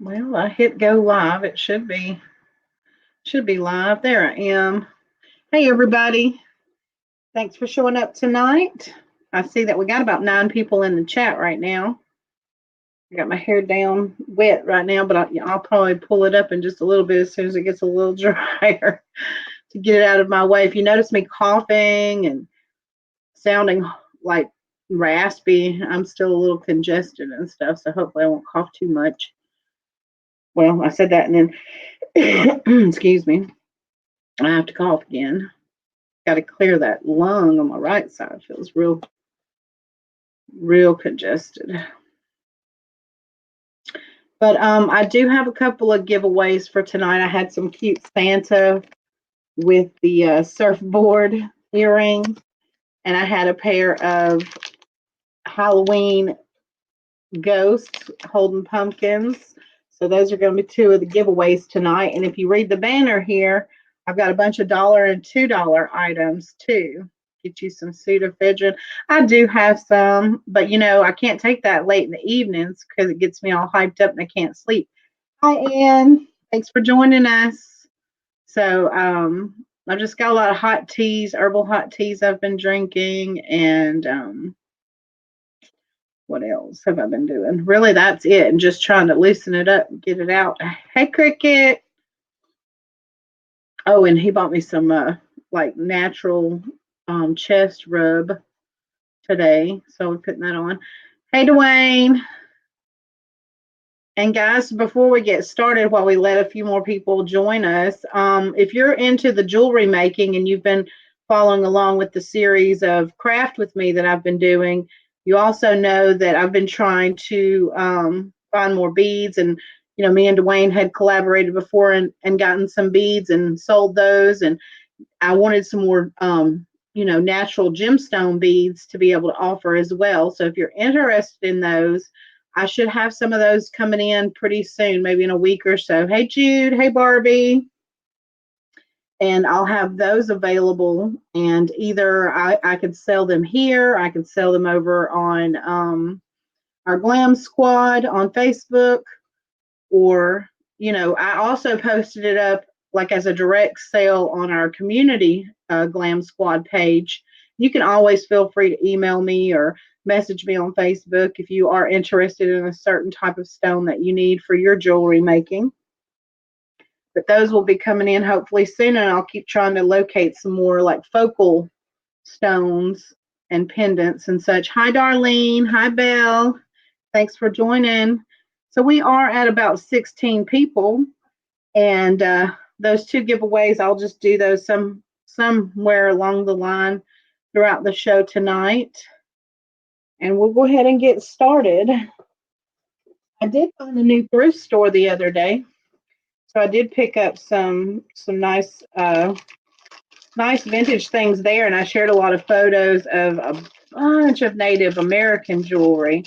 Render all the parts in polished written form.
Well, I hit go live. It should be live. There I am. Hey everybody. Thanks for showing up tonight. I see that we got about 9 people in the chat right now. I got my hair down wet right now, but I'll probably pull it up in just a little bit as soon as it gets a little drier to get it out of my way. If you notice me coughing and sounding like raspy, I'm still a little congested and stuff, so hopefully I won't cough too much. Well, I said that and then, excuse me, I have to cough again. Got to clear that lung on my right side. It feels real congested. But I do have a couple of giveaways for tonight. I had some cute Santa with the surfboard earrings, and I had a pair of Halloween ghosts holding pumpkins. So those are going to be two of the giveaways tonight. And if you read the banner here, I've got a bunch of $1 and $2 items too. Get you some pseudoephedrine. I do have some, but I can't take that late in the evenings because it gets me all hyped up and I can't sleep. Hi, Ann. Thanks for joining us. So I've just got a lot of hot teas, herbal hot teas I've been drinking, and what else have I been doing? Really, that's it. And just trying to loosen it up and get it out. Hey, Cricket. Oh, and he bought me some like natural chest rub today. So we're putting that on. Hey, Dwayne. And guys, before we get started, while we let a few more people join us, if you're into the jewelry making and you've been following along with the series of craft with me that I've been doing, you also know that I've been trying to find more beads. And, me and Dwayne had collaborated before and gotten some beads and sold those. And I wanted some more, natural gemstone beads to be able to offer as well. So if you're interested in those, I should have some of those coming in pretty soon, maybe in a week or so. Hey, Jude. Hey, Barbie. And I'll have those available. And either I could sell them here, I could sell them over on our Glam Squad on Facebook, or, I also posted it up like as a direct sale on our community Glam Squad page. You can always feel free to email me or message me on Facebook if you are interested in a certain type of stone that you need for your jewelry making. But those will be coming in hopefully soon, and I'll keep trying to locate some more like focal stones and pendants and such. Hi, Darlene. Hi, Belle. Thanks for joining. So we are at about 16 people, and those two giveaways, I'll just do those somewhere along the line throughout the show tonight. And we'll go ahead and get started. I did find a new thrift store the other day, so I did pick up some nice vintage things there, and I shared a lot of photos of a bunch of Native American jewelry,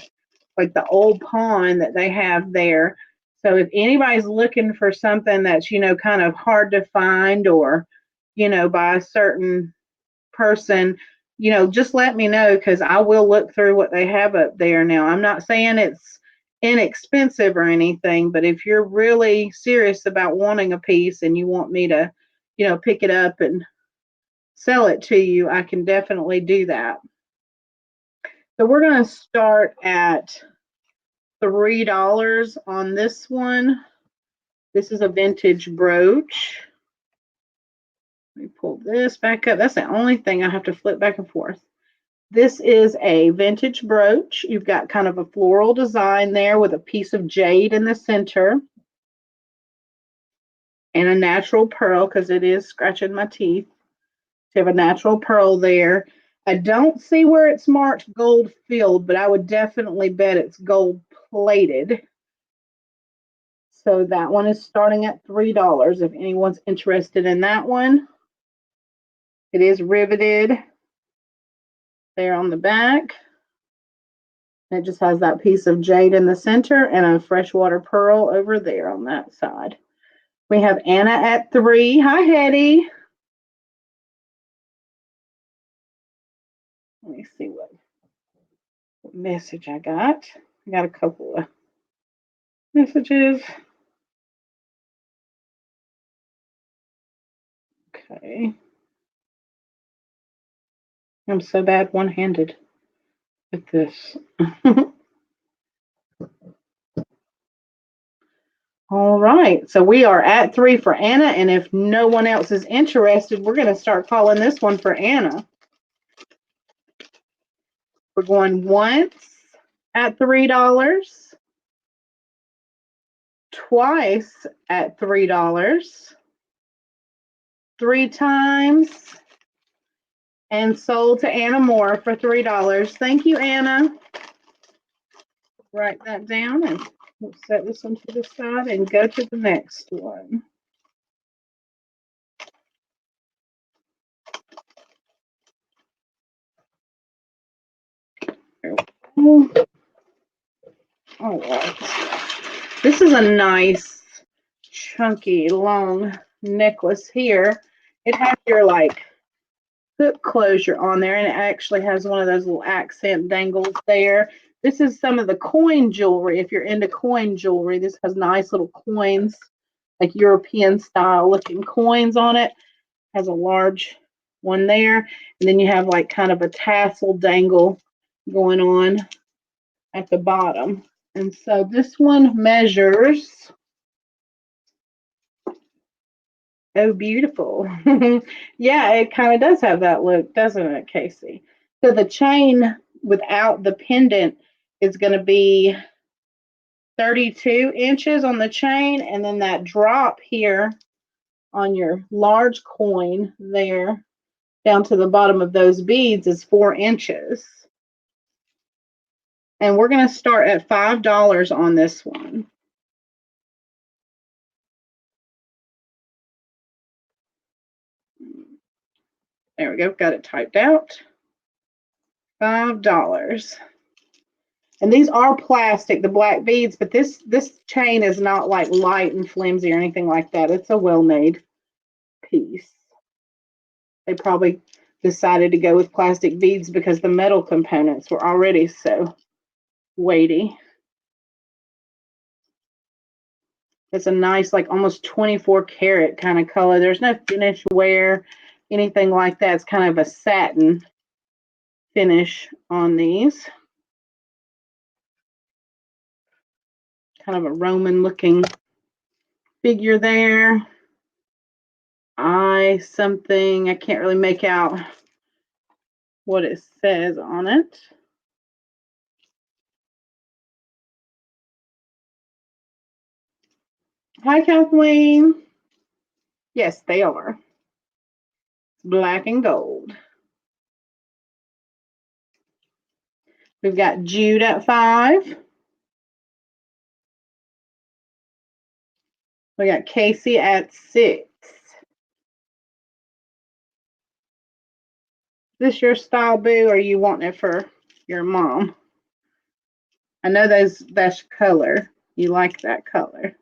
like the old pawn that they have there. So if anybody's looking for something that's kind of hard to find, or by a certain person, just let me know, because I will look through what they have up there. Now, I'm not saying it's inexpensive or anything, but if you're really serious about wanting a piece and you want me to, pick it up and sell it to you, I can definitely do that. So we're going to start at $3 on this one. This is a vintage brooch. Let me pull this back up. That's the only thing I have to flip back and forth. This is a vintage brooch. You've got kind of a floral design there with a piece of jade in the center and a natural pearl, because it is scratching my teeth. So you have a natural pearl there. I don't see where it's marked gold filled, but I would definitely bet it's gold plated. So that one is starting at $3 if anyone's interested in that one. It is riveted there on the back. It just has that piece of jade in the center and a freshwater pearl over there on that side. We have Anna at 3. Hi, Hetty. Let me see what message I got. I got a couple of messages. Okay. I'm so bad one-handed with this. All right, so we are at 3 for Anna, and if no one else is interested, we're going to start calling this one for Anna. We're going once at $3, twice at $3, 3 times, and sold to Anna Moore for $3. Thank you, Anna. Write that down and we'll set this one to the side and go to the next one. All right. This is a nice, chunky, long necklace here. It has your like hook closure on there, and it actually has one of those little accent dangles there. This is some of the coin jewelry. If you're into coin jewelry, this has nice little coins, like European style looking coins on it. Has a large one there, and then you have like kind of a tassel dangle going on at the bottom. And so this one measures, oh, beautiful. Yeah, it kind of does have that look, doesn't it, Casey? So the chain without the pendant is going to be 32 inches on the chain, and then that drop here on your large coin there down to the bottom of those beads is 4 inches. And we're going to start at $5 on this one. There we go. Got it typed out. $5. And these are plastic, the black beads, but this chain is not like light and flimsy or anything like that. It's a well-made piece. They probably decided to go with plastic beads because the metal components were already so weighty. It's a nice, like almost 24 karat kind of color. There's no finish wear, anything like that. It's kind of a satin finish on these. Kind of a Roman looking figure there. Something, I can't really make out what it says on it. Hi, Kathleen. Yes, they are. Black and gold. We've got Jude at 5. We got Casey at 6. Is this your style, Boo, or are you wanting it for your mom? I know that's color. You like that color.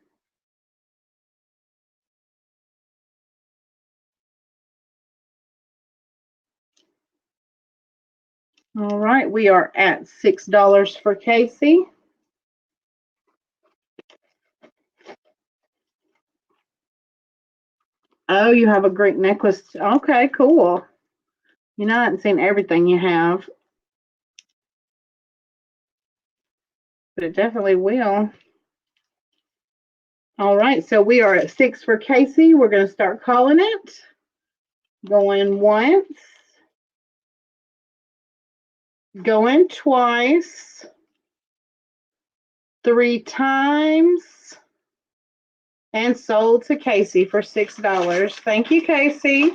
All right, we are at $6 for Casey. Oh, you have a Greek necklace. Okay, cool. You know, I haven't seen everything you have, but it definitely will. All right, so we are at 6 for Casey. We're going to start calling it. Going once. Going twice. 3 times. And sold to Casey for $6. Thank you, Casey.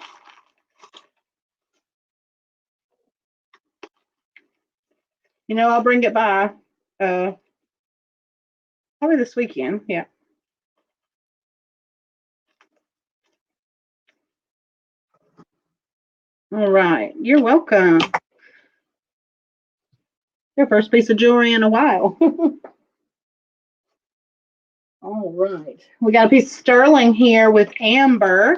You know, I'll bring it by probably this weekend. Yeah. All right. You're welcome. Your first piece of jewelry in a while. All right. We got a piece of sterling here with amber.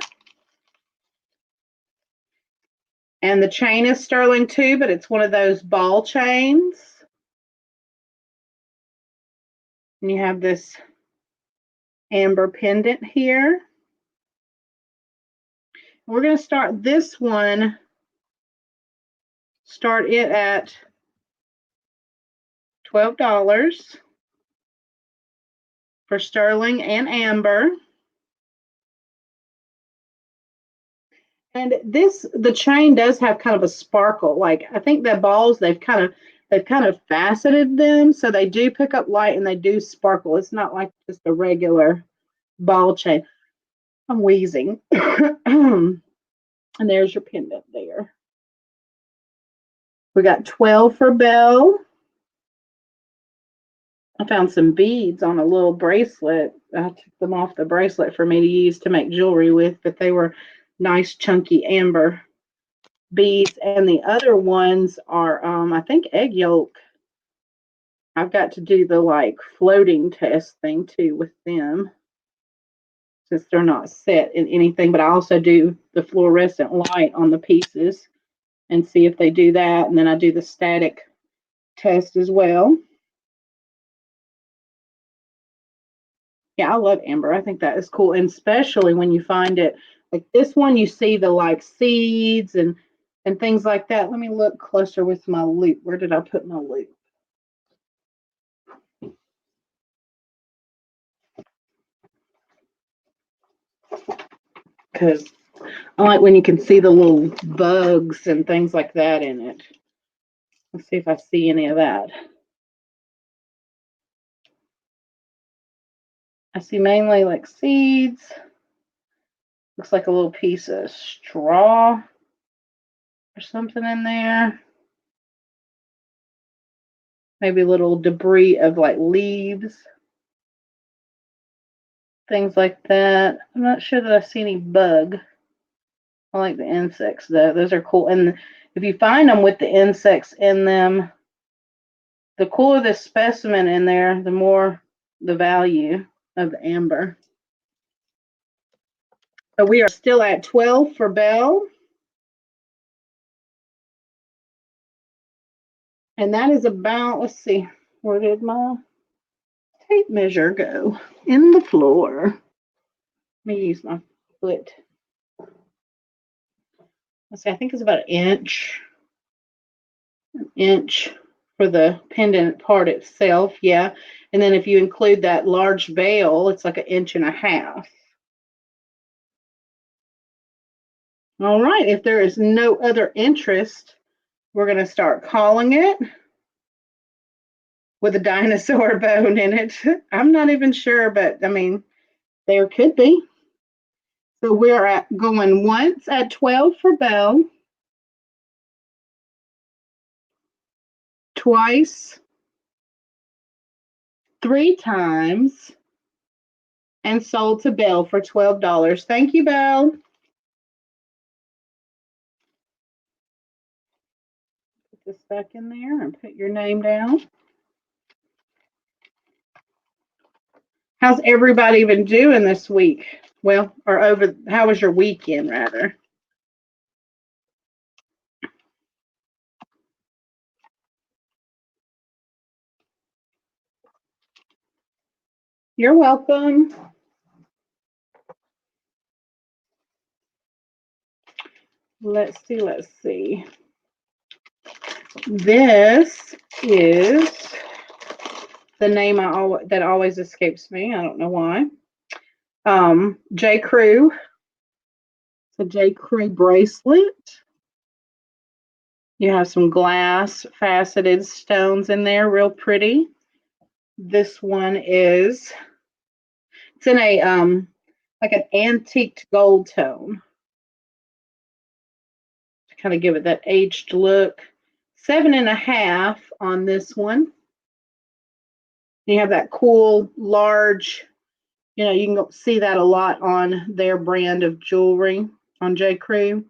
And the chain is sterling too, but it's one of those ball chains. And you have this amber pendant here. We're going to start this one, start it at $12 for sterling and amber. And the chain does have kind of a sparkle. Like I think the balls, they've kind of faceted them, so they do pick up light and they do sparkle. It's not like just a regular ball chain. I'm wheezing. And there's your pendant there. We got 12 for Belle. I found some beads on a little bracelet. I took them off the bracelet for me to use to make jewelry with, but they were nice chunky amber beads. And the other ones are, I think, egg yolk. I've got to do the like floating test thing too with them, since they're not set in anything, but I also do the fluorescent light on the pieces and see if they do that. And then I do the static test as well. Yeah, I love amber. I think that is cool. And especially when you find it like this one, you see the like seeds and things like that. Let me look closer with my loop. Where did I put my loop? Because I like when you can see the little bugs and things like that in it. Let's see if I see any of that. I see mainly like seeds. Looks like a little piece of straw or something in there. Maybe a little debris of like leaves. Things like that. I'm not sure that I see any bug. I like the insects though. Those are cool. And if you find them with the insects in them, the cooler the specimen in there, the more the value of the amber. So we are still at 12 for Belle. And that is about, let's see, where did my tape measure go? In the floor. Let me use my foot. Let's see, I think it's about an inch for the pendant part itself. Yeah. And then if you include that large veil, it's like 1.5 inches. All right. If there is no other interest, we're going to start calling it with a dinosaur bone in it. I'm not even sure, but I mean, there could be. So we're at going once at 12 for Belle, twice, 3 times, and sold to Belle for $12. Thank you, Belle. Put this back in there and put your name down. How's everybody been doing this week? Well, or over, how was your weekend, rather? You're welcome. Let's see. This is the name that always escapes me. I don't know why. J. Crew. It's a J. Crew bracelet. You have some glass faceted stones in there, real pretty. This one it's in a like an antiqued gold tone to kind of give it that aged look. 7.5 on this one. You have that cool large, you can see that a lot on their brand of jewelry on J. Crew.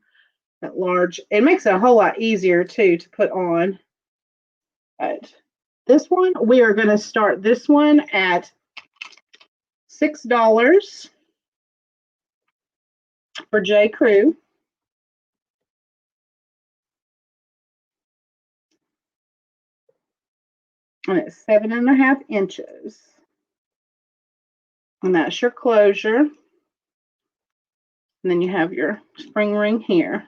That large, it makes it a whole lot easier too to put on. But this one, we are going to start this one at $6 for J. Crew. And it's 7.5 inches. And that's your closure. And then you have your spring ring here.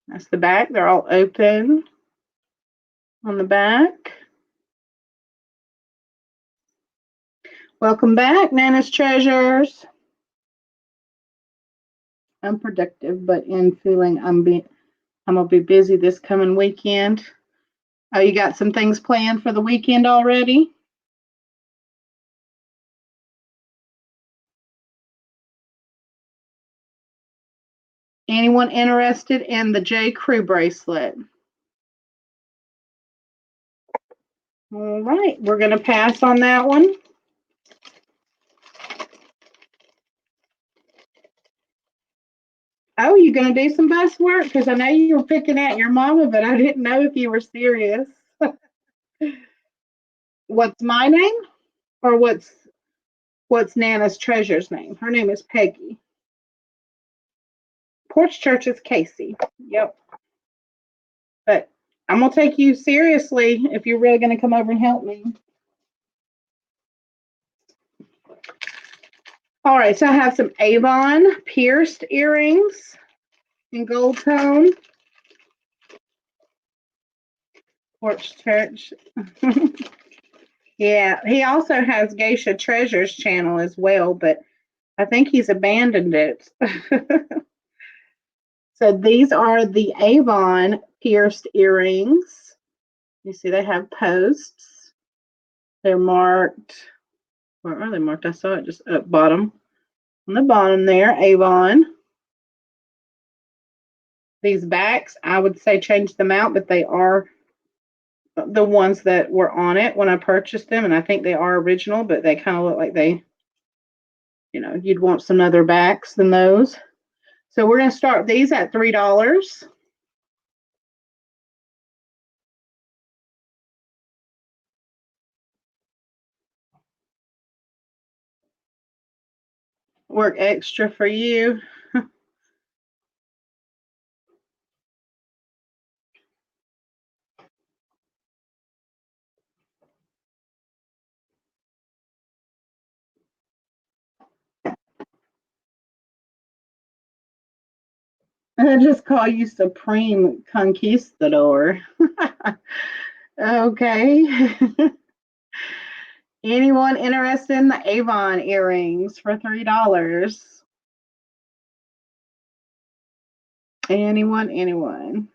That's the back. They're all open on the back. Welcome back, Nana's Treasures. I'm productive, but in feeling I'm gonna be busy this coming weekend. Oh, you got some things planned for the weekend already? Anyone interested in the J. Crew bracelet? All right, we're going to pass on that one. Oh, you going to do some bus work? Because I know you were picking at your mama, but I didn't know if you were serious. What's my name? Or what's Nana's Treasure's name? Her name is Peggy. Porch Church is Casey. Yep. But I'm going to take you seriously if you're really going to come over and help me. All right, so I have some Avon pierced earrings in gold tone. Porch Church. Yeah, he also has Geisha Treasures channel as well, but I think he's abandoned it. So these are the Avon pierced earrings. You see they have posts. They're marked. Where are they marked? I saw it just up bottom. On the bottom there, Avon. These backs, I would say change them out, but they are the ones that were on it when I purchased them, and I think they are original, but they kind of look like they, you'd want some other backs than those. So we're going to start these at $3. Work extra for you. I just call you Supreme Conquistador. Okay. Anyone interested in the Avon earrings for $3? Anyone?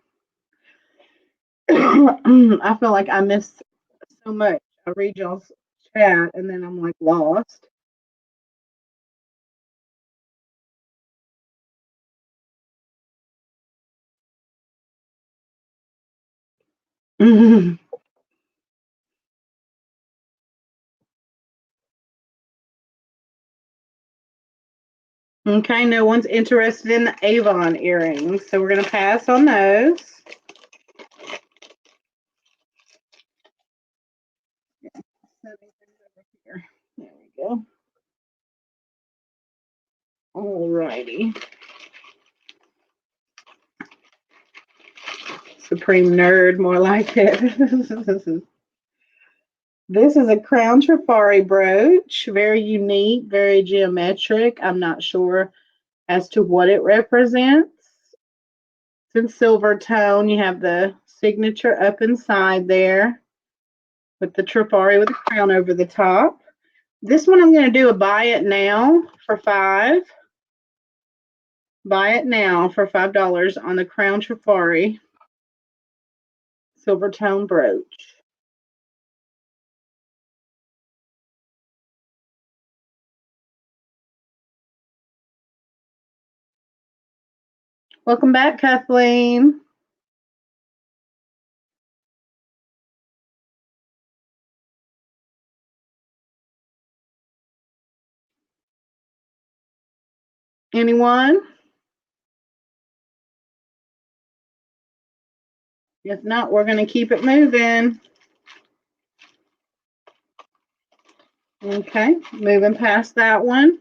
I feel like I missed so much. I read y'all's chat and then I'm like lost. Okay, no one's interested in the Avon earrings, so we're going to pass on those. There we go. All righty. Supreme nerd, more like it. This is a crown trifari brooch, very unique, very geometric. I'm not sure as to what it represents. It's in silver tone. You have the signature up inside there with the trifari with a crown over the top. This one I'm going to do a buy it now for $5. Buy it now for $5 on the crown trifari silver tone brooch. Welcome back, Kathleen. Anyone? If not, we're going to keep it moving. Okay, moving past that one.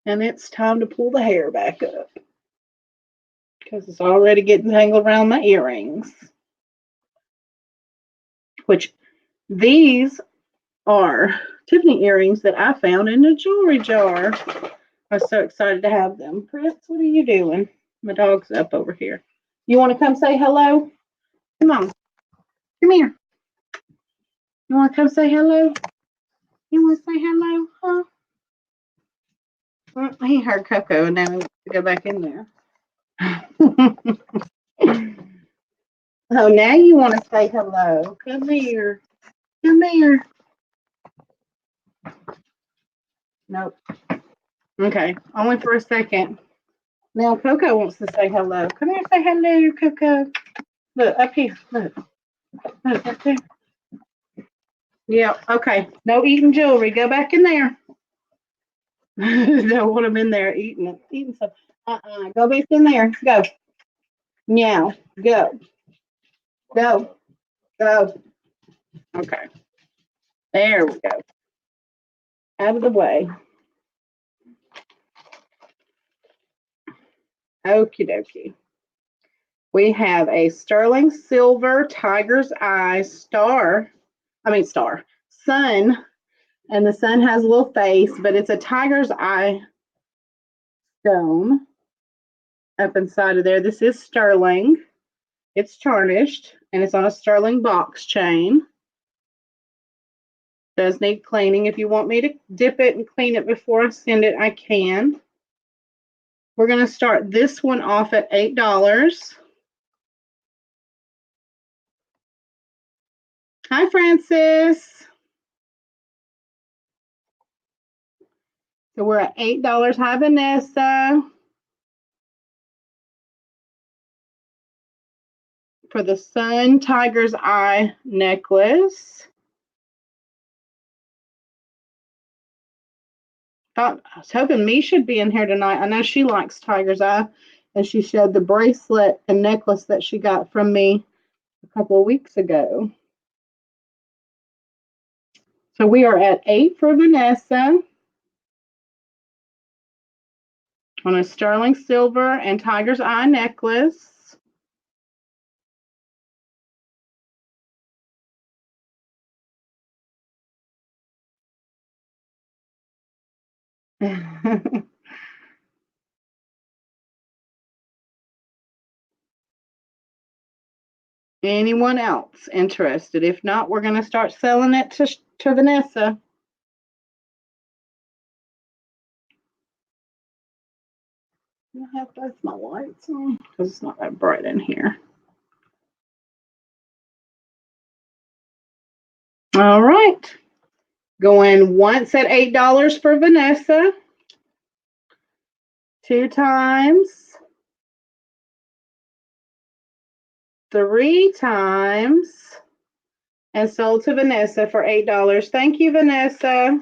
And it's time to pull the hair back up because it's already getting tangled around my earrings. Which These are Tiffany earrings that I found in a jewelry jar. I was so excited to have them. Prince, what are you doing? My dog's up over here. You want to come say hello? Come on. Come here. You want to come say hello? You want to say hello? Huh? Well, he heard Coco and now he wants to go back in there. Oh, now you want to say hello. Come here. Come here. Nope. Okay. Only for a second. Now Coco wants to say hello. Come here, say hello, Coco. Look, up here. Look. Look, up there. Yeah, okay. No eating jewelry. Go back in there. Don't want them in there eating it. Eating stuff. Go back in there. Go. Meow. Go. Go. Go. Okay. There we go. Out of the way. Okie dokie. We have a sterling silver tiger's eye star. Sun. And the sun has a little face, but it's a tiger's eye stone up inside of there. This is sterling. It's tarnished and it's on a sterling box chain. Does need cleaning. If you want me to dip it and clean it before I send it, I can. We're going to start this one off at $8. Hi, Francis. So we're at $8. Hi, Vanessa. For the sun tiger's eye necklace. I was hoping Misha would be in here tonight. I know she likes tiger's eye, and she showed the bracelet and necklace that she got from me a couple of weeks ago. So we are at $8 for Vanessa on a sterling silver and tiger's eye necklace. Anyone else interested? If not, we're going to start selling it to Vanessa. I have both my lights on because it's not that bright in here. All right. Going once at $8 for Vanessa. 2 times. 3 times. And sold to Vanessa for $8. Thank you, Vanessa.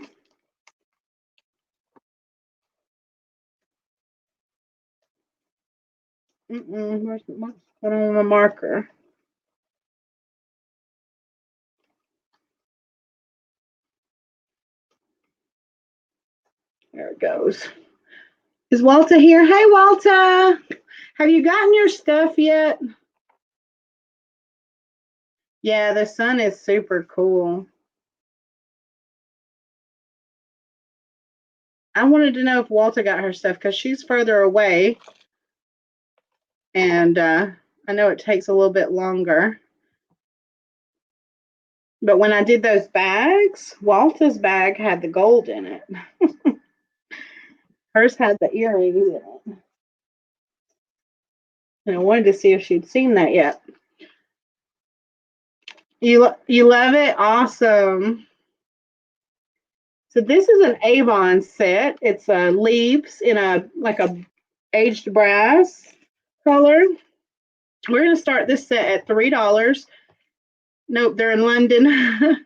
Where's put on my marker? There it goes. Is Walter here? Hey, Walter. Have you gotten your stuff yet? Yeah, the sun is super cool. I wanted to know if Walter got her stuff because she's further away. And I know it takes a little bit longer. But when I did those bags, Walter's bag had the gold in it. Hers had the earrings in it. And I wanted to see if she'd seen that yet. You love it? Awesome. So this is an Avon set. It's leaves in a aged brass color. We're going to start this set at $3. Nope, they're in London.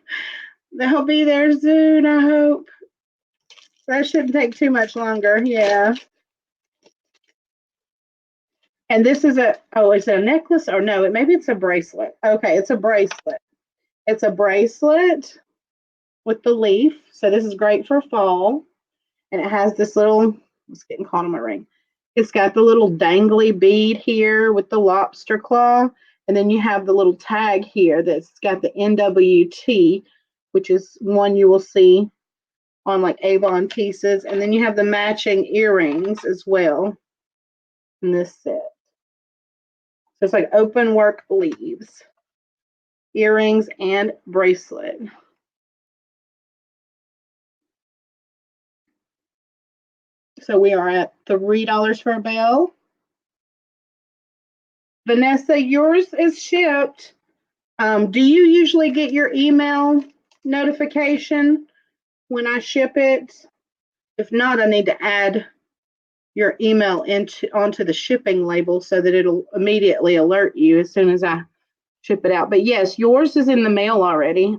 They'll be there soon, I hope. That shouldn't take too much longer. Yeah. And this is is it a necklace or no? Maybe it's a bracelet. Okay, it's a bracelet. It's a bracelet with the leaf. So this is great for fall. And it has this little, it's getting caught on my ring. It's got the little dangly bead here with the lobster claw. And then you have the little tag here that's got the NWT, which is one you will see on like Avon pieces. And then you have the matching earrings as well in this set. So it's like open work sleeves, earrings, and bracelet. So we are at $3 for a bell. Vanessa, yours is shipped. Do you usually get your email notification when I ship it? If not, I need to add your email onto the shipping label so that it'll immediately alert you as soon as I ship it out. But yes, yours is in the mail already.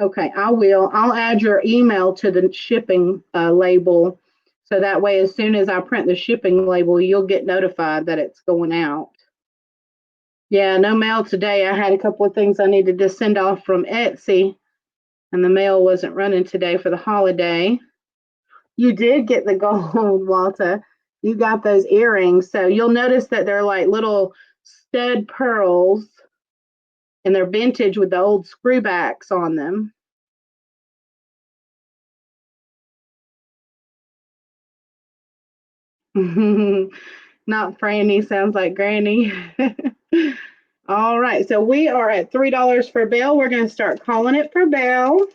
Okay, I will. I'll add your email to the shipping label so that way as soon as I print the shipping label, you'll get notified that it's going out. Yeah, no mail today. I had a couple of things I needed to send off from Etsy, and the mail wasn't running today for the holiday. You did get the gold, Walter. You got those earrings. So you'll notice that they're like little stud pearls, and they're vintage with the old screwbacks on them. Not Franny, sounds like Granny. All right, so we are at $3 for Belle. We're going to start calling it for Belle.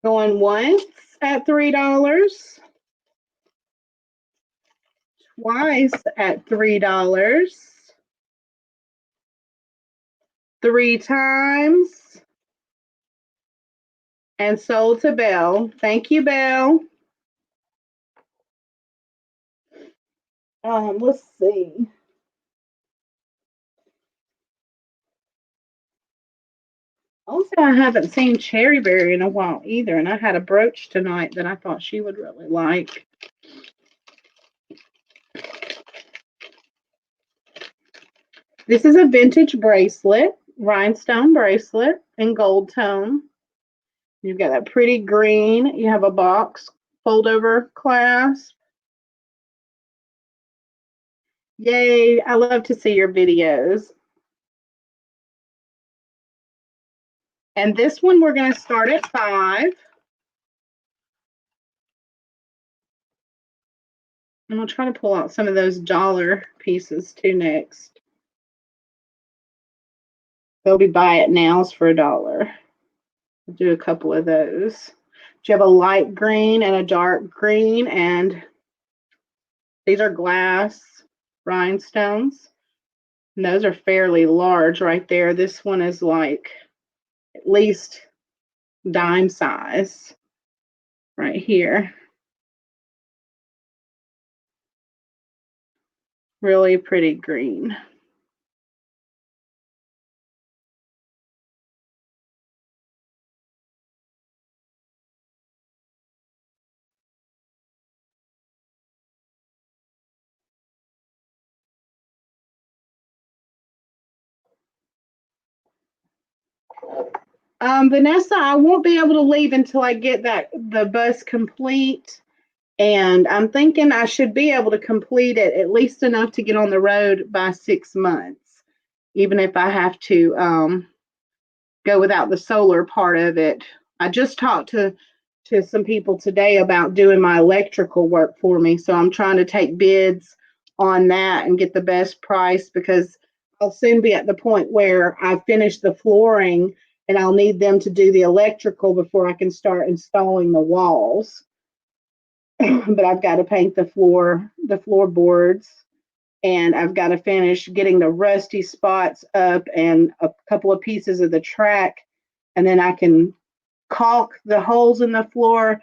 Going once at $3, twice at $3, three times, and sold to Belle. Thank you, Belle. Let's see. Also, I haven't seen Cherryberry in a while either, and I had a brooch tonight that I thought she would really like. This is a vintage bracelet, rhinestone bracelet in gold tone. You've got that pretty green. You have a box fold over clasp. Yay, I love to see your videos. And this one we're going to start at 5. And we'll try to pull out some of those dollar pieces too next. They'll be buy it nows for $1. We'll do a couple of those. You have a light green and a dark green, and these are glass rhinestones. And those are fairly large right there. This one is like at least dime size right here. Really pretty green. Vanessa, I won't be able to leave until I get the bus complete. And I'm thinking I should be able to complete it at least enough to get on the road by 6 months, even if I have to go without the solar part of it. I just talked to some people today about doing my electrical work for me. So I'm trying to take bids on that and get the best price because I'll soon be at the point where I finish the flooring and I'll need them to do the electrical before I can start installing the walls. But I've got to paint the floorboards, and I've got to finish getting the rusty spots up and a couple of pieces of the track, and then I can caulk the holes in the floor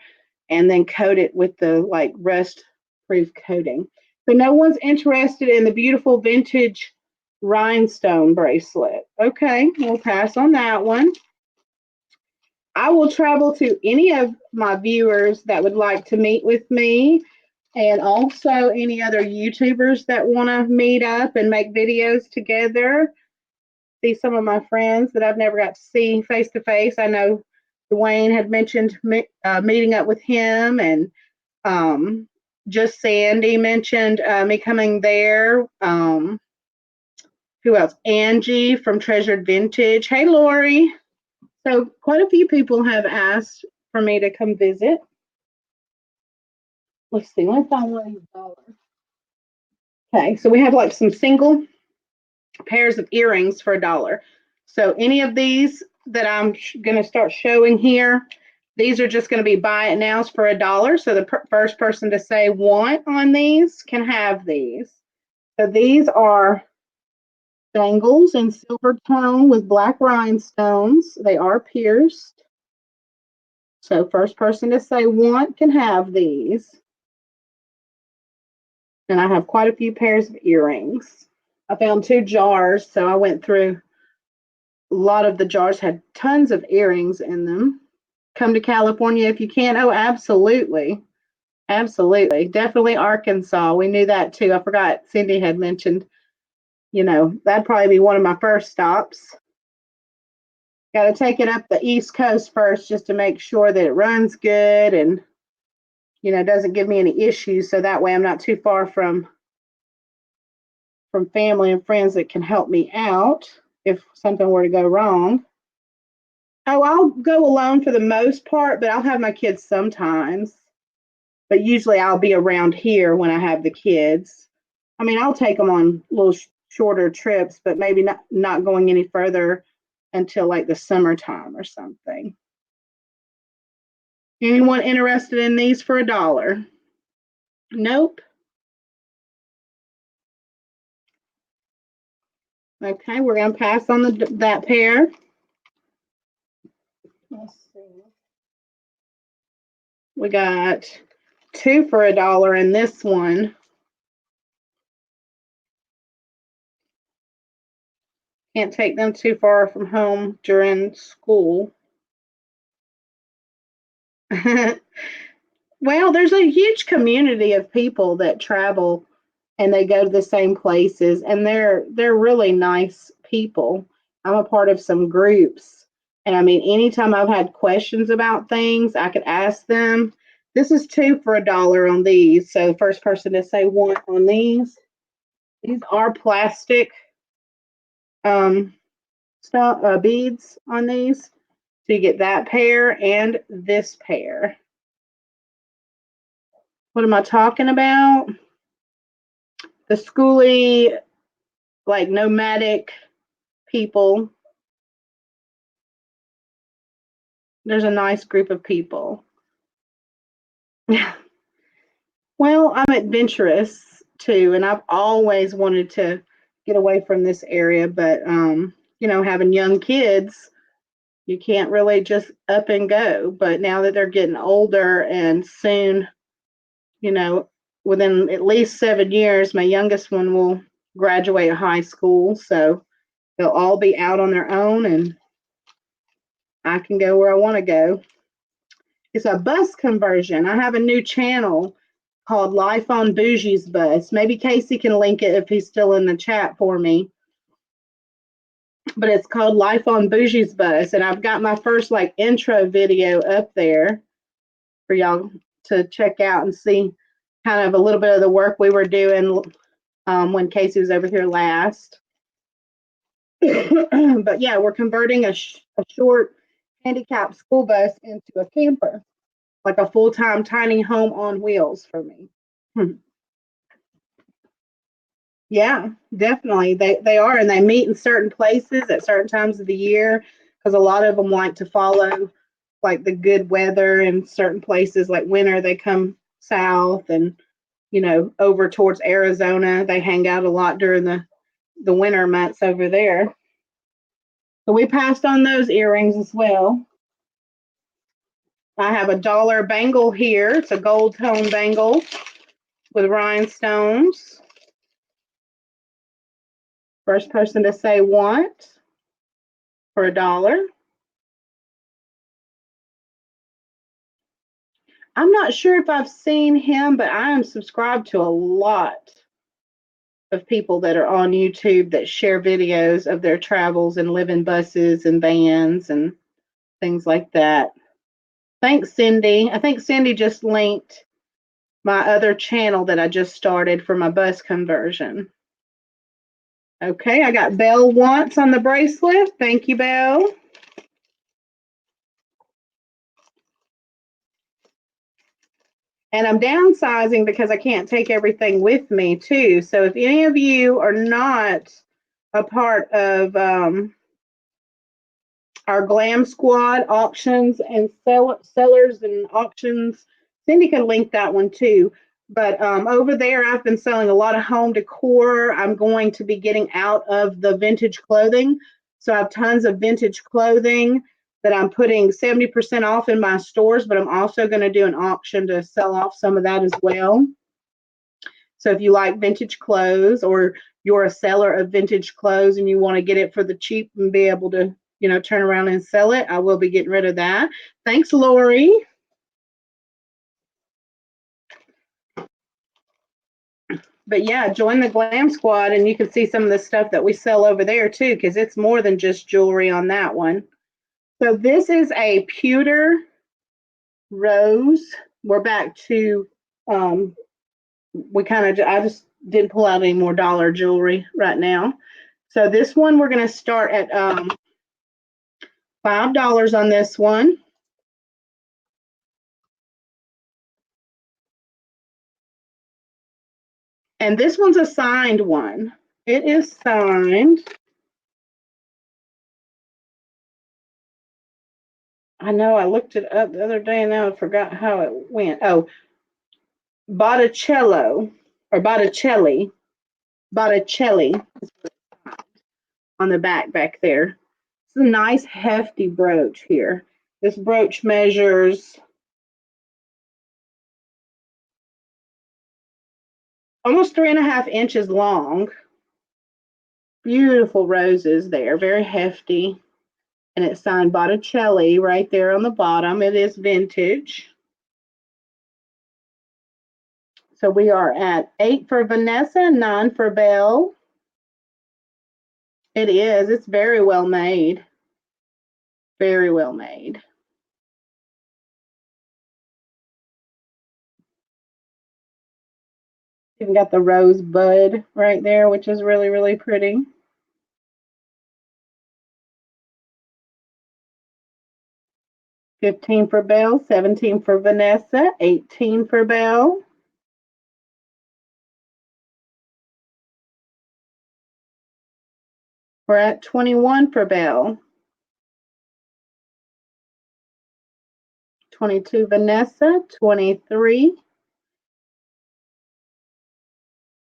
and then coat it with the like rust proof coating. So no one's interested in the beautiful vintage rhinestone bracelet. Okay, we'll pass on that one. I will travel to any of my viewers that would like to meet with me, and also any other YouTubers that want to meet up and make videos together. See some of my friends that I've never got to see face to face. I know Dwayne had mentioned meeting up with him, and Just Sandy mentioned me coming there. Who else? Angie from Treasured Vintage. Hey, Lori. So quite a few people have asked for me to come visit. Let's see. Let me find one of these dollars. Okay, so we have like some single pairs of earrings for $1. So any of these that I'm going to start showing here, these are just going to be buy it nows for $1. So the first person to say want on these can have these. So these are bangles in silver tone with black rhinestones. They are pierced. So first person to say want can have these. And I have quite a few pairs of earrings. I found 2 jars, so I went through. A lot of the jars had tons of earrings in them. Come to California if you can. Oh, absolutely. Absolutely. Definitely Arkansas. We knew that too. I forgot Cindy had mentioned, that'd probably be one of my first stops. Got to take it up the East Coast first just to make sure that it runs good and, doesn't give me any issues. So that way I'm not too far from family and friends that can help me out if something were to go wrong. Oh, I'll go alone for the most part, but I'll have my kids sometimes. But usually I'll be around here when I have the kids. I mean, I'll take them on little shorter trips, but maybe not going any further until like the summertime or something. Anyone interested in these for $1? Nope. Okay, we're going to pass on that pair. Let's see. We got 2 for $1 in this one. Can't take them too far from home during school. Well, there's a huge community of people that travel and they go to the same places, and they're really nice people. I'm a part of some groups, and I mean, anytime I've had questions about things, I could ask them. This is 2 for $1 on these. So the first person to say one on these. These are plastic beads on these. So you get that pair and this pair. What am I talking about? The schooly, like nomadic people. There's a nice group of people. Well, I'm adventurous too, and I've always wanted to get away from this area, but having young kids, you can't really just up and go. But now that they're getting older and soon, within at least 7 years, my youngest one will graduate high school, so they'll all be out on their own and I can go where I want to go. It's a bus conversion. I have a new channel called Life on Bougie's Bus. Maybe Casey can link it if he's still in the chat for me. But it's called Life on Bougie's Bus. And I've got my first like intro video up there for y'all to check out and see kind of a little bit of the work we were doing when Casey was over here last. But yeah, we're converting a short handicapped school bus into a camper, like a full-time tiny home on wheels for me. Yeah, definitely. They are, and they meet in certain places at certain times of the year because a lot of them like to follow like the good weather in certain places. Like winter, they come south, and over towards Arizona, they hang out a lot during the winter months over there. So we passed on those earrings as well. I have a $1 bangle here. It's a gold tone bangle with rhinestones. First person to say want for $1. I'm not sure if I've seen him, but I am subscribed to a lot of people that are on YouTube that share videos of their travels and live in buses and vans and things like that. Thanks, Cindy. I think Cindy just linked my other channel that I just started for my bus conversion. Okay, I got Belle Once on the bracelet. Thank you, Belle. And I'm downsizing because I can't take everything with me too. So if any of you are not a part of our Glam Squad auctions and sellers and auctions, Cindy can link that one too. But over there, I've been selling a lot of home decor. I'm going to be getting out of the vintage clothing. So I have tons of vintage clothing that I'm putting 70% off in my stores, but I'm also going to do an auction to sell off some of that as well. So if you like vintage clothes or you're a seller of vintage clothes and you want to get it for the cheap and be able to, turn around and sell it, I will be getting rid of that. Thanks, Lori. But yeah, join the Glam Squad and you can see some of the stuff that we sell over there too, because it's more than just jewelry on that one. So this is a pewter rose. We're back to I just didn't pull out any more dollar jewelry right now. So this one we're going to start at $5 on this one. And this one's a signed one. It is signed. I know I looked it up the other day and now I forgot how it went. Oh, Botticello or Botticelli. Botticelli on the back there. It's a nice hefty brooch here. This brooch measures almost 3.5 inches long. Beautiful roses there, very hefty. And it's signed Botticelli right there on the bottom. It is vintage. So we are at 8 for Vanessa, 9 for Belle. It is. It's very well made. Very well made. Even got the rosebud right there, which is really, really pretty. $15 for Belle, $17 for Vanessa, $18 for Belle. We're at $21 for Belle. $22 Vanessa, $23.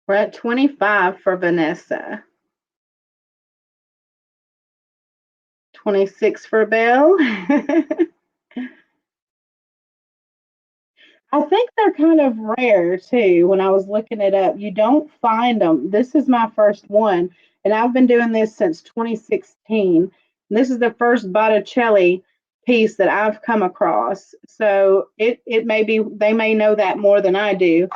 We're at $25 for Vanessa. $26 for Belle. I think they're kind of rare too. When I was looking it up, you don't find them. This is my first one, and I've been doing this since 2016. And this is the first Botticelli piece that I've come across. So it may be they may know that more than I do.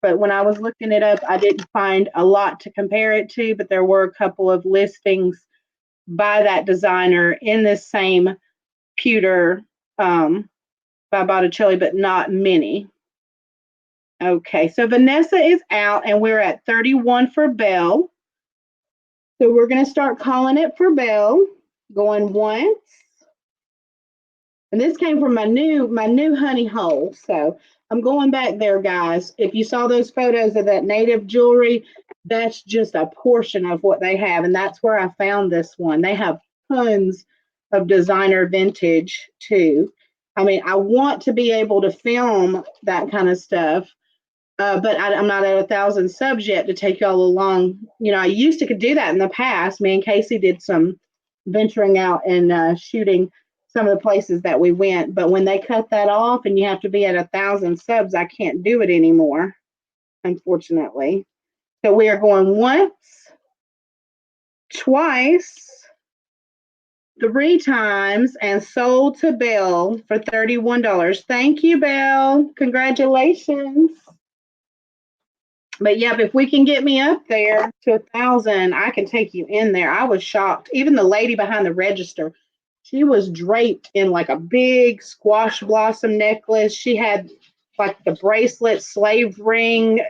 But when I was looking it up, I didn't find a lot to compare it to, but there were a couple of listings by that designer in this same pewter by Botticelli, but not many. Okay, so Vanessa is out and we're at 31 for Belle. So we're going to start calling it for Belle, going once. And this came from my new honey hole. So I'm going back there, guys. If you saw those photos of that native jewelry, that's just a portion of what they have. And that's where I found this one. They have tons of designer vintage too. I mean, I want to be able to film that kind of stuff. But I'm not at 1,000 subs yet to take y'all along. I used to could do that in the past. Me and Casey did some venturing out and shooting some of the places that we went. But when they cut that off and you have to be at 1,000 subs, I can't do it anymore, unfortunately. So we are going once, twice, 3 times, and sold to Belle for $31. Thank you, Belle. Congratulations. But yeah, if we can get me up there to 1,000, I can take you in there. I was shocked. Even the lady behind the register, she was draped in like a big squash blossom necklace. She had like the bracelet, slave ring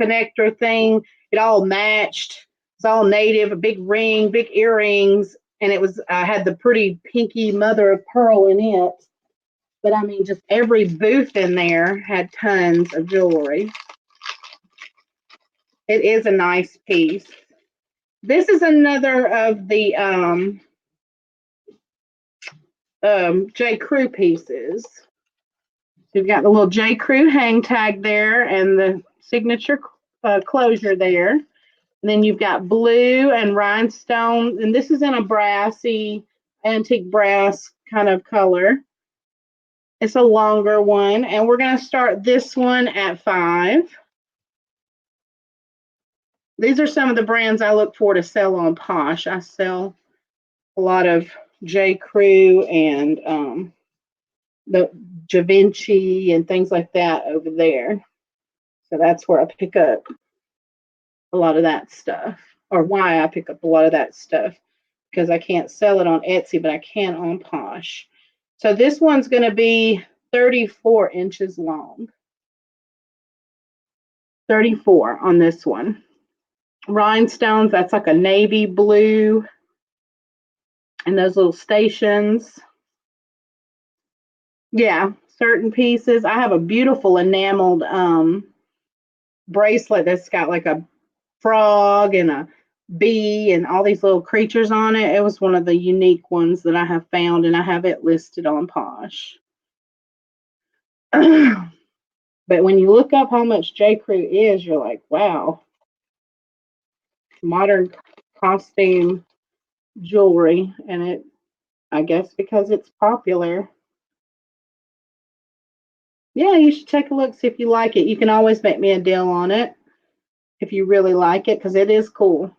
connector thing. It all matched. It's all native, a big ring, big earrings, and it was had the pretty pinky mother of pearl in it. But I mean, just every booth in there had tons of jewelry. It is a nice piece. This is another of the J. Crew pieces. You've got the little J. Crew hang tag there and the signature closure there. And then you've got blue and rhinestone, and this is in a brassy, antique brass kind of color. It's a longer one, and we're going to start this one at $5. These are some of the brands I look for to sell on Posh. I sell a lot of J. Crew and the Givenchy and things like that over there. So that's where I pick up a lot of that stuff, or why I pick up a lot of that stuff, because I can't sell it on Etsy, but I can on Posh. So this one's going to be 34 inches long. 34 on this one. Rhinestones, that's like a navy blue. And those little stations. Yeah, certain pieces. I have a beautiful enameled bracelet that's got like a frog and a bee and all these little creatures on it. It was one of the unique ones that I have found, and I have it listed on Posh. But when you look up how much J. Crew is, you're like, wow, modern costume jewelry. And it, I guess because it's popular. Yeah, you should take a look, see if you like it. You can always make me a deal on it if you really like it, because it is cool.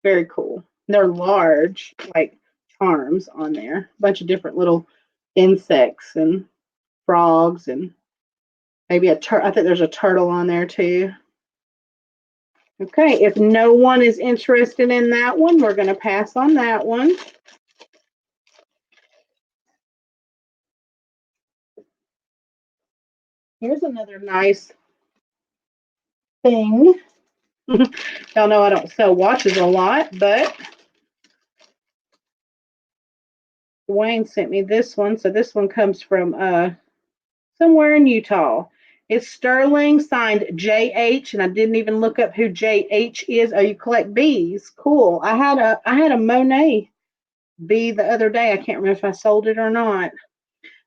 Very cool. They're large, like charms on there. A bunch of different little insects and frogs and maybe a turtle. I think there's a turtle on there too. Okay, if no one is interested in that one, we're going to pass on that one. Here's another nice thing. Y'all know I don't sell watches a lot, but Dwayne sent me this one. So this one comes from somewhere in Utah. It's sterling, signed JH, and I didn't even look up who JH is. Oh, you collect bees? Cool. I had a Monet bee the other day. I can't remember if I sold it or not,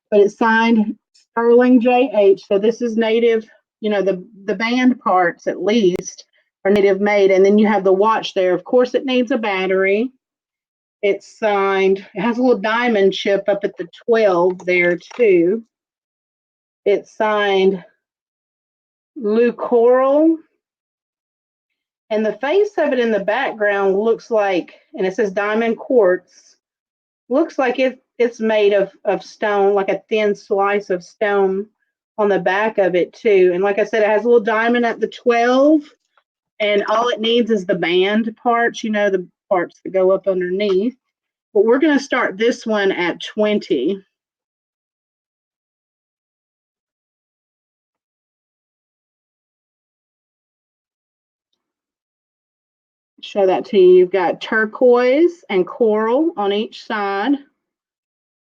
but it's signed sterling JH. So this is native. You know, the band parts at least are native made, and then you have the watch there. Of course, it needs a battery. It's signed. It has a little diamond chip up at the 12 there too. It's signed Lou Coral. And the face of it in the background looks like, and it says diamond quartz, looks like it's made of stone, like a thin slice of stone on the back of it too. And like I said, it has a little diamond at the 12, and all it needs is the band parts, you know, the parts that go up underneath. But we're going to start this one at 20. Show that to you. You've got turquoise and coral on each side,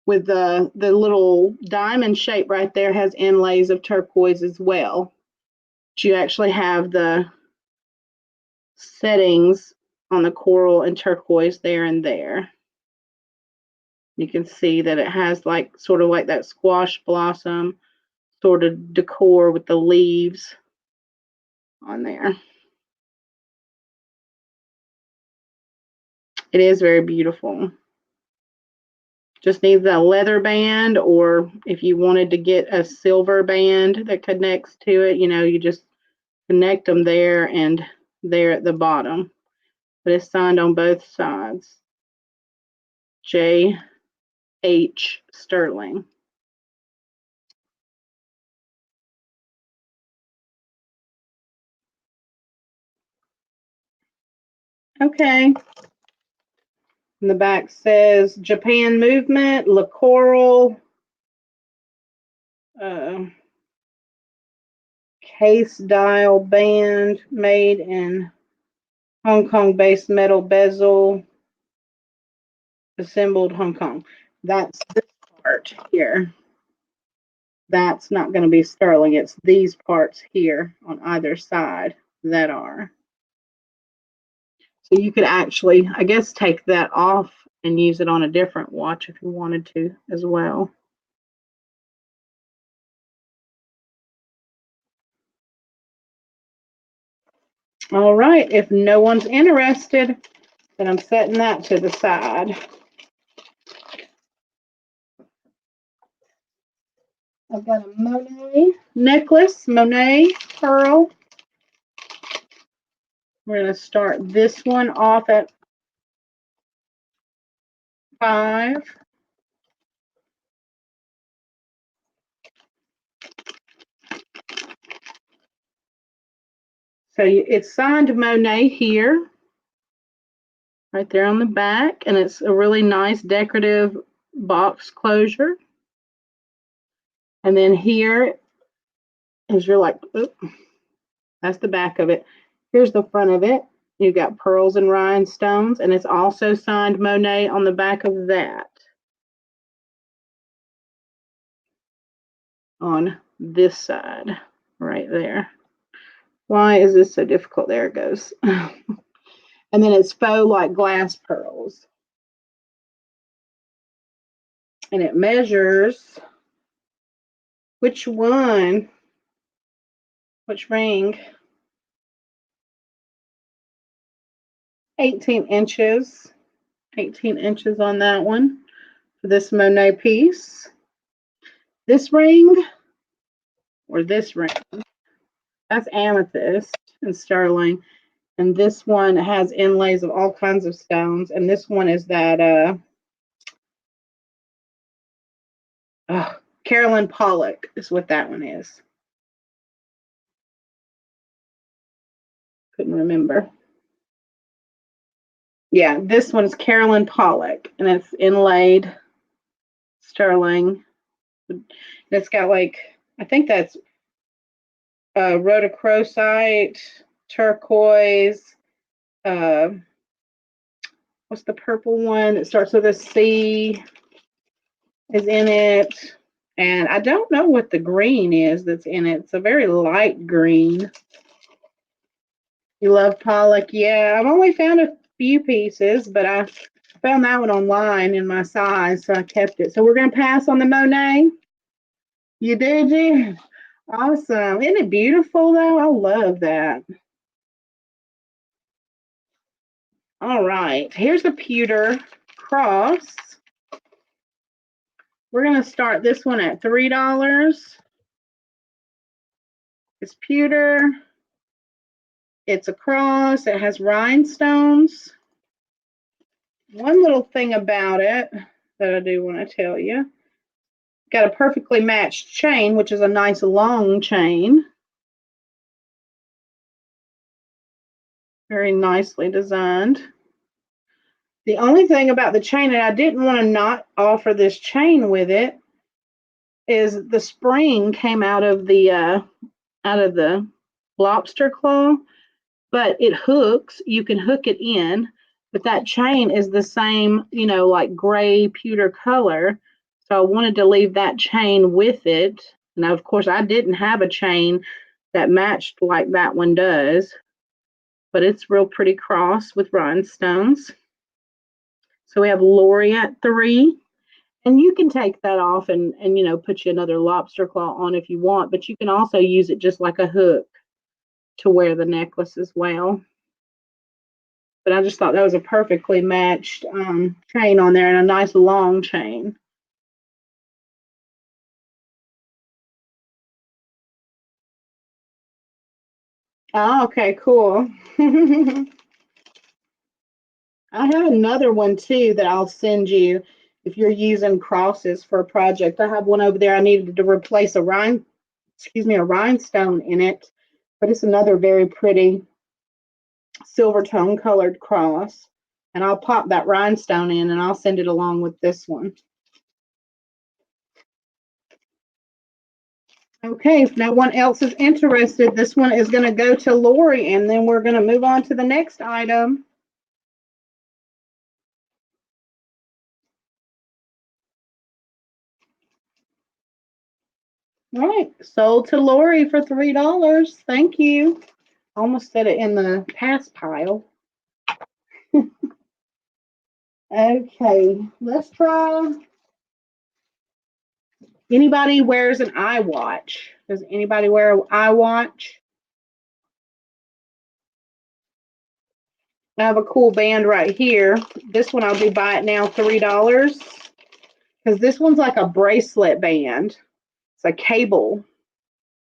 with the little diamond shape right there has inlays of turquoise as well. But you actually have the settings on the coral and turquoise there and there. You can see that it has like sort of like that squash blossom sort of decor with the leaves on there. It is very beautiful. Just needs a leather band, or if you wanted to get a silver band that connects to it, you know, you just connect them there and there at the bottom. But it's signed on both sides. J. H. Sterling. Okay. And the back says Japan Movement, Le Coral, Case dial band made in Hong Kong-based metal bezel, assembled Hong Kong. That's this part here. That's not going to be sterling. It's these parts here on either side that are. So you could actually, I guess, take that off and use it on a different watch if you wanted to as well. All right, if no one's interested, then I'm setting that to the side. I've got a Monet necklace, Monet pearl. We're going to start this one off at 5. So it's signed Monet here, right there on the back, and it's a really nice decorative box closure. And then here is your that's the back of it. Here's the front of it. You've got pearls and rhinestones, and it's also signed Monet on the back of that. On this side, right there. Why is this so difficult? There it goes. And then it's faux like glass pearls. And it measures which ring? 18 inches. 18 inches on that one for this Monet piece. This ring, or this ring, that's amethyst and sterling. And this one has inlays of all kinds of stones. And this one is that Carolyn Pollock is what that one is. Couldn't remember. Yeah, this one's Carolyn Pollock, and it's inlaid sterling. It's got like, I think that's rhodochrosite, turquoise. What's the purple one that starts with a C is in it? And I don't know what the green is that's in it. It's a very light green. You love Pollock? Yeah, I've only found a few pieces, but I found that one online in my size, so I kept it. So we're going to pass on the Monet. You did, you? Awesome. Isn't it beautiful, though? I love that. All right. Here's the pewter cross. We're going to start this one at $3. It's pewter. It's a cross. It has rhinestones. One little thing about it that I do want to tell you. Got a perfectly matched chain, which is a nice long chain. Very nicely designed. The only thing about the chain, and I didn't want to not offer this chain with it, is the spring came out of the lobster claw, but it hooks. You can hook it in, but that chain is the same, like gray pewter color. So I wanted to leave that chain with it. Now, of course, I didn't have a chain that matched like that one does, but it's real pretty cross with rhinestones. So we have Lori at 3. And you can take that off and put you another lobster claw on if you want, but you can also use it just like a hook to wear the necklace as well. But I just thought that was a perfectly matched chain on there, and a nice long chain. Oh, okay, cool. I have another one too that I'll send you if you're using crosses for a project. I have one over there. I needed to replace a rhinestone in it, but it's another very pretty silver tone colored cross. And I'll pop that rhinestone in and I'll send it along with this one. Okay, if no one else is interested, this one is going to go to Lori, and then we're going to move on to the next item. All right, sold to Lori for $3. Thank you. Almost set it in the pass pile. Okay, let's try. Anybody wears an iWatch? Does anybody wear an iWatch? I have a cool band right here. This one I'll do buy it now $3 because this one's like a bracelet band. It's a cable,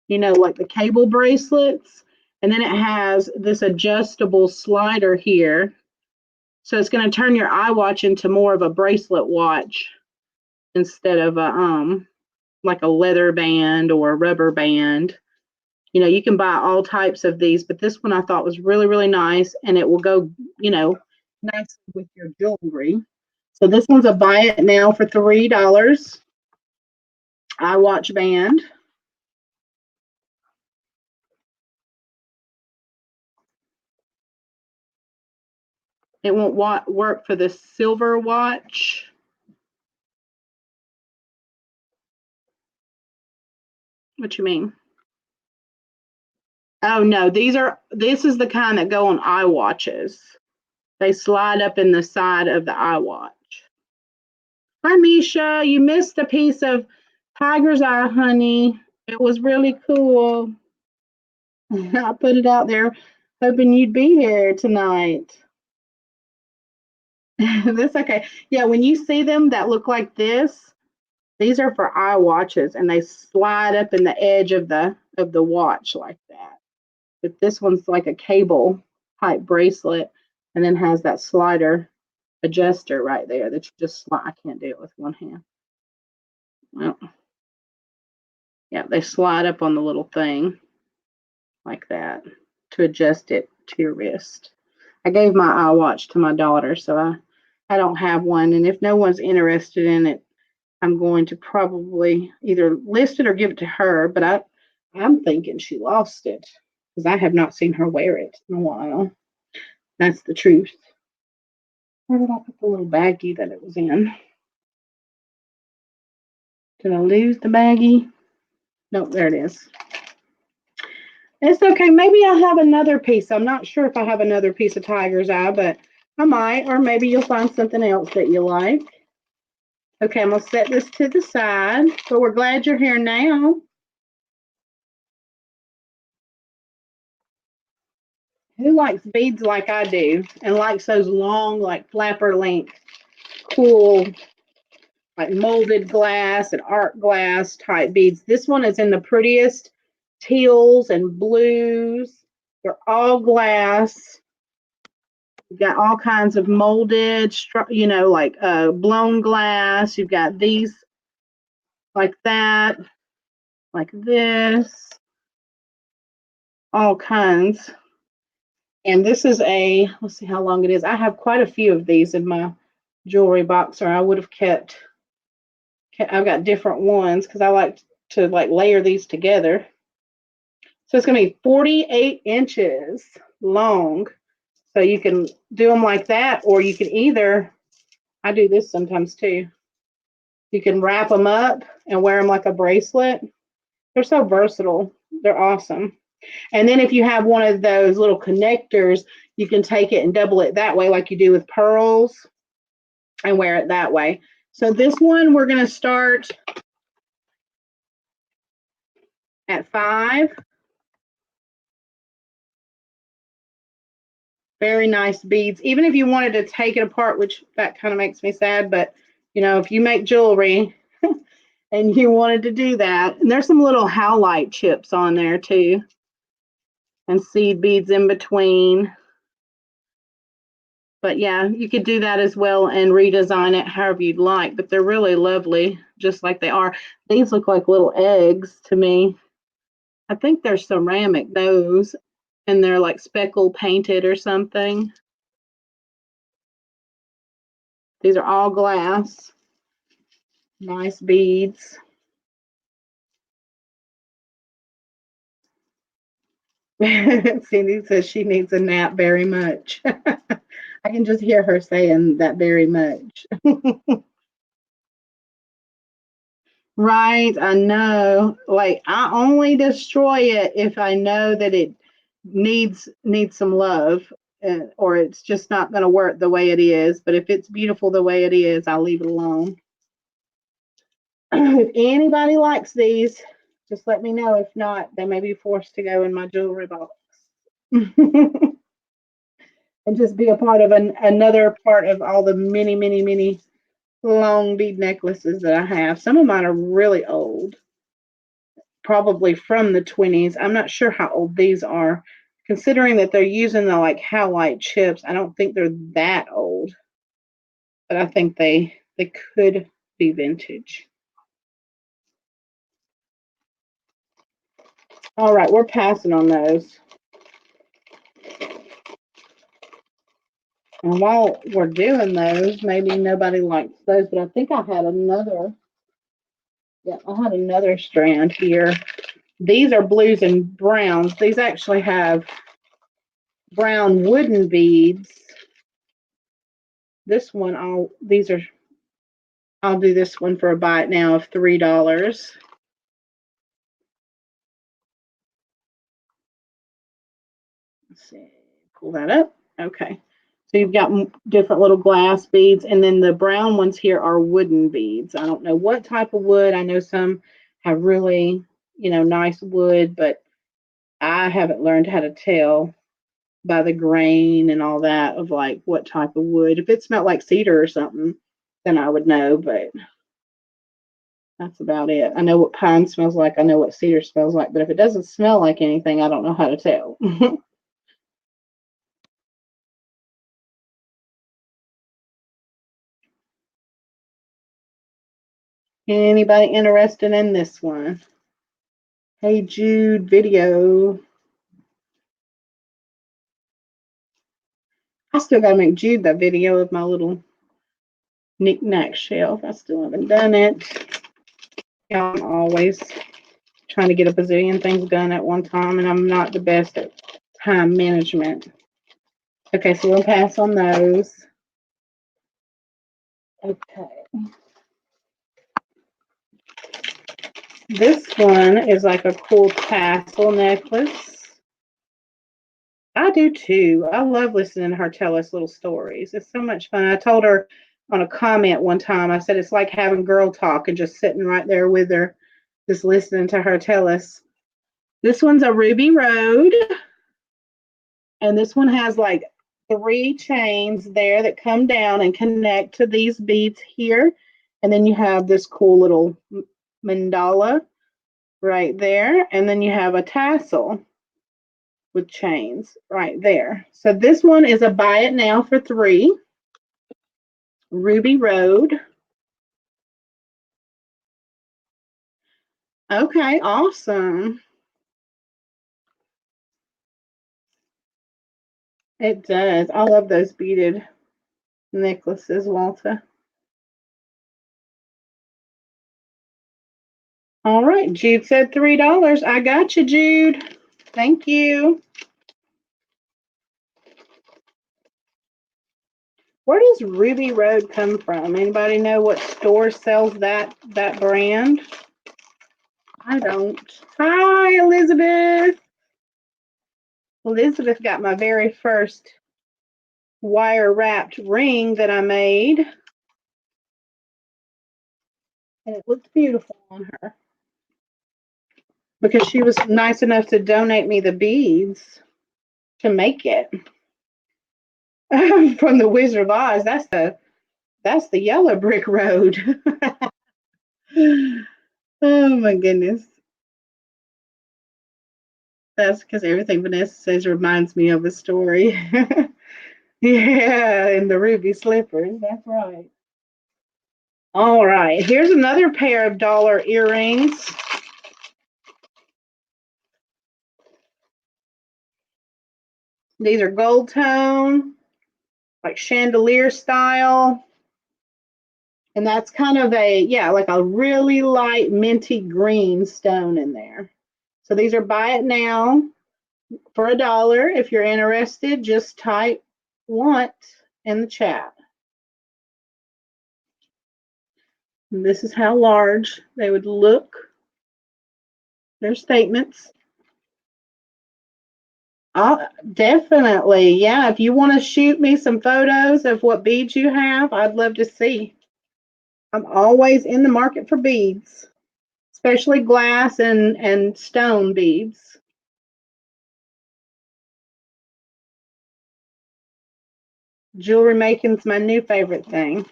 like the cable bracelets. And then it has this adjustable slider here. So it's going to turn your iWatch into more of a bracelet watch instead of a like a leather band or a rubber band. You can buy all types of these, but this one I thought was really, really nice, and it will go, nice with your jewelry. So this one's a buy it now for $3 iWatch band. It won't work for the silver watch. What you mean? Oh no, this is the kind that go on iWatches. They slide up in the side of the iWatch. Hi Misha, you missed a piece of Tiger's Eye, honey. It was really cool. I put it out there hoping you'd be here tonight. That's okay. Yeah, when you see them that look like this, these are for iWatches and they slide up in the edge of the watch like that. But this one's like a cable type bracelet and then has that slider adjuster right there that you just slide. I can't do it with one hand. Well, yeah, they slide up on the little thing like that to adjust it to your wrist. I gave my iWatch to my daughter, so I don't have one. And if no one's interested in it, I'm going to probably either list it or give it to her. But I'm thinking she lost it because I have not seen her wear it in a while. That's the truth. Where did I put the little baggie that it was in? Did I lose the baggie? Nope, there it is. It's okay. Maybe I have another piece. I'm not sure if I have another piece of Tiger's Eye, but I might, or maybe you'll find something else that you like. Okay, I'm going to set this to the side, but we're glad you're here now. Who likes beads like I do and likes those long, like flapper length, cool, like molded glass and art glass type beads? This one is in the prettiest teals and blues. They're all glass. You've got all kinds of molded, like blown glass. You've got these like that, like this, all kinds. And this is let's see how long it is. I have quite a few of these in my jewelry box, or I would have I've got different ones because I like to like layer these together. So it's going to be 48 inches long. So you can do them like that, or you can I do this sometimes too. You can wrap them up and wear them like a bracelet. They're so versatile. They're awesome. And then if you have one of those little connectors, you can take it and double it that way like you do with pearls and wear it that way. So this one we're going to start at 5. Very nice beads. Even if you wanted to take it apart, which that kind of makes me sad, but if you make jewelry and you wanted to do that, and there's some little howlite chips on there too, and seed beads in between. But yeah, you could do that as well and redesign it however you'd like, but they're really lovely, just like they are. These look like little eggs to me. I think they're ceramic, those, and they're like speckle painted or something. These are all glass. Nice beads. Cindy says she needs a nap very much. I can just hear her saying that very much. Right, I know. Like I only destroy it if I know that it needs some love, or it's just not going to work the way it is. But if it's beautiful the way it is, I'll leave it alone. If anybody likes these, just let me know. If not, they may be forced to go in my jewelry box. And just be a part of another part of all the many, many, many long bead necklaces that I have. Some of mine are really old, probably from the 20s. I'm not sure how old these are. Considering that they're using the like halide chips, I don't think they're that old, but I think they could be vintage. All right, we're passing on those. And while we're doing those, maybe nobody likes those, but I think I had another. Yeah, I had another strand here. These are blues and browns. These actually have brown wooden beads. This one, I'll do this one for a buy it now of $3. Let's see, pull that up. Okay. So you've got different little glass beads, and then the brown ones here are wooden beads. I don't know what type of wood. I know some have really, nice wood, but I haven't learned how to tell by the grain and all that of like what type of wood. If it smelled like cedar or something, then I would know, but that's about it. I know what pine smells like. I know what cedar smells like, but if it doesn't smell like anything, I don't know how to tell. Anybody interested in this one? Hey Jude video. I still got to make Jude that video of my little knick-knack shelf. I still haven't done it. I'm always trying to get a bazillion things done at one time, and I'm not the best at time management. Okay, so we'll pass on those. Okay. This one is like a cool tassel necklace. I do too. I love listening to her tell us little stories. It's so much fun. I told her on a comment one time, I said it's like having girl talk and just sitting right there with her, just listening to her tell us. This one's a Ruby Road, and this one has like 3 chains there that come down and connect to these beads here. And then you have this cool little mandala right there. And then you have a tassel with chains right there. So this one is a buy it now for 3. Ruby Road. Okay, awesome. It does. I love those beaded necklaces, Walter. All right, Jude said $3. I got you, Jude. Thank you. Where does Ruby Road come from? Anybody know what store sells that brand? I don't. Hi, Elizabeth. Elizabeth got my very first wire wrapped ring that I made. And it looked beautiful on her because she was nice enough to donate me the beads to make it. From the Wizard of Oz. That's the yellow brick road. Oh my goodness. That's because everything Vanessa says reminds me of a story. Yeah, and the ruby slippers. That's right. All right. Here's another pair of dollar earrings. These are gold tone, like chandelier style. And that's kind of like a really light minty green stone in there. So these are buy it now. for $1. If you're interested, just type want in the chat. And this is how large they would look. Their statements. Definitely. Yeah. If you want to shoot me some photos of what beads you have, I'd love to see. I'm always in the market for beads, especially glass and stone beads. Jewelry making's my new favorite thing,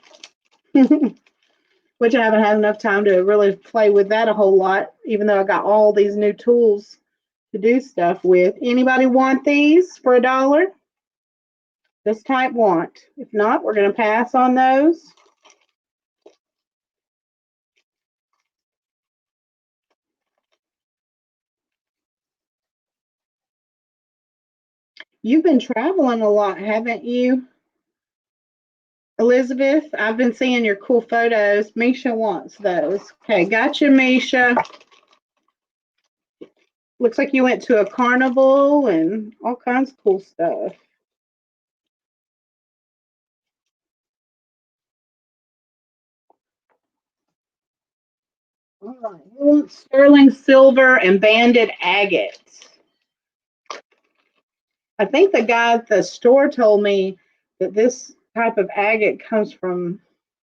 which I haven't had enough time to really play with that a whole lot, even though I got all these new tools to do stuff with. Anybody want these for $1? Just type want. If not, we're going to pass on those. You've been traveling a lot, haven't you, Elizabeth? I've been seeing your cool photos. Misha wants those. Okay, gotcha, Misha. Looks like you went to a carnival and all kinds of cool stuff. All right, we want sterling silver and banded agate. I think the guy at the store told me that this type of agate comes from,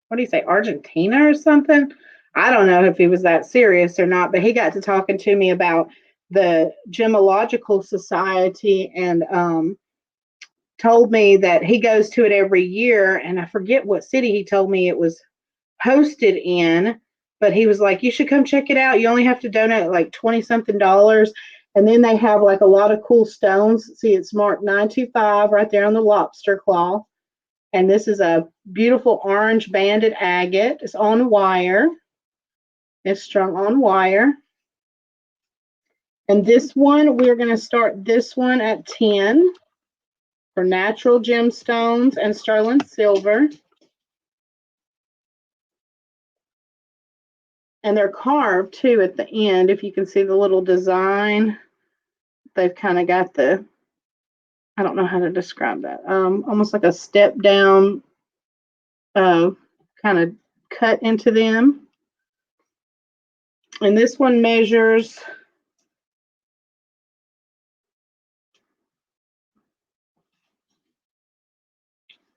what do you say, Argentina or something? I don't know if he was that serious or not, but he got to talking to me about the Gemological Society and told me that he goes to it every year. And I forget what city he told me it was hosted in, but he was like, you should come check it out. You only have to donate like 20 something dollars. And then they have like a lot of cool stones. See, it's marked 925 right there on the lobster claw. And this is a beautiful orange banded agate. It's on wire. It's strung on wire. And this one, we're going to start this one at 10 for natural gemstones and sterling silver. And they're carved too at the end. If you can see the little design, they've kind of got the, I don't know how to describe that, almost like a step down kind of cut into them. And this one measures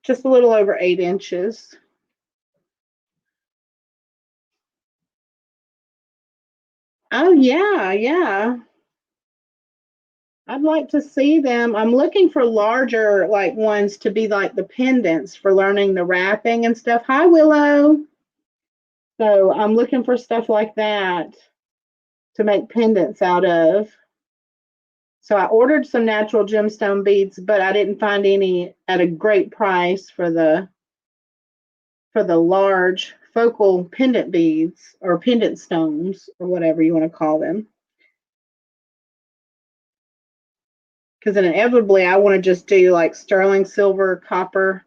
just a little over 8 inches. Oh, yeah, yeah. I'd like to see them. I'm looking for larger like ones to be like the pendants for learning the wrapping and stuff. Hi, Willow. So I'm looking for stuff like that to make pendants out of. So I ordered some natural gemstone beads, but I didn't find any at a great price for the large focal pendant beads or pendant stones or whatever you want to call them. Because inevitably I want to just do like sterling silver, copper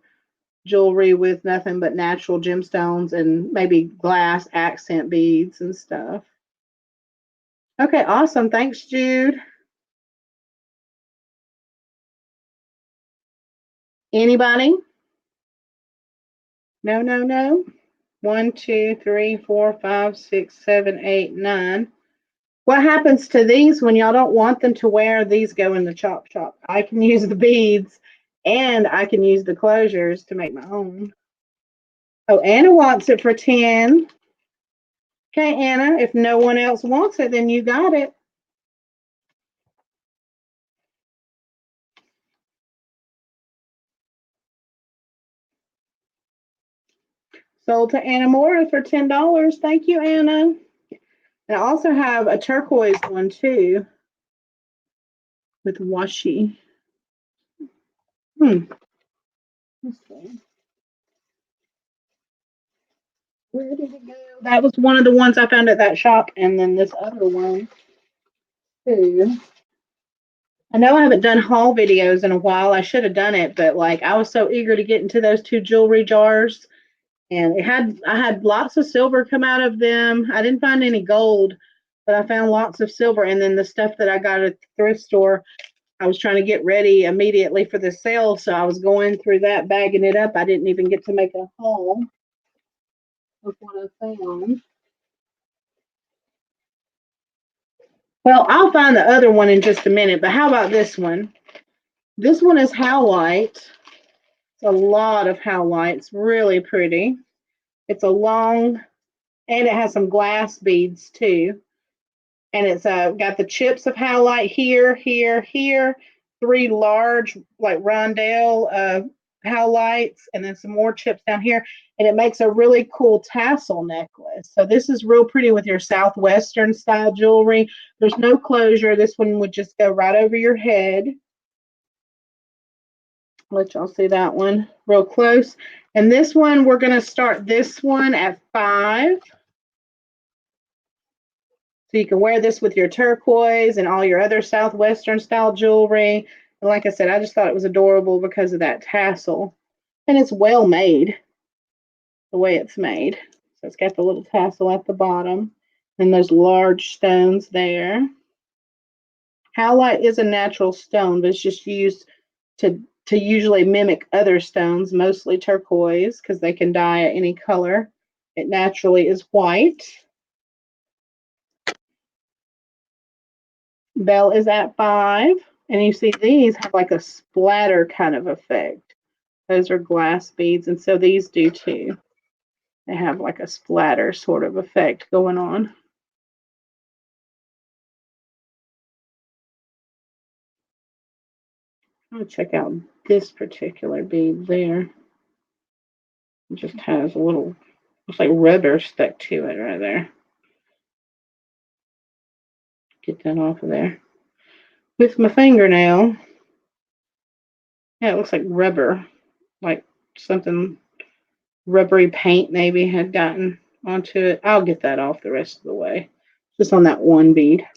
jewelry with nothing but natural gemstones and maybe glass accent beads and stuff. Okay, awesome. Thanks, Jude. Anybody? No, no, no. 1, 2, 3, 4, 5, 6, 7, 8, 9. What happens to these when y'all don't want them to wear? These go in the chop shop. I can use the beads and I can use the closures to make my own. Oh, Anna wants it for 10. Okay, Anna, if no one else wants it, then you got it. Sold to Anna Mora for $10. Thank you, Anna. And I also have a turquoise one too with washi. Let's see. Where did it go? That was one of the ones I found at that shop, and then this other one too. I know I haven't done haul videos in a while. I should have done it, but like I was so eager to get into those 2 jewelry jars, and I had lots of silver come out of them. I didn't find any gold, but I found lots of silver, and then the stuff that I got at the thrift store I was trying to get ready immediately for the sale, so I was going through that, bagging it up. I didn't even get to make a haul of what I found. Well, I'll find the other one in just a minute, but how about this one? This one is howlite. It's a lot of howlite. It's really pretty. It's a long, and it has some glass beads too. And it's got the chips of howlite here, here, here, three large like rondelle howlites, and then some more chips down here. And it makes a really cool tassel necklace. So this is real pretty with your Southwestern style jewelry. There's no closure. This one would just go right over your head. Let y'all see that one real close. And this one, we're going to start this one at 5. So you can wear this with your turquoise and all your other Southwestern style jewelry. And like I said, I just thought it was adorable because of that tassel. And it's well made, the way it's made. So it's got the little tassel at the bottom and those large stones there. Howlite is a natural stone, but it's just used to usually mimic other stones, mostly turquoise, because they can dye any color. It naturally is white. Bell is at 5. And you see these have like a splatter kind of effect. Those are glass beads, and so these do too. They have like a splatter sort of effect going on. I'm going to check out this particular bead there. It just has a little, looks like rubber stuck to it right there. Get that off of there. With my fingernail, yeah, it looks like rubber, like something rubbery paint maybe had gotten onto it. I'll get that off the rest of the way. Just on that one bead.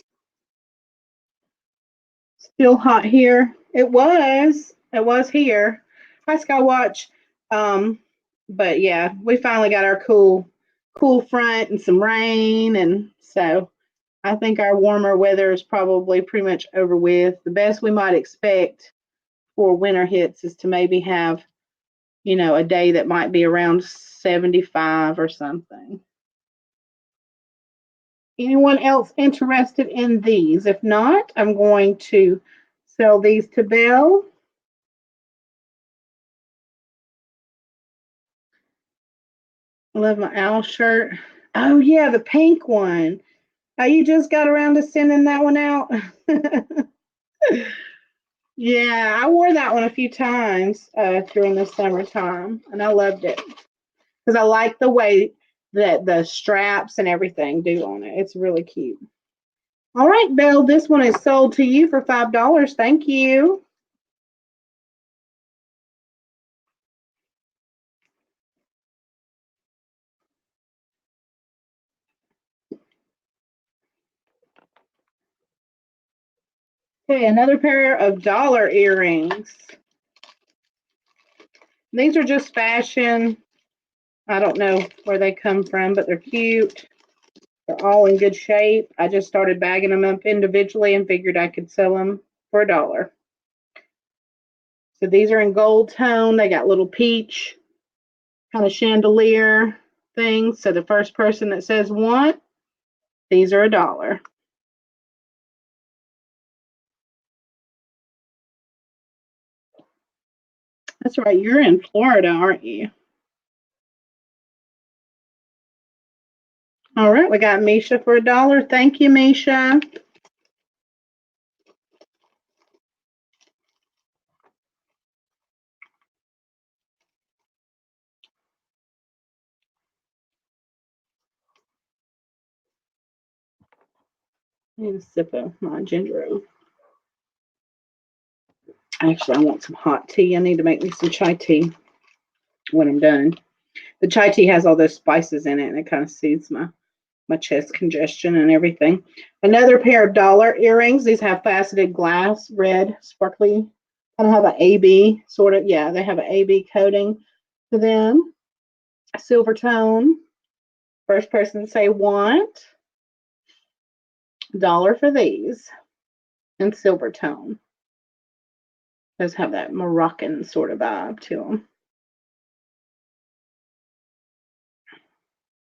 Still hot here. It was. It was here. Hi, Skywatch. But yeah, we finally got our cool front and some rain, and so I think our warmer weather is probably pretty much over with. The best we might expect before winter hits is to maybe have, a day that might be around 75 or something. Anyone else interested in these? If not, I'm going to sell these to Belle. I love my owl shirt. Oh yeah, the pink one. Oh, you just got around to sending that one out. Yeah, I wore that one a few times during the summertime, and I loved it because I like the way that the straps and everything do on it. It's really cute. All right, Belle, this one is sold to you for $5. Thank you. Okay, another pair of dollar earrings. These are just fashion. I don't know where they come from, but they're cute. They're all in good shape. I just started bagging them up individually and figured I could sell them for $1. So these are in gold tone. They got little peach kind of chandelier things. So the first person that says want, these are $1. That's right. You're in Florida, aren't you? All right. We got Misha for $1. Thank you, Misha. I need a sip of my ginger ale. Actually, I want some hot tea. I need to make me some chai tea when I'm done. The chai tea has all those spices in it, and it kind of soothes my chest congestion and everything. Another pair of dollar earrings. These have faceted glass, red, sparkly. Kind of have an AB sort of. Yeah, they have an AB coating to them. Silver tone. First person to say want. $1 for these in silver tone. Those have that Moroccan sort of vibe to them.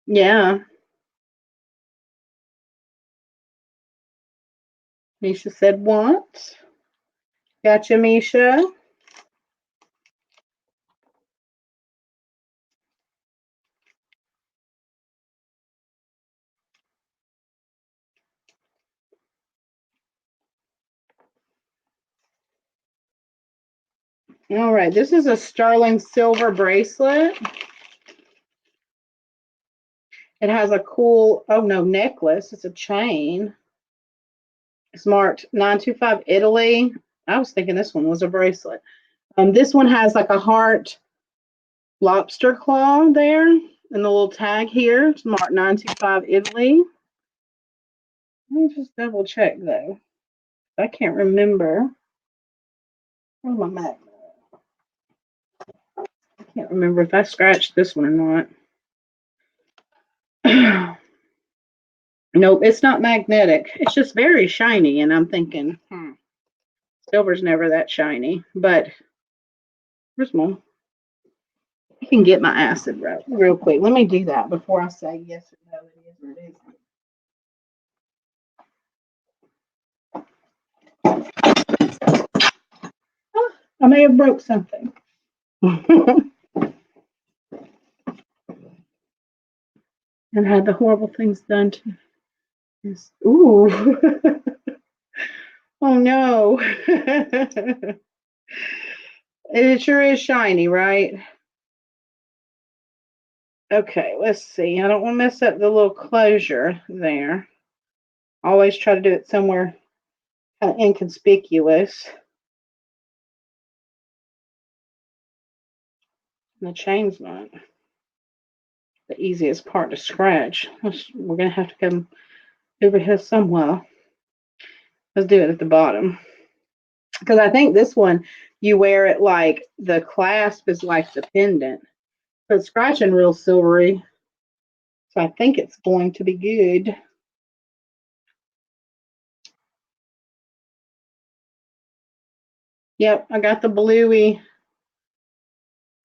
Yeah. Misha said once. Gotcha, Misha. All right, this is a sterling silver bracelet. It has a cool, oh no, necklace. It's a chain. It's marked 925 Italy. I was thinking this one was a bracelet. This one has like a heart lobster claw there, and the little tag here. It's marked 925 Italy. Let me just double check though. I can't remember. Where's my magnet? I can't remember if I scratched this one or not. Nope, it's not magnetic. It's just very shiny, and I'm thinking, silver's never that shiny. But where's my? I can get my acid real quick. Let me do that before I say yes or no. It is or it isn't. Oh, I may have broke something. And had the horrible things done to this. Ooh. Oh no. It sure is shiny, right? Okay, let's see. I don't want to mess up the little closure there. Always try to do it somewhere kind of inconspicuous. And the chain's not the easiest part to scratch. We're going to have to come over here somewhere. Let's do it at the bottom. Because I think this one, you wear it like the clasp is like the pendant. So it's scratching real silvery. So I think it's going to be good. Yep, I got the bluey.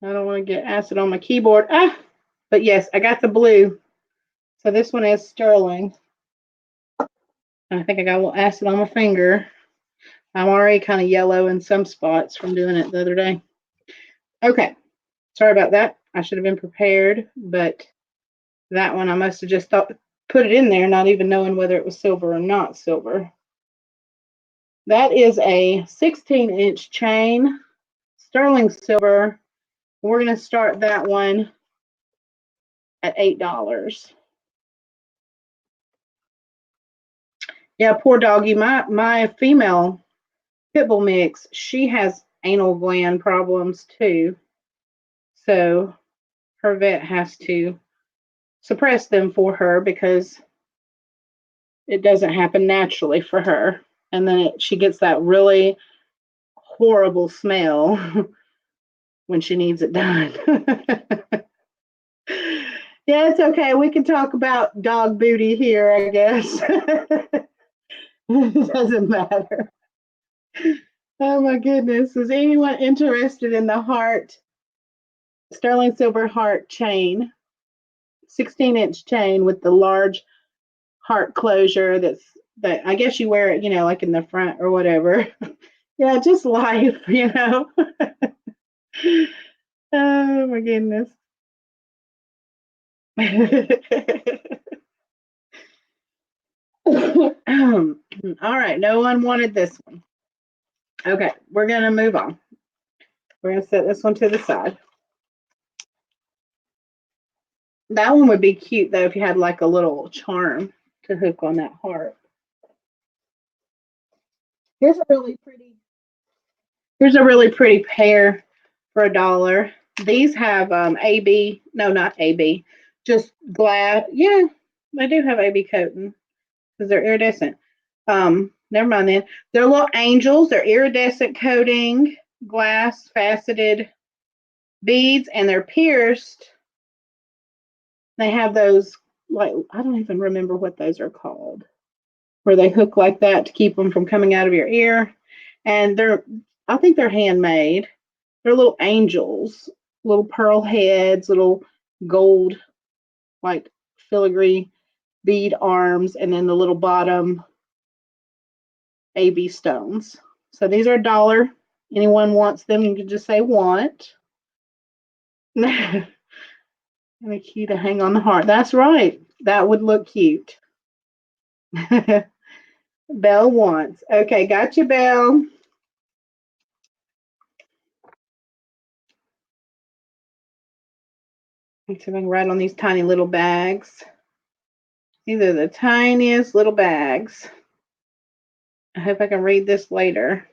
I don't want to get acid on my keyboard. But yes, I got the blue. So this one is sterling. I think I got a little acid on my finger. I'm already kind of yellow in some spots from doing it the other day. Okay, sorry about that. I should have been prepared, but that one I must have just put it in there, not even knowing whether it was silver or not silver. That is a 16-inch chain, sterling silver. We're going to start that one at $8. Yeah, poor doggy. My female pit bull mix, she has anal gland problems too. So her vet has to suppress them for her because it doesn't happen naturally for her. And then she gets that really horrible smell when she needs it done. Yeah, it's okay. We can talk about dog booty here, I guess. It doesn't matter. Oh my goodness. Is anyone interested in the heart, sterling silver heart chain? 16-inch chain with the large heart closure that I guess you wear it, like in the front or whatever. Yeah, just life. Oh my goodness. All right, no one wanted this one. Okay, we're gonna move on. We're gonna set this one to the side. That one would be cute though if you had like a little charm to hook on that heart. Here's a really pretty. Here's a really pretty pair for $1. These have AB. No, not AB. Just glass. Yeah, they do have AB coating because they're iridescent. Never mind then. They're little angels. They're iridescent coating, glass faceted beads, and they're pierced. They have those, like, I don't even remember what those are called, where they hook like that to keep them from coming out of your ear. And I think they're handmade. They're little angels, little pearl heads, little gold, like filigree bead arms, and then the little bottom AB stones. So these are $1. Anyone wants them, you can just say want. And a key to hang on the heart. That's right. That would look cute. Belle wants. Okay, gotcha, Belle. Let's see if I can write on these tiny little bags. These are the tiniest little bags. I hope I can read this later.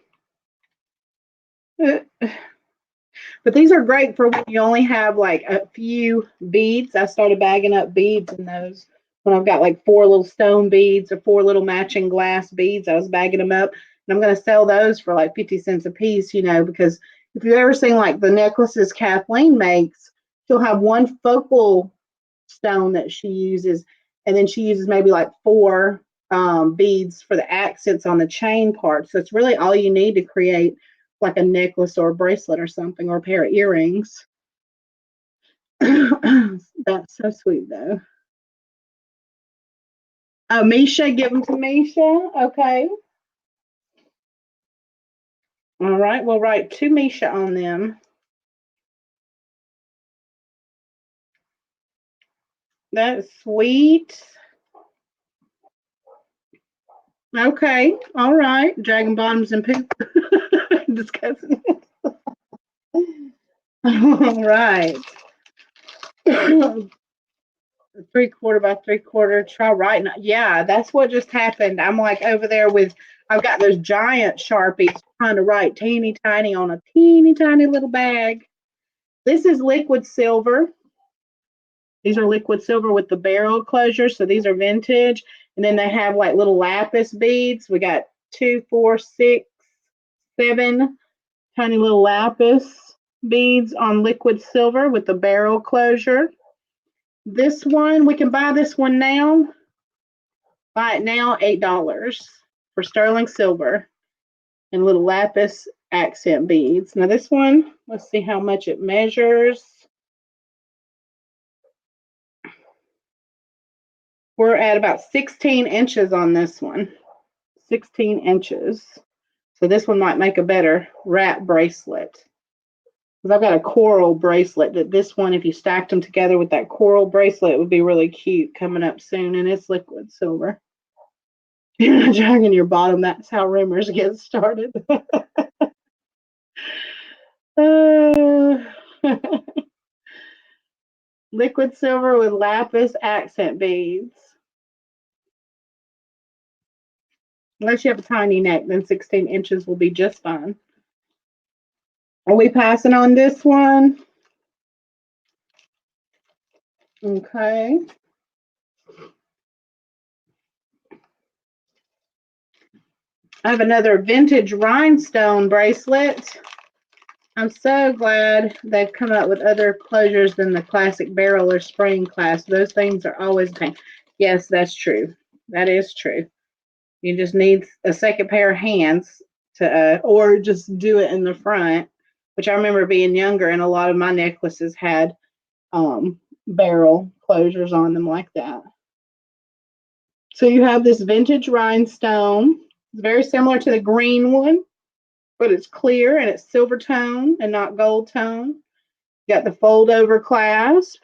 But these are great for when you only have like a few beads. I started bagging up beads in those when I've got like 4 little stone beads or 4 little matching glass beads. I was bagging them up, and I'm going to sell those for like 50 cents a piece, you know, because if you've ever seen like the necklaces Kathleen makes, she'll have one focal stone that she uses, and then she uses maybe like 4 beads for the accents on the chain part. So it's really all you need to create like a necklace or a bracelet or something, or a pair of earrings. That's so sweet though. Oh, Misha, give them to Misha. Okay. All right, we'll write to Misha on them. That's sweet. Okay, all right. Dragon bottoms and poop. Discussing. All right. 3/4 by 3/4. Try writing. Yeah, that's what just happened. I'm like over there with. I've got those giant Sharpies trying to write teeny tiny on a teeny tiny little bag. This is liquid silver. These are liquid silver with the barrel closure. So these are vintage. And then they have like little lapis beads. We got 2, 4, 6, 7 tiny little lapis beads on liquid silver with the barrel closure. This one, we can buy this one now. Buy it now, $8 for sterling silver and little lapis accent beads. Now this one, let's see how much it measures. We're at about 16 inches on this one. 16 inches. So this one might make a better wrap bracelet. Because I've got a coral bracelet that this one, if you stacked them together with that coral bracelet, would be really cute coming up soon. And it's liquid silver. You're not dragging your bottom. That's how rumors get started. Liquid silver with lapis accent beads. Unless you have a tiny neck, then 16 inches will be just fine. Are we passing on this one? Okay. I have another vintage rhinestone bracelet. I'm so glad they've come up with other closures than the classic barrel or spring clasp. Those things are always a pain. Yes, that's true. That is true. You just need a second pair of hands to, or just do it in the front, which I remember being younger, and a lot of my necklaces had barrel closures on them like that. So you have this vintage rhinestone. It's very similar to the green one, but it's clear and it's silver tone and not gold tone. You got the fold over clasp.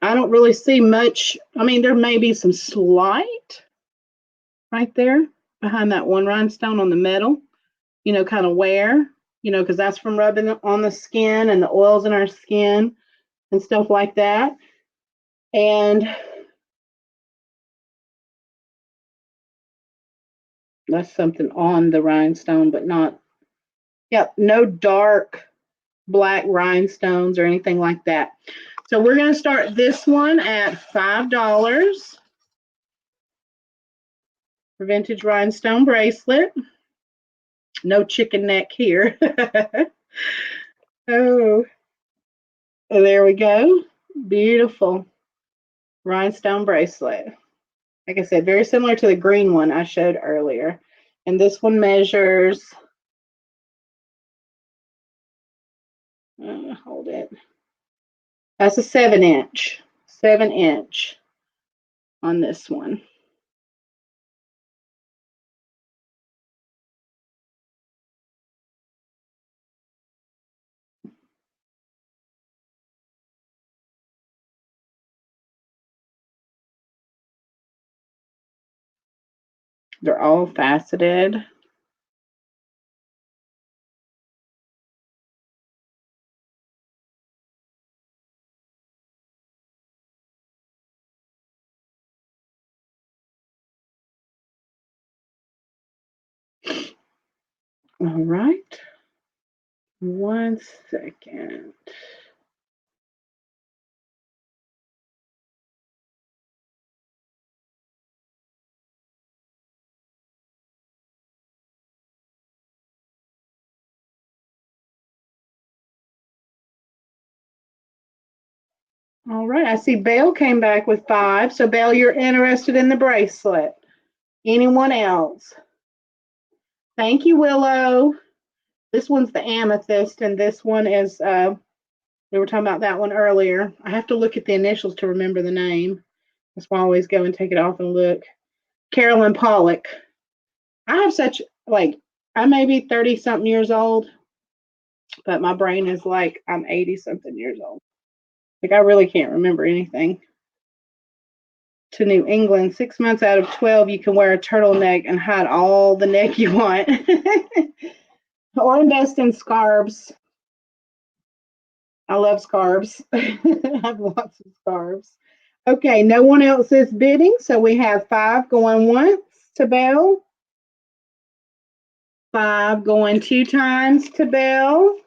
I don't really see much. I mean, there may be some slight right there behind that one rhinestone on the metal, you know, kind of wear, you know, because that's from rubbing on the skin and the oils in our skin and stuff like that. And that's something on the rhinestone, but not, yeah, no dark black rhinestones or anything like that. So we're going to start this one at $5 for vintage rhinestone bracelet. No chicken neck here. Oh, there we go. Beautiful rhinestone bracelet. Like I said, very similar to the green one I showed earlier. And this one measures, hold it. That's a 7-inch, 7-inch on this one. They're all faceted. All right. 1 second. All right. I see Belle came back with 5. So, Belle, you're interested in the bracelet. Anyone else? Thank you, Willow. This one's the amethyst, and this one is, we were talking about that one earlier. I have to look at the initials to remember the name. That's why I always go and take it off and look. Carolyn Pollock. I have such, like, I may be 30 something years old, but my brain is like I'm 80 something years old. Like, I really can't remember anything. To New England, 6 months out of 12, you can wear a turtleneck and hide all the neck you want. Or invest in scarves. I love scarves. I have lots of scarves. Okay, no one else is bidding, so we have 5 going once to Belle. 5 going 2 times to Belle.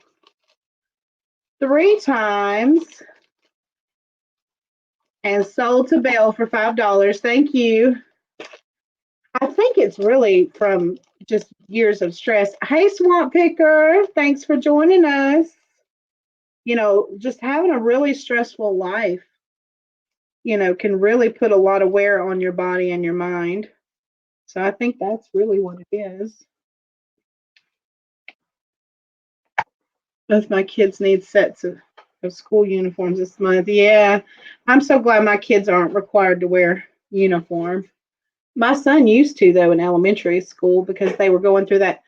3 times. And sold to Belle for $5. Thank you. I think it's really from just years of stress. Hey, Swamp Picker, thanks for joining us. You know, just having a really stressful life, you know, can really put a lot of wear on your body and your mind. So I think that's really what it is. Both my kids need sets of school uniforms this month. Yeah, I'm so glad my kids aren't required to wear uniform. My son used to, though, in elementary school because they were going through that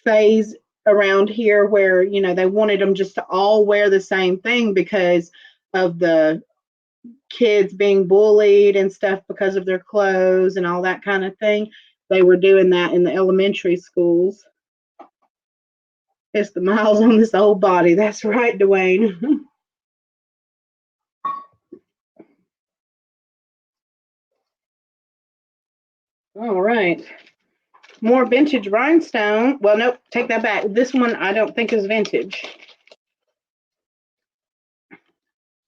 phase around here where, you know, they wanted them just to all wear the same thing because of the kids being bullied and stuff because of their clothes and all that kind of thing. They were doing that in the elementary schools. It's the miles on this old body. That's right, Dwayne. All right. More vintage rhinestone. Well, nope, take that back. This one I don't think is vintage.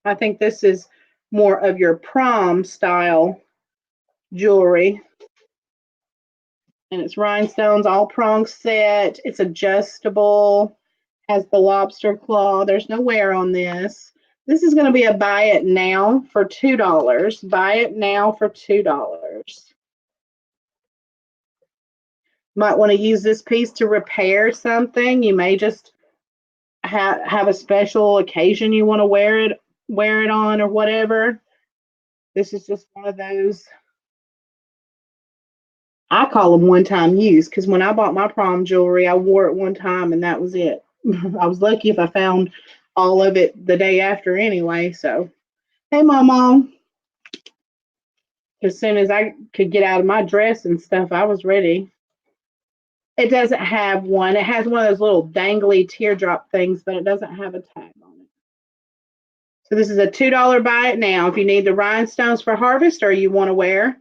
I think this is more of your prom style jewelry. And it's rhinestones, all prong set. It's adjustable, has the lobster claw. There's no wear on this. This is going to be a buy it now for $2. Buy it now for $2. Might want to use this piece to repair something. You may just have a special occasion you want to wear it on or whatever. This is just one of those. I call them one-time use because when I bought my prom jewelry, I wore it one time and that was it. I was lucky if I found all of it the day after anyway. So, hey, Mama. As soon as I could get out of my dress and stuff, I was ready. It doesn't have one. It has one of those little dangly teardrop things, but it doesn't have a tag on it. So this is a $2 buy it now. If you need the rhinestones for harvest or you want to wear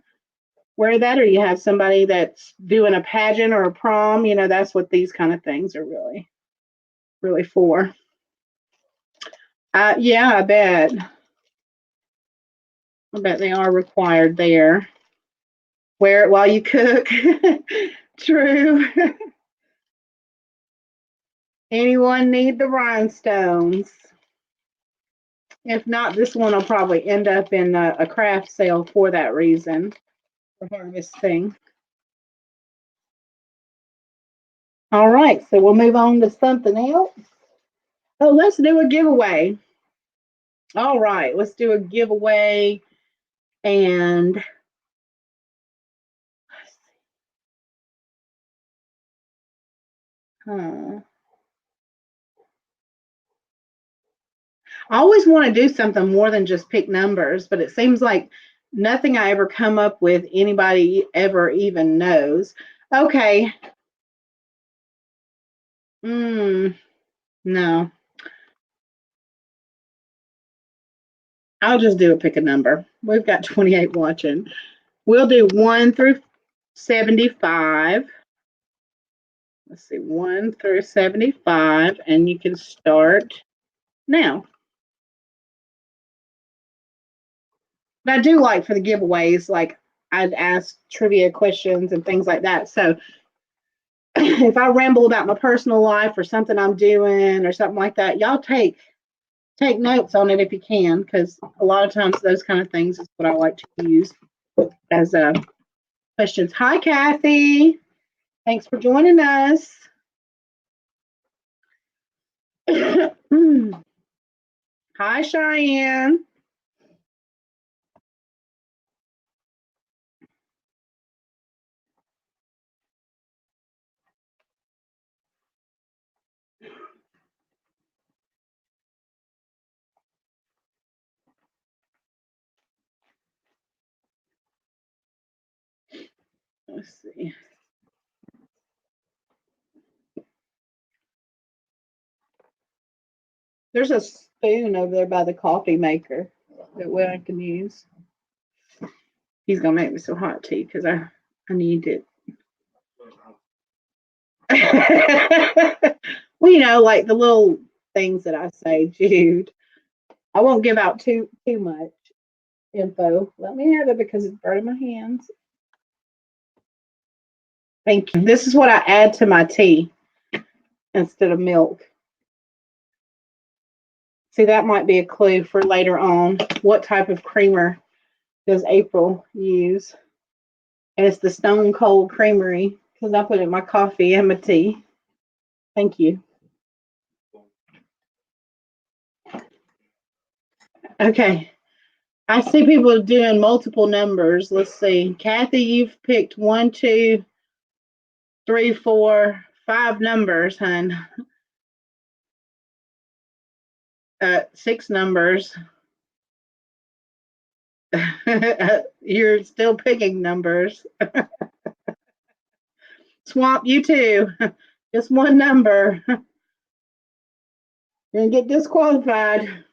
that, or you have somebody that's doing a pageant or a prom, you know, that's what these kind of things are really for. Yeah, I bet they are required there. Wear it while you cook. True. Anyone need the rhinestones? If not, this one will probably end up in a craft sale for that reason, for harvesting. All right, so we'll move on to something else. Oh, let's do a giveaway. All right, let's do a giveaway. And I always want to do something more than just pick numbers, but it seems like nothing I ever come up with anybody ever even knows. Okay. No, I'll just do a pick a number. We've got 28 watching. We'll do 1 through 75. Let's see, 1 through 75, and you can start now. But I do like for the giveaways, like I'd ask trivia questions and things like that. So if I ramble about my personal life or something I'm doing or something like that, y'all take notes on it if you can, because a lot of times those kind of things is what I like to use as questions. Hi, Kathy. Thanks for joining us. Hi, Cheyenne. Let's see. There's a spoon over there by the coffee maker that I can use. He's gonna make me some hot tea because I need it. Well, like the little things that I say, Jude. I won't give out too much info. Let me have it because it's burning my hands. Thank you. This is what I add to my tea instead of milk. See, that might be a clue for later on. What type of creamer does April use? And it's the Stone Cold Creamery because I put it in my coffee and my tea. Thank you. Okay. I see people doing multiple numbers. Let's see. Kathy, you've picked 1, 2, 3, 4, 5 numbers, hon. 6 numbers. You're still picking numbers. Swamp, you too. Just one number. You're going to get disqualified.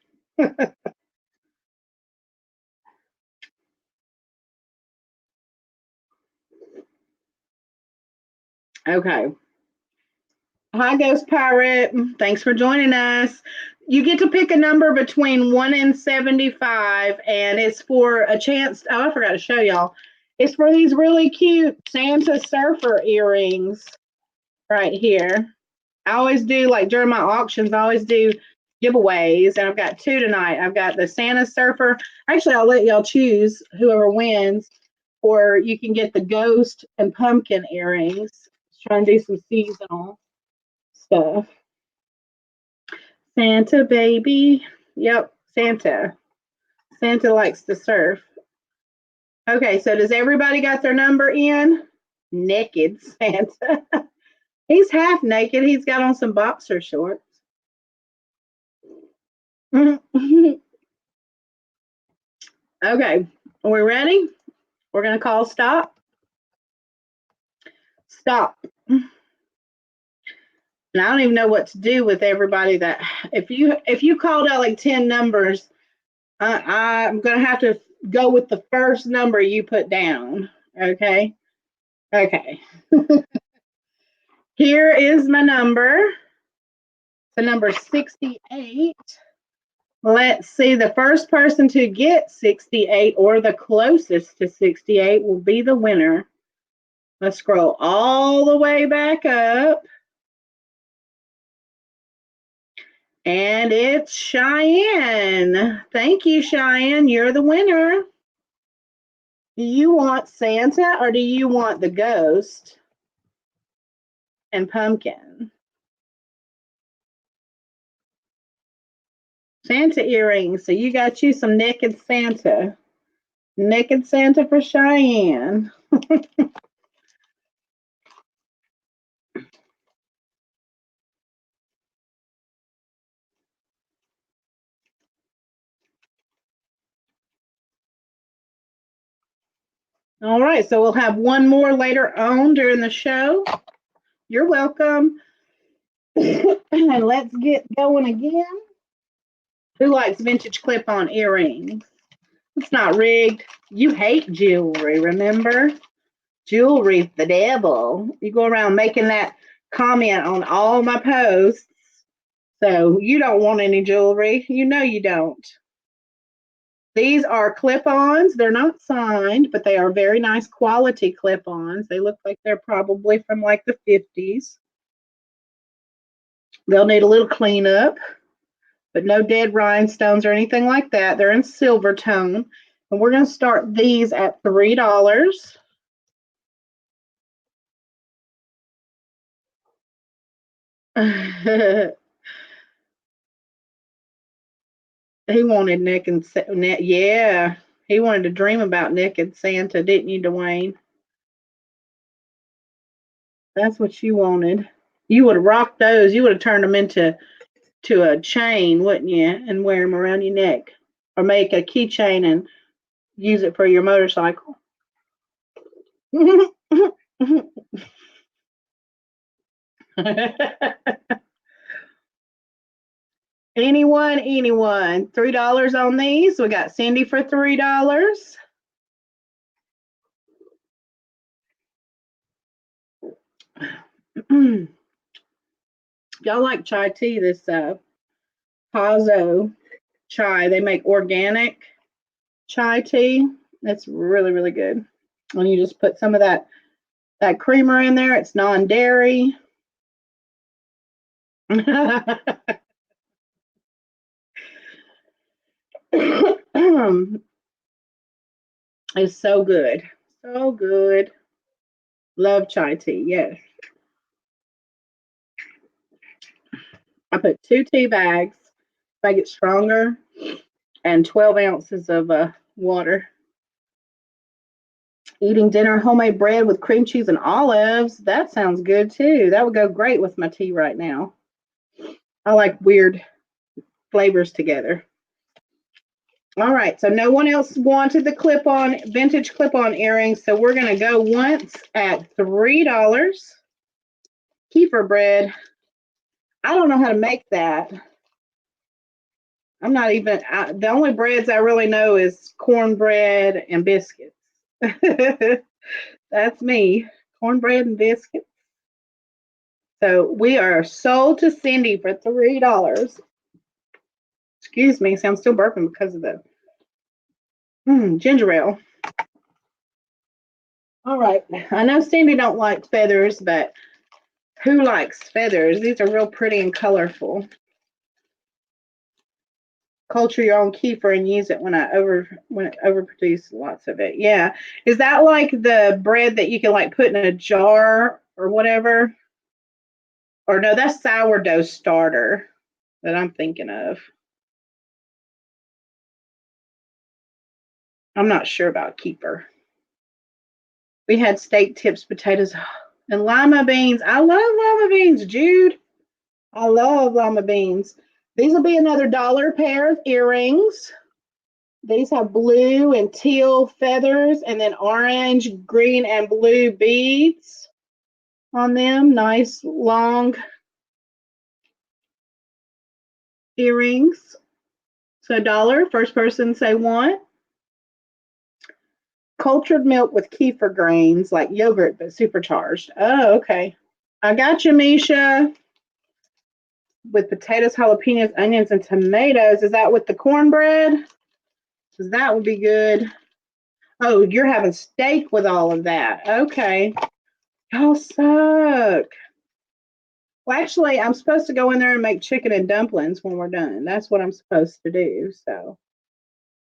Okay. Hi, Ghost Pirate. Thanks for joining us. You get to pick a number between 1 and 75, and it's for a chance. Oh, I forgot to show y'all. It's for these really cute Santa surfer earrings right here. I always do, like during my auctions, I always do giveaways, and I've got 2 tonight. I've got the Santa surfer. Actually, I'll let y'all choose whoever wins, or you can get the ghost and pumpkin earrings. Trying to do some seasonal stuff. Santa baby. Yep, Santa. Santa likes to surf. Okay, so does everybody got their number in? Naked Santa. He's half naked. He's got on some boxer shorts. Okay, are we ready? We're going to call stop. Stop. And I don't even know what to do with everybody that if you called out like 10 numbers, I'm going to have to go with the first number you put down. Okay. Okay. Here is my number. The number 68. Let's see. The first person to get 68 or the closest to 68 will be the winner. Let's scroll all the way back up. And it's Cheyenne. Thank you, Cheyenne. You're the winner. Do you want Santa or do you want the ghost? and pumpkin. Santa earrings. So you got you some naked Santa. Naked Santa for Cheyenne. All right, so we'll have one more later on during the show. You're welcome. And let's get going again. Who likes vintage clip-on earrings? It's not rigged. You hate jewelry, remember? Jewelry's the devil. You go around making that comment on all my posts. So you don't want any jewelry. You know you don't. These are clip-ons. They're not signed, but they are very nice quality clip-ons. They look like they're probably from like the 50s. They'll need a little cleanup, but no dead rhinestones or anything like that. They're in silver tone. And we're going to start these at $3. He wanted Nick and yeah, he wanted to dream about Nick and Santa, didn't you, Dwayne? That's what you wanted. You would have rocked those. You would have turned them into a chain, wouldn't you, and wear them around your neck, or make a keychain and use it for your motorcycle. Anyone? $3 on these. We got Cindy for $3. Y'all like chai tea? This Pazzo chai. They make organic chai tea. It's really, really good. And you just put some of that creamer in there. It's non-dairy. It's so good. So good. Love chai tea. Yes. I put 2 tea bags, make it stronger, and 12 ounces of water. Eating dinner, homemade bread with cream cheese and olives. That sounds good too. That would go great with my tea right now. I like weird flavors together. All right, so no one else wanted the vintage clip-on earrings, so we're going to go once at $3. Kefir bread. I don't know how to make that. I'm not even, the only breads I really know is cornbread and biscuits. That's me, cornbread and biscuits. So we are sold to Cindy for $3. Excuse me, so I'm still burping because of the ginger ale. All right, I know Cindy don't like feathers, but who likes feathers? These are real pretty and colorful. Culture your own kefir and use it when it overproduces lots of it. Yeah. Is that like the bread that you can like put in a jar or whatever? Or no, that's sourdough starter that I'm thinking of. I'm not sure about kefir. We had steak tips, potatoes, and lima beans. I love lima beans, Jude. I love lima beans. These will be another $1 pair of earrings. These have blue and teal feathers and then orange, green, and blue beads on them. Nice long earrings. So $1. First person say one. Cultured milk with kefir grains, like yogurt, but supercharged. Oh, okay. I got you, Misha. With potatoes, jalapenos, onions, and tomatoes. Is that with the cornbread? Because that would be good. Oh, you're having steak with all of that. Okay. Y'all suck. Well, actually, I'm supposed to go in there and make chicken and dumplings when we're done. That's what I'm supposed to do. So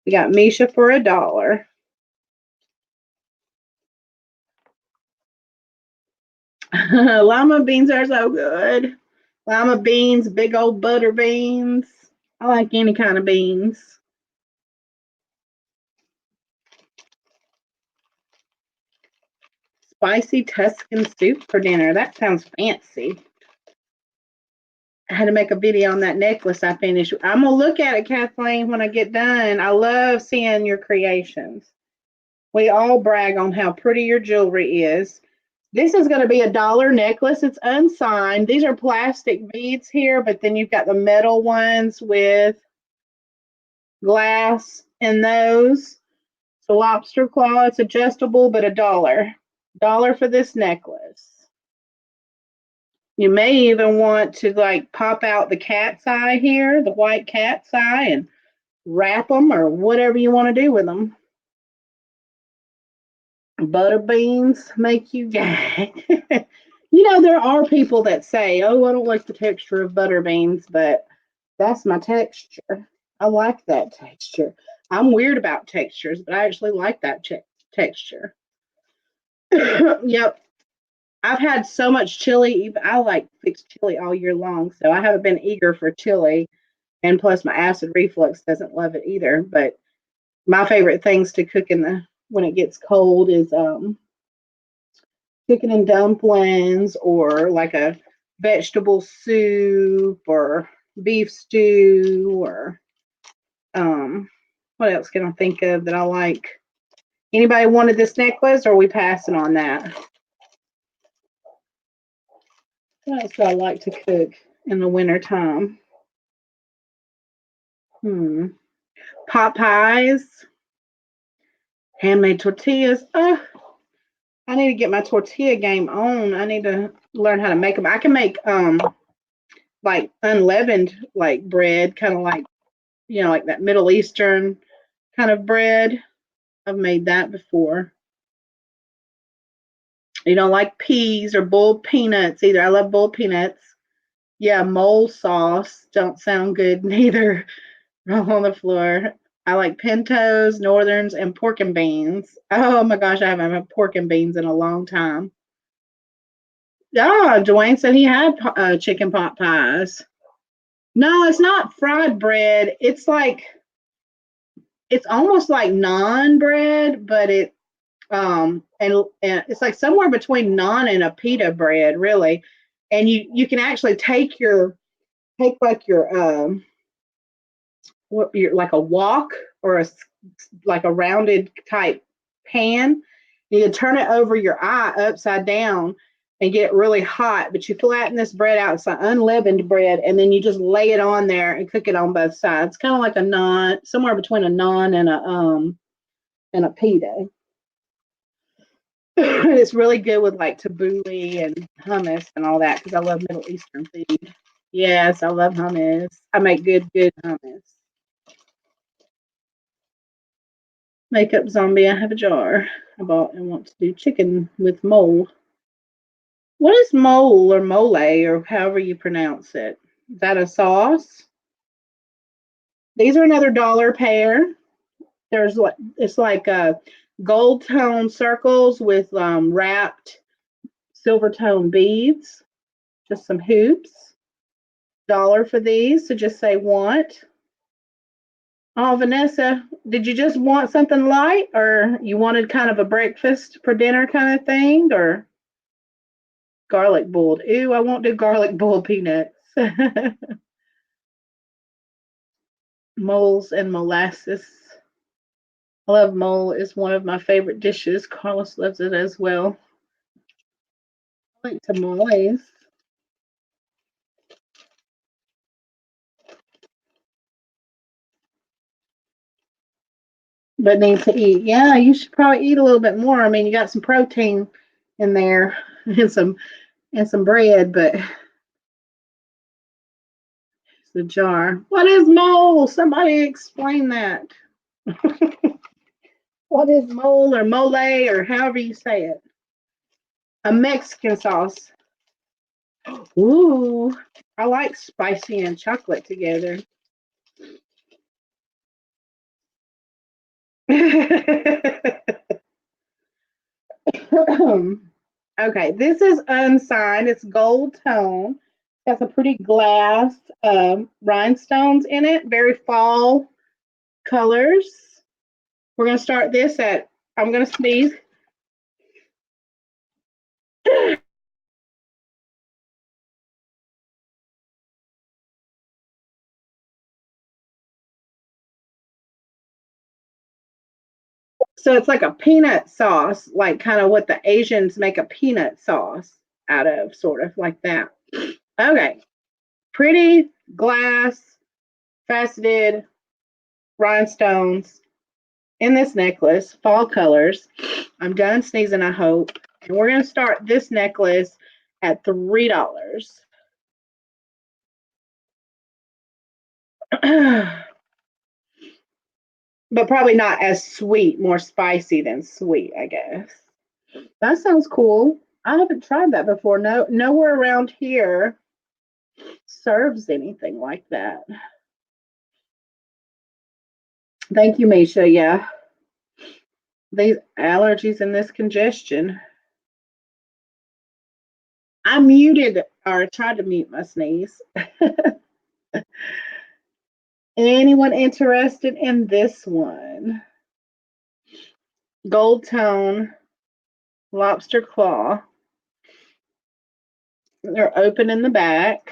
we got Misha for $1. Lima beans are so good. Lima beans, big old butter beans. I like any kind of beans. Spicy Tuscan soup for dinner. That sounds fancy. I had to make a video on that necklace I finished. I'm gonna look at it, Kathleen, when I get done. I love seeing your creations. We all brag on how pretty your jewelry is. This is going to be $1 necklace. It's unsigned. These are plastic beads here, but then you've got the metal ones with glass in those. So lobster claw, it's adjustable, but $1. Dollar for this necklace. You may even want to like pop out the cat's eye here, the white cat's eye, and wrap them or whatever you want to do with them. Butter beans make you gag. There are people that say, oh, I don't like the texture of butter beans, but that's my texture. I like that texture. I'm weird about textures, but I actually like that texture. Yep. I've had so much chili. I like fixed chili all year long, so I haven't been eager for chili. And plus, my acid reflux doesn't love it either. But my favorite things to cook when it gets cold is chicken and dumplings, or like a vegetable soup, or beef stew, or what else can I think of that I like? Anybody wanted this necklace, or are we passing on that? What else do I like to cook in the winter time? Pot pies, handmade tortillas. I need to get my tortilla game on. I need to learn how to make them. I can make like unleavened like bread, kind of like like that Middle Eastern kind of bread. I've made that before. You don't like peas or boiled peanuts either. I love boiled peanuts. Yeah, mole sauce don't sound good neither. Roll on the floor. I like pintos, northerns, and pork and beans. Oh my gosh, I haven't had pork and beans in a long time. Yeah, Dwayne said he had chicken pot pies. No, it's not fried bread. It's almost like naan bread, but and it's like somewhere between naan and a pita bread, really. And you can actually take like your like a wok, or like a rounded type pan. You can turn it over your eye upside down and get it really hot. But you flatten this bread out. It's like unleavened bread, and then you just lay it on there and cook it on both sides. Kind of like a naan, somewhere between a naan and a pita. It's really good with like tabbouleh and hummus and all that, because I love Middle Eastern food. Yes, I love hummus. I make good hummus. Makeup zombie, I have a jar I bought and want to do chicken with mole. What is mole or mole, or however you pronounce it? Is that a sauce? These are another $1 pair. There's what it's like gold tone circles with wrapped silver tone beads. Just some hoops. $1 for these. So just say want. Oh, Vanessa, did you just want something light, or you wanted kind of a breakfast for dinner kind of thing, or garlic boiled? Ew, I won't do garlic boiled peanuts. Moles and molasses. I love mole. It's one of my favorite dishes. Carlos loves it as well. I like tamales, but need to eat. Yeah, you should probably eat a little bit more. I mean, you got some protein in there and some bread, but it's the jar. What is mole? Somebody explain that. What is mole or mole, or however you say it? A Mexican sauce. Ooh, I like spicy and chocolate together. Okay, this is unsigned. It's gold tone. It has some pretty glass rhinestones in it. Very fall colors. We're going to start this at, I'm going to sneeze. So it's like a peanut sauce, like kind of what the Asians make a peanut sauce out of, sort of like that. Okay, pretty glass, faceted rhinestones in this necklace, fall colors. I'm done sneezing, I hope. And we're going to start this necklace at $3. But probably not as sweet, more spicy than sweet, I guess. That sounds cool. I haven't tried that before. No, nowhere around here serves anything like that. Thank you, Misha. Yeah, these allergies and this congestion. I muted or tried to mute my sneeze. Anyone interested in this one? Gold tone lobster claw. They're open in the back.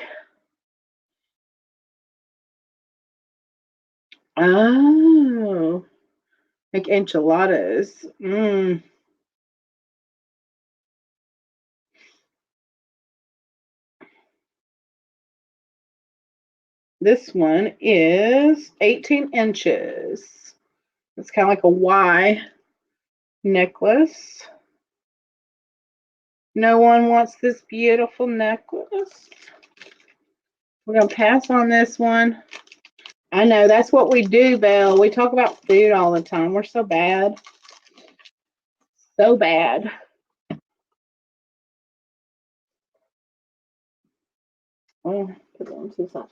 Oh, like enchiladas. This one is 18 inches. It's kind of like a Y necklace. No one wants this beautiful necklace. We're going to pass on this one. I know, that's what we do, Belle. We talk about food all the time. We're so bad. So bad. Oh, put it on to the side.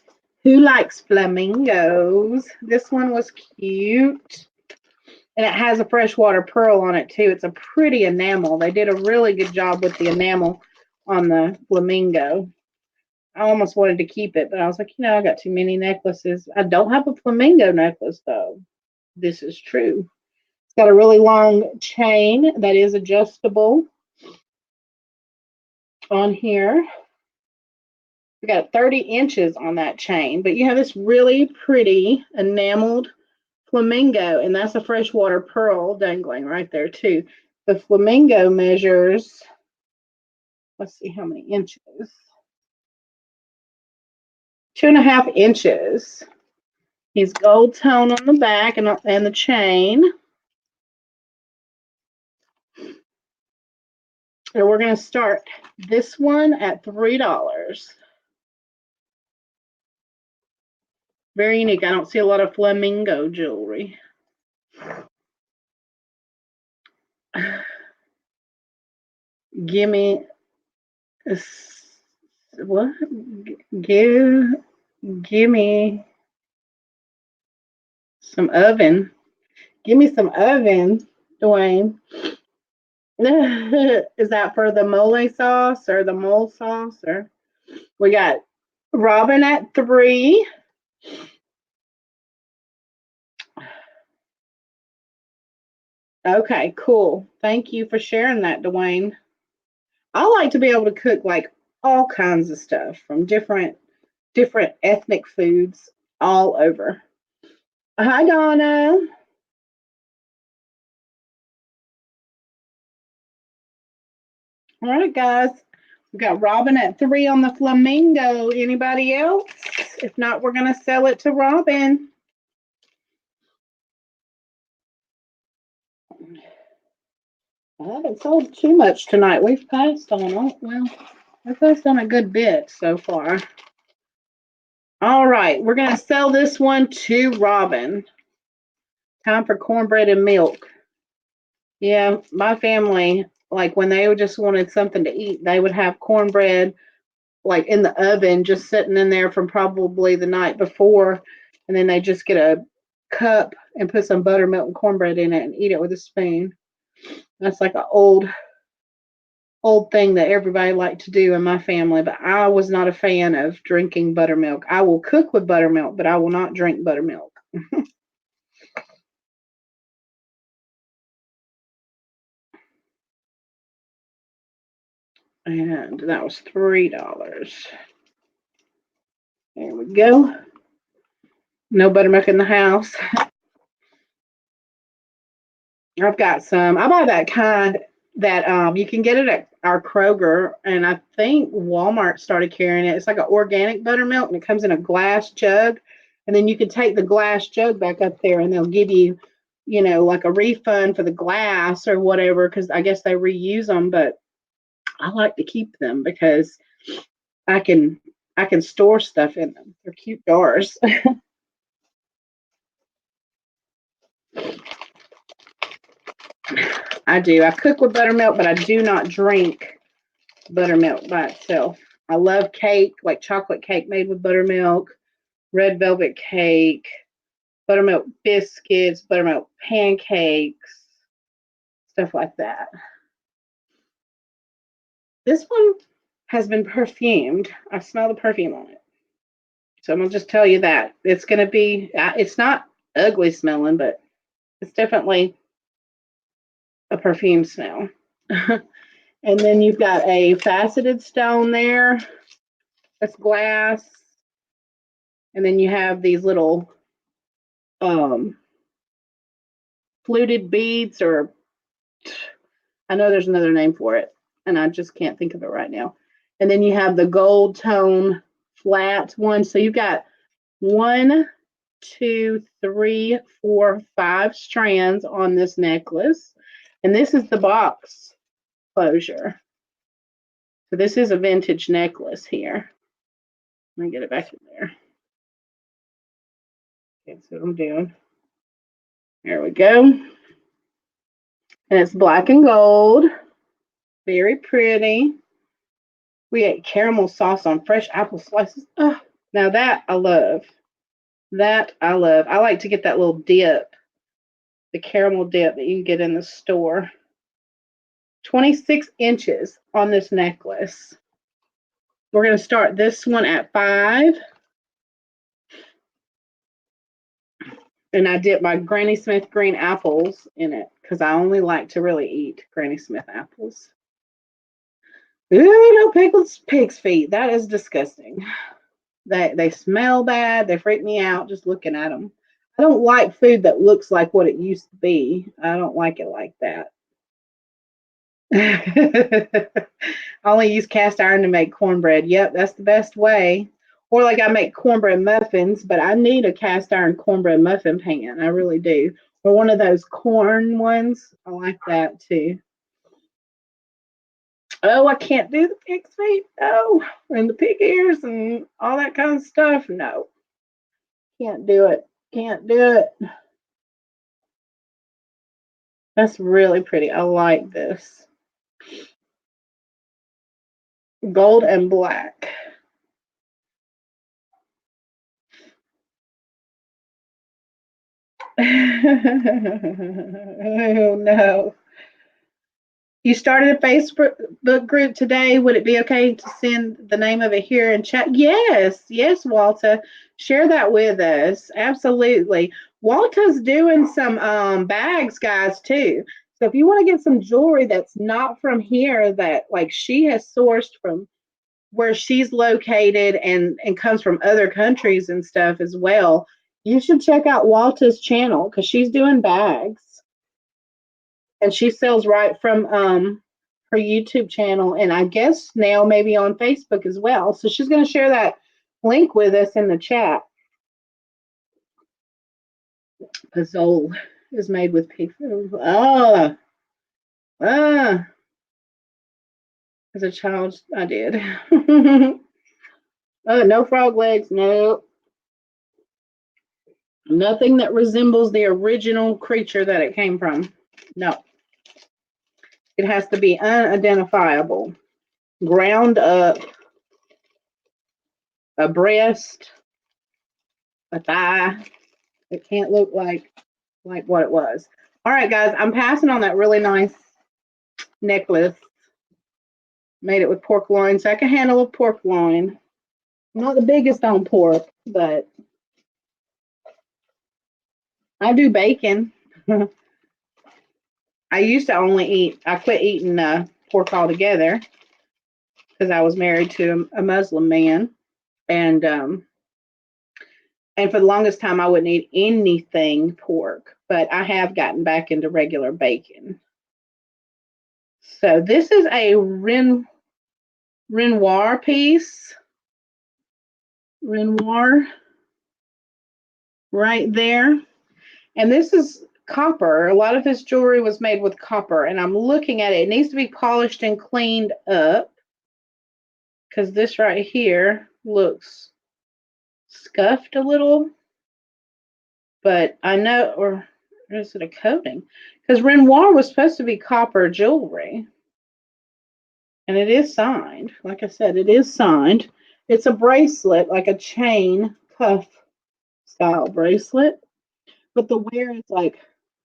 Who likes flamingos? This one was cute. And it has a freshwater pearl on it, too. It's a pretty enamel. They did a really good job with the enamel on the flamingo. I almost wanted to keep it, but I was like, I got too many necklaces. I don't have a flamingo necklace, though. This is true. It's got a really long chain that is adjustable on here. We got 30 inches on that chain, but you have this really pretty enameled flamingo, and that's a freshwater pearl dangling right there, too. The flamingo measures, let's see how many inches. 2.5 inches. He's gold tone on the back and the chain. And we're going to start this one at $3. Very unique. I don't see a lot of flamingo jewelry. Give me what? Give me some oven. Give me some oven, Dwayne. Is that for the mole sauce or the mole sauce? Or we got Robin at 3. Okay, cool. Thank you for sharing that, Dwayne. I like to be able to cook like all kinds of stuff from different ethnic foods all over. Hi, Donna. All right, guys. We got Robin at 3 on the flamingo. Anybody else? If not, we're going to sell it to Robin. I haven't sold too much tonight. We've passed on it. Well, we've passed on a good bit so far. All right, we're going to sell this one to Robin. Time for cornbread and milk. Yeah, my family, like when they just wanted something to eat, they would have cornbread like in the oven, just sitting in there from probably the night before. And then they just get a cup and put some buttermilk and cornbread in it and eat it with a spoon. That's like an old thing that everybody liked to do in my family, but I was not a fan of drinking buttermilk. I will cook with buttermilk, but I will not drink buttermilk. And that was $3. There we go. No buttermilk in the house. I've got some. I buy that kind that you can get it at our Kroger, and I think Walmart started carrying it. It's like an organic buttermilk, and it comes in a glass jug, and then you can take the glass jug back up there, and they'll give you, like a refund for the glass or whatever, because I guess they reuse them. But I like to keep them because I can I can store stuff in them. They're cute jars. I do. I cook with buttermilk, but I do not drink buttermilk by itself. I love cake, like chocolate cake made with buttermilk, red velvet cake, buttermilk biscuits, buttermilk pancakes, stuff like that. This one has been perfumed. I smell the perfume on it. So I'm going to just tell you that. It's going to be, it's not ugly smelling, but it's definitely a perfume smell. And then you've got a faceted stone there. That's glass. And then you have these little um, fluted beads, or I know there's another name for it, and I just can't think of it right now. And then you have the gold tone flat one. So you've got 1, 2, 3, 4, 5 strands on this necklace. And this is the box closure. So this is a vintage necklace here. Let me get it back in there. Okay, that's what I'm doing. There we go. And it's black and gold. Very pretty. We ate caramel sauce on fresh apple slices. Oh, now that I love. That I love. I like to get that little dip, the caramel dip that you can get in the store. 26 inches on this necklace. We're going to start this one at 5. And I dip my Granny Smith green apples in it because I only like to really eat Granny Smith apples. Ooh, no pig's feet. That is disgusting. They smell bad. They freak me out just looking at them. I don't like food that looks like what it used to be. I don't like it like that. I only use cast iron to make cornbread. Yep, that's the best way. Or like I make cornbread muffins, but I need a cast iron cornbread muffin pan. I really do. Or one of those corn ones. I like that too. Oh, I can't do the pig's feet. No. And the pig ears and all that kind of stuff. No. Can't do it. Can't do it. That's really pretty. I like this. Gold and black. Oh no. You started a Facebook group today. Would it be okay to send the name of it here in chat? Yes, yes, Walter. Share that with us. Absolutely. Walter's doing some bags, guys, too. So if you want to get some jewelry that's not from here, that like she has sourced from where she's located and comes from other countries and stuff as well, you should check out Walter's channel because she's doing bags and she sells right from her YouTube channel, and I guess now maybe on Facebook as well. So she's going to share that link with us in the chat. Pizzole is made with pig food. As a child, I did. No frog legs. No. Nothing that resembles the original creature that it came from. No. It has to be unidentifiable. Ground up, a breast, a thigh. It can't look like what it was. All right, guys, I'm passing on that really nice necklace Made it with pork loin, so I can handle a pork loin. I'm not the biggest on pork, but I do bacon. I used to only eat, I quit eating pork altogether because I was married to a Muslim man. And and for the longest time, I wouldn't eat anything pork, but I have gotten back into regular bacon. So this is a Renoir piece. Renoir right there. And this is copper. A lot of his jewelry was made with copper. And I'm looking at it. It needs to be polished and cleaned up because this right here looks scuffed a little. But I know, or is it a coating? Because Renoir was supposed to be copper jewelry. And it is signed. Like I said, it is signed. It's a bracelet, like a chain cuff style bracelet. But the wear is like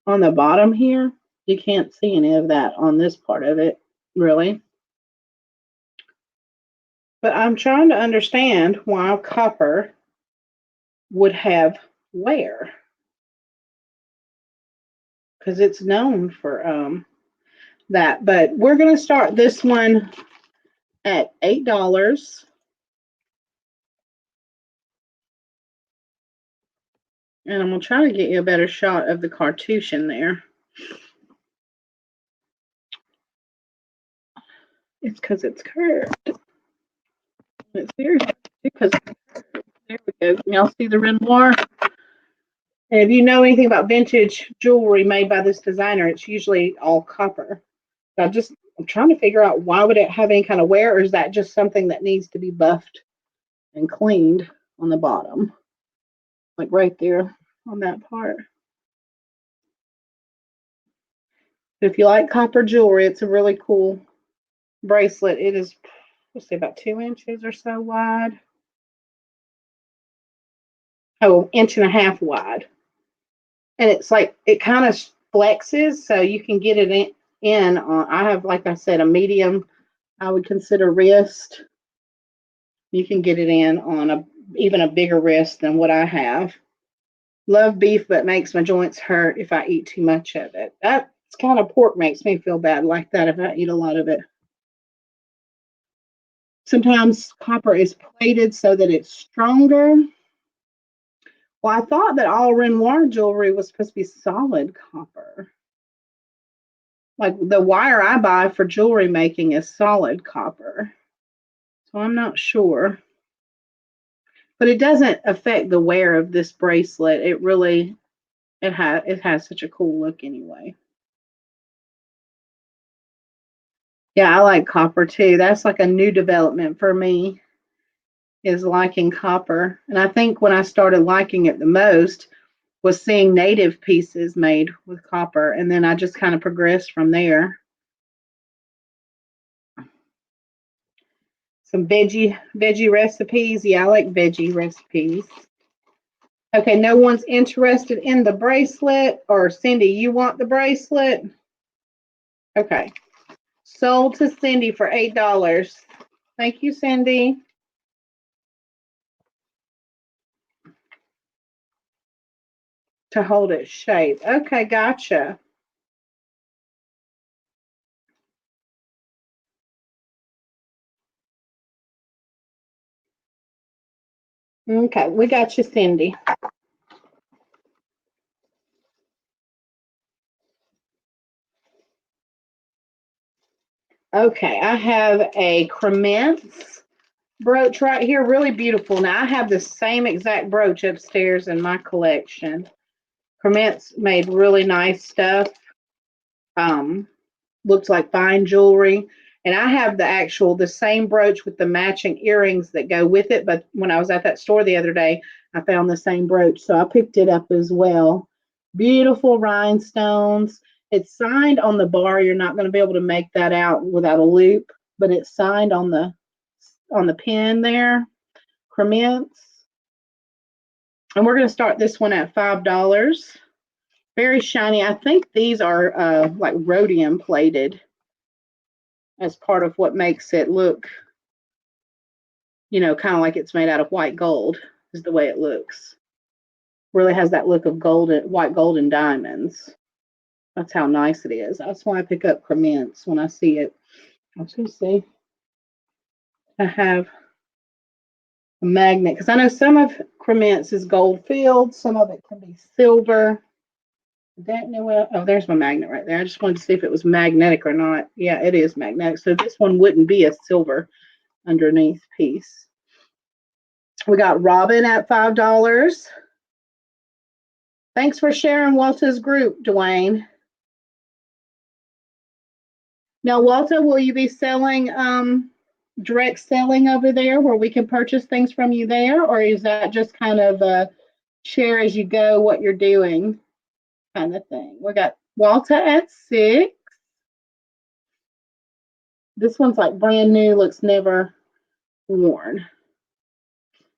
on the bottom here. You can't see any of that on this part of it, really. But I'm trying to understand why copper would have wear. Because it's known for that. But we're going to start this one at $8. And I'm going to try to get you a better shot of the cartouche in there. It's because it's curved. It's serious because there we go. Y'all see the Renoir? And if you know anything about vintage jewelry made by this designer, it's usually all copper. So I'm trying to figure out why would it have any kind of wear, or is that just something that needs to be buffed and cleaned on the bottom, like right there on that part. If you like copper jewelry, it's a really cool bracelet. It is, let's say, about 2 inches or so wide. Oh, inch and a half wide. And it's like, it kind of flexes, so you can get it in on, I have, like I said, a medium, I would consider wrist. You can get it in on even a bigger wrist than what I have. Love beef, but makes my joints hurt if I eat too much of it. That's kind of pork makes me feel bad like that if I eat a lot of it. Sometimes copper is plated so that it's stronger. Well, I thought that all Renoir jewelry was supposed to be solid copper. Like the wire I buy for jewelry making is solid copper. So I'm not sure. But it doesn't affect the wear of this bracelet. It has such a cool look anyway. Yeah, I like copper too. That's like a new development for me, is liking copper. And I think when I started liking it the most was seeing native pieces made with copper, and then I just kind of progressed from there. Some veggie recipes. Yeah, I like veggie recipes. Okay, no one's interested in the bracelet. Or Cindy, you want the bracelet? Okay. Sold to Cindy for $8. Thank you, Cindy. To hold its shape. Okay, gotcha. Okay, we got you, Cindy. Okay, I have a cremence brooch right here, really beautiful. Now, I have the same exact brooch upstairs in my collection. Cremence made really nice stuff. Looks like fine jewelry. And I have the same brooch with the matching earrings that go with it. But when I was at that store the other day, I found the same brooch. So I picked it up as well. Beautiful rhinestones. It's signed on the bar. You're not going to be able to make that out without a loop, but it's signed on the pin there. Cremence. And we're going to start this one at $5. Very shiny. I think these are like rhodium plated. as part of what makes it look, you know, kind of like it's made out of white gold, is the way it looks. Really has that look of gold, white gold and diamonds. That's how nice it is. That's why I pick up crements when I see it. Let's see. I have a magnet because I know some of crements is gold filled, some of it can be silver. Oh, there's my magnet right there. I just wanted to see if it was magnetic or not. Yeah, it is magnetic. So this one wouldn't be a silver underneath piece. We got Robin at $5. Thanks for sharing Walter's group, Dwayne. Now, Walter, will you be selling direct selling over there where we can purchase things from you there, or is that just kind of a share as you go what you're doing kind of thing? We got Walter at 6. This one's like brand new, looks never worn.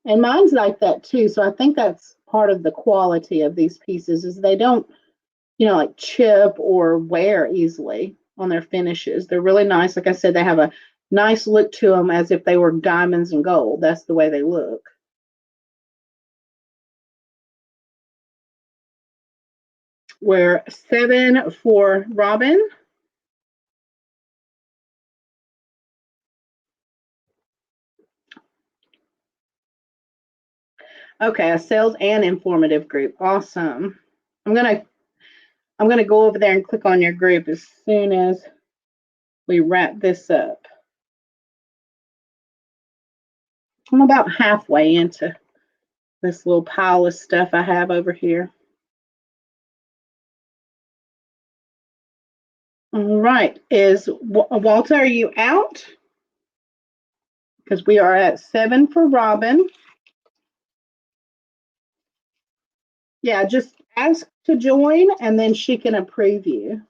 And mine's like that too. So I think that's part of the quality of these pieces is they don't, you know, like chip or wear easily on their finishes. They're really nice. Like I said, they have a nice look to them as if they were diamonds and gold. That's the way they look. We're 7 for Robin. Okay, a sales and informative group. Awesome. I'm gonna go over there and click on your group as soon as we wrap this up. I'm about halfway into this little pile of stuff I have over here. All right, is Walter, are you out? Because we are at 7 for Robin. Yeah, just ask to join and then she can approve you.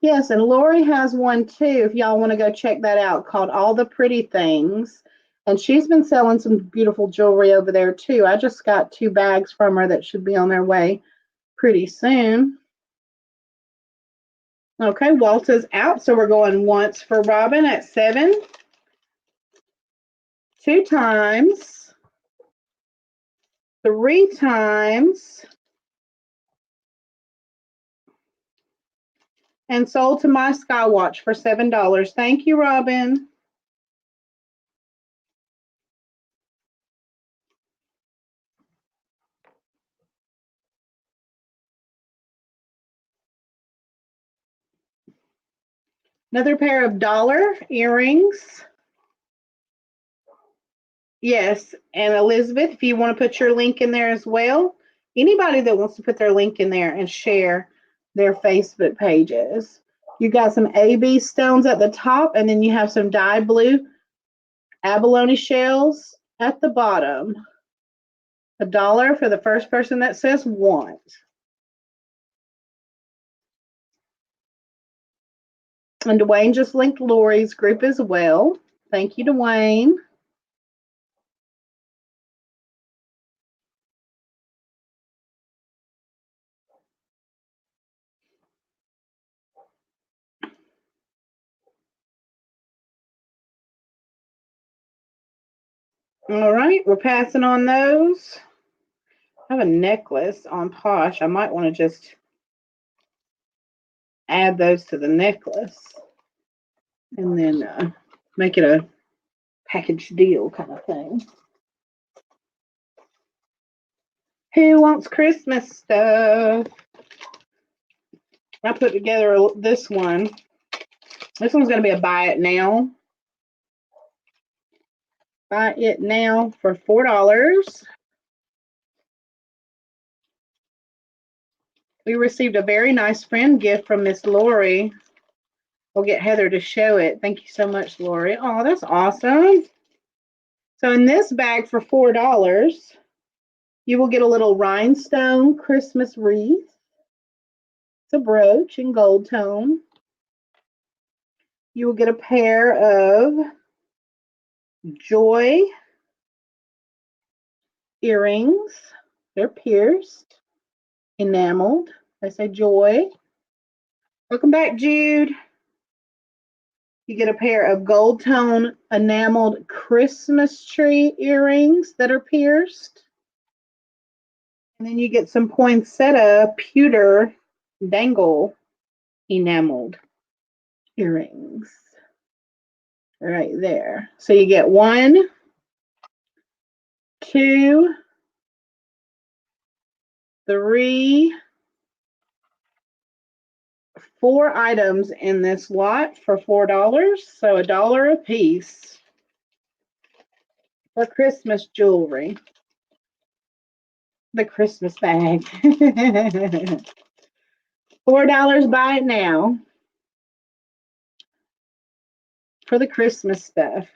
Yes, and Lori has one too, if y'all want to go check that out, called All the Pretty Things. And she's been selling some beautiful jewelry over there too. I just got 2 bags from her that should be on their way pretty soon. Okay, Walter's out, so we're going once for Robin at 7. 2 times. 3 times. And sold to my Skywatch for $7. Thank you, Robin. Another pair of dollar earrings. Yes, and Elizabeth, if you want to put your link in there as well, anybody that wants to put their link in there and share their Facebook pages. You got some AB stones at the top, and then you have some dye blue abalone shells at the bottom. $1 for the first person that says want. And Dwayne just linked Lori's group as well. Thank you, Dwayne. All right, we're passing on those. I have a necklace on Posh. I might want to just add those to the necklace and then make it a package deal kind of thing. Who wants Christmas stuff? I put together this one. This one's going to be a buy it now. Buy it now for $4. We received a very nice friend gift from Miss Lori. We'll get Heather to show it. Thank you so much, Lori. Oh, that's awesome. So in this bag for $4, you will get a little rhinestone Christmas wreath. It's a brooch in gold tone. You will get a pair of Joy earrings. They're pierced, enameled. I say Joy. Welcome back, Jude. You get a pair of gold tone enameled Christmas tree earrings that are pierced. And then you get some poinsettia pewter dangle enameled earrings right there. So you get 1, 2, 3, 4 items in this lot for $4. So $1 a piece for Christmas jewelry. The Christmas bag. $4, buy it now for the Christmas stuff.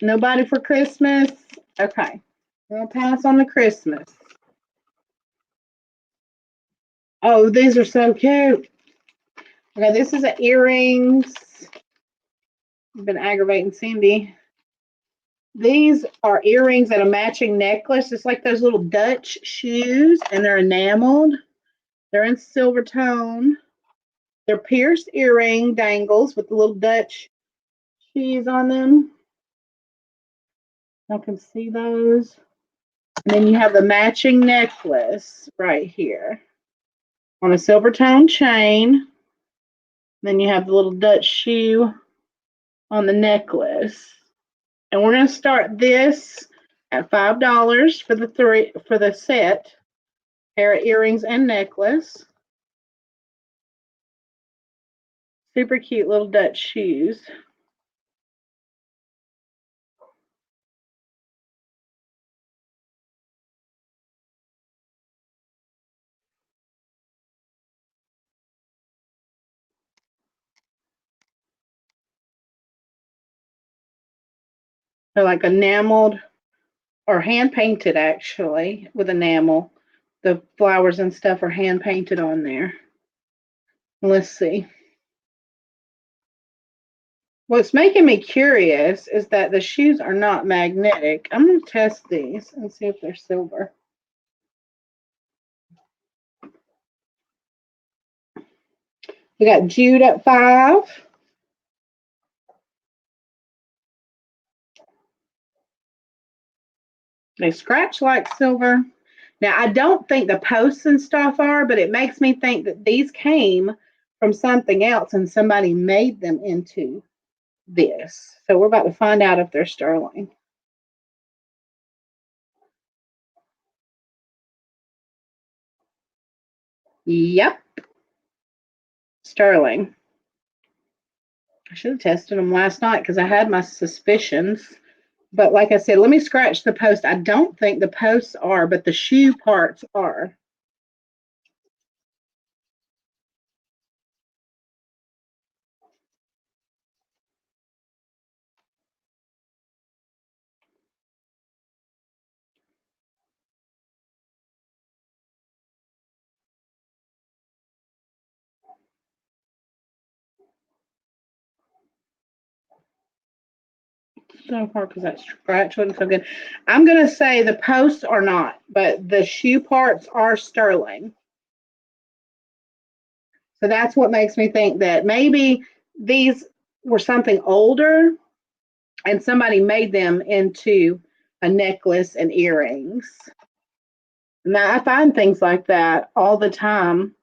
Nobody for Christmas? Okay. We'll pass on the Christmas. Oh, these are so cute. Okay, this is an earrings. I've been aggravating Cindy. These are earrings and a matching necklace. It's like those little Dutch shoes, and they're enameled. They're in silver tone. They're pierced earring dangles with the little Dutch shoes on them. I can see those. And then you have the matching necklace right here on a silver tone chain. Then you have the little Dutch shoe on the necklace. And we're going to start this at $5 for the set, pair of earrings and necklace. Super cute little Dutch shoes. They're like enameled or hand painted, actually, with enamel. The flowers and stuff are hand painted on there. Let's see. What's making me curious is that the shoes are not magnetic. I'm going to test these and see if they're silver. We got Jude at 5. They scratch like silver. Now, I don't think the posts and stuff are, but it makes me think that these came from something else and somebody made them into this. So we're about to find out if they're sterling. Yep. Sterling. I should have tested them last night because I had my suspicions. But like I said, let me scratch the post. I don't think the posts are, but the shoe parts are. So far, because that scratch wasn't so good. I'm going to say the posts are not, but the shoe parts are sterling. So that's what makes me think that maybe these were something older and somebody made them into a necklace and earrings. Now, I find things like that all the time.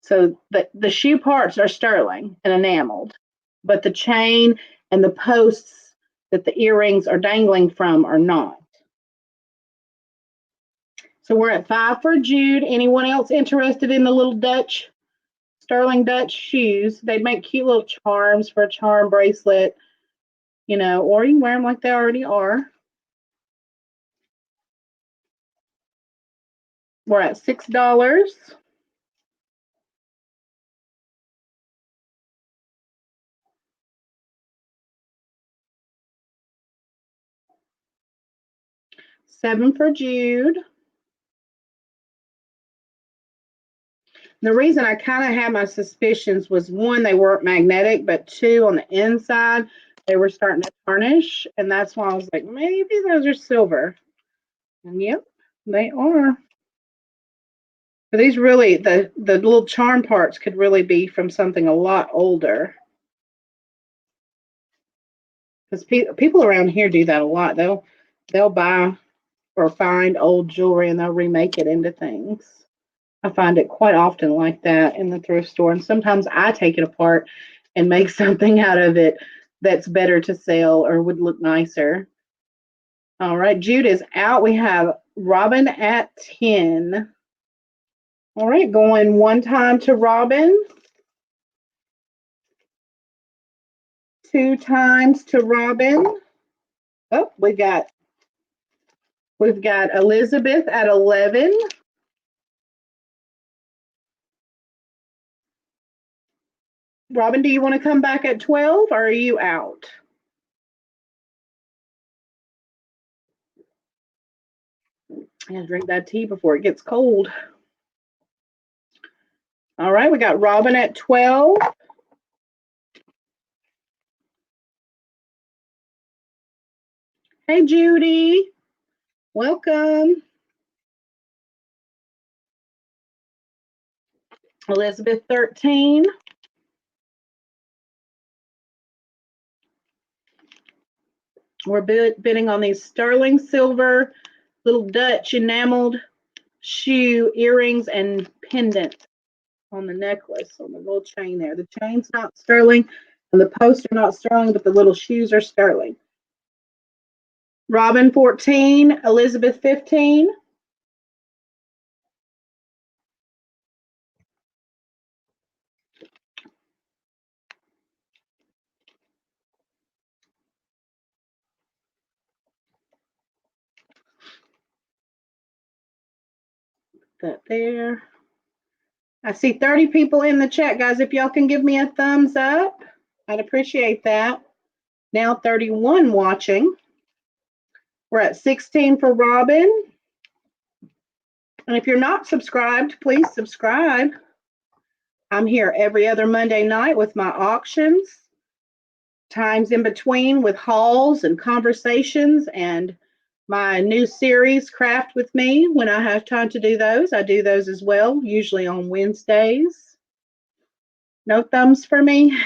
So the shoe parts are sterling and enameled, but the chain and the posts that the earrings are dangling from are not. So we're at 5 for Jude. Anyone else interested in the little sterling Dutch shoes? They make cute little charms for a charm bracelet, or you can wear them like they already are. We're at $6. $7 for Jude. The reason I kind of had my suspicions was, 1, they weren't magnetic, but 2, on the inside, they were starting to tarnish, and that's why I was like, maybe those are silver. And yep, they are. But these really, the little charm parts could really be from something a lot older. Because people around here do that a lot. They'll buy or find old jewelry and they'll remake it into things. I find it quite often like that in the thrift store. And sometimes I take it apart and make something out of it that's better to sell or would look nicer. All right, Jude is out. We have Robin at 10. All right, going one time to Robin, two times to Robin. Oh, we've got Elizabeth at 11. Robin, do you want to come back at 12 or are you out? I gotta drink that tea before it gets cold. All right, we got Robin at 12. Hey, Judy. Welcome. Elizabeth, 13. We're bidding on these sterling silver, little Dutch enameled shoe earrings and pendant on the necklace, on the little chain there. The chain's not sterling and the posts are not sterling, but the little shoes are sterling. Robin, 14. Elizabeth, 15. That there. I see 30 people in the chat, guys. If y'all can give me a thumbs up, I'd appreciate that. Now 31 watching. We're at 16 for Robin. And if you're not subscribed, please subscribe. I'm here every other Monday night with my auctions, times in between with hauls and conversations, and my new series, Craft with Me. When I have time to do those, I do those as well, usually on Wednesdays. No thumbs for me?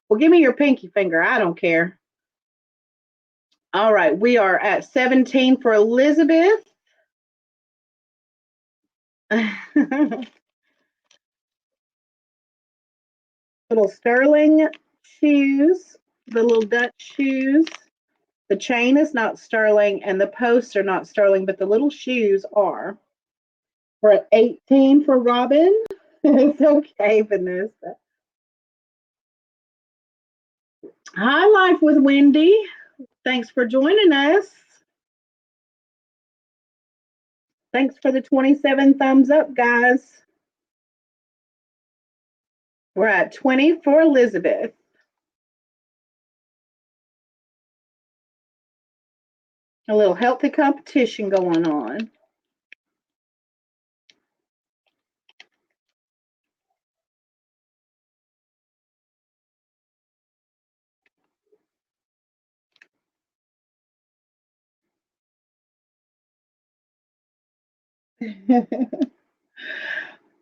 Well, give me your pinky finger. I don't care. All right, we are at 17 for Elizabeth. Little sterling shoes, the little Dutch shoes. The chain is not sterling and the posts are not sterling, but the little shoes are. We're at 18 for Robin. It's okay, Vanessa. Hi, Life with Wendy. Thanks for joining us. Thanks for the 27 thumbs up, guys. We're at 20 for Elizabeth. A little healthy competition going on.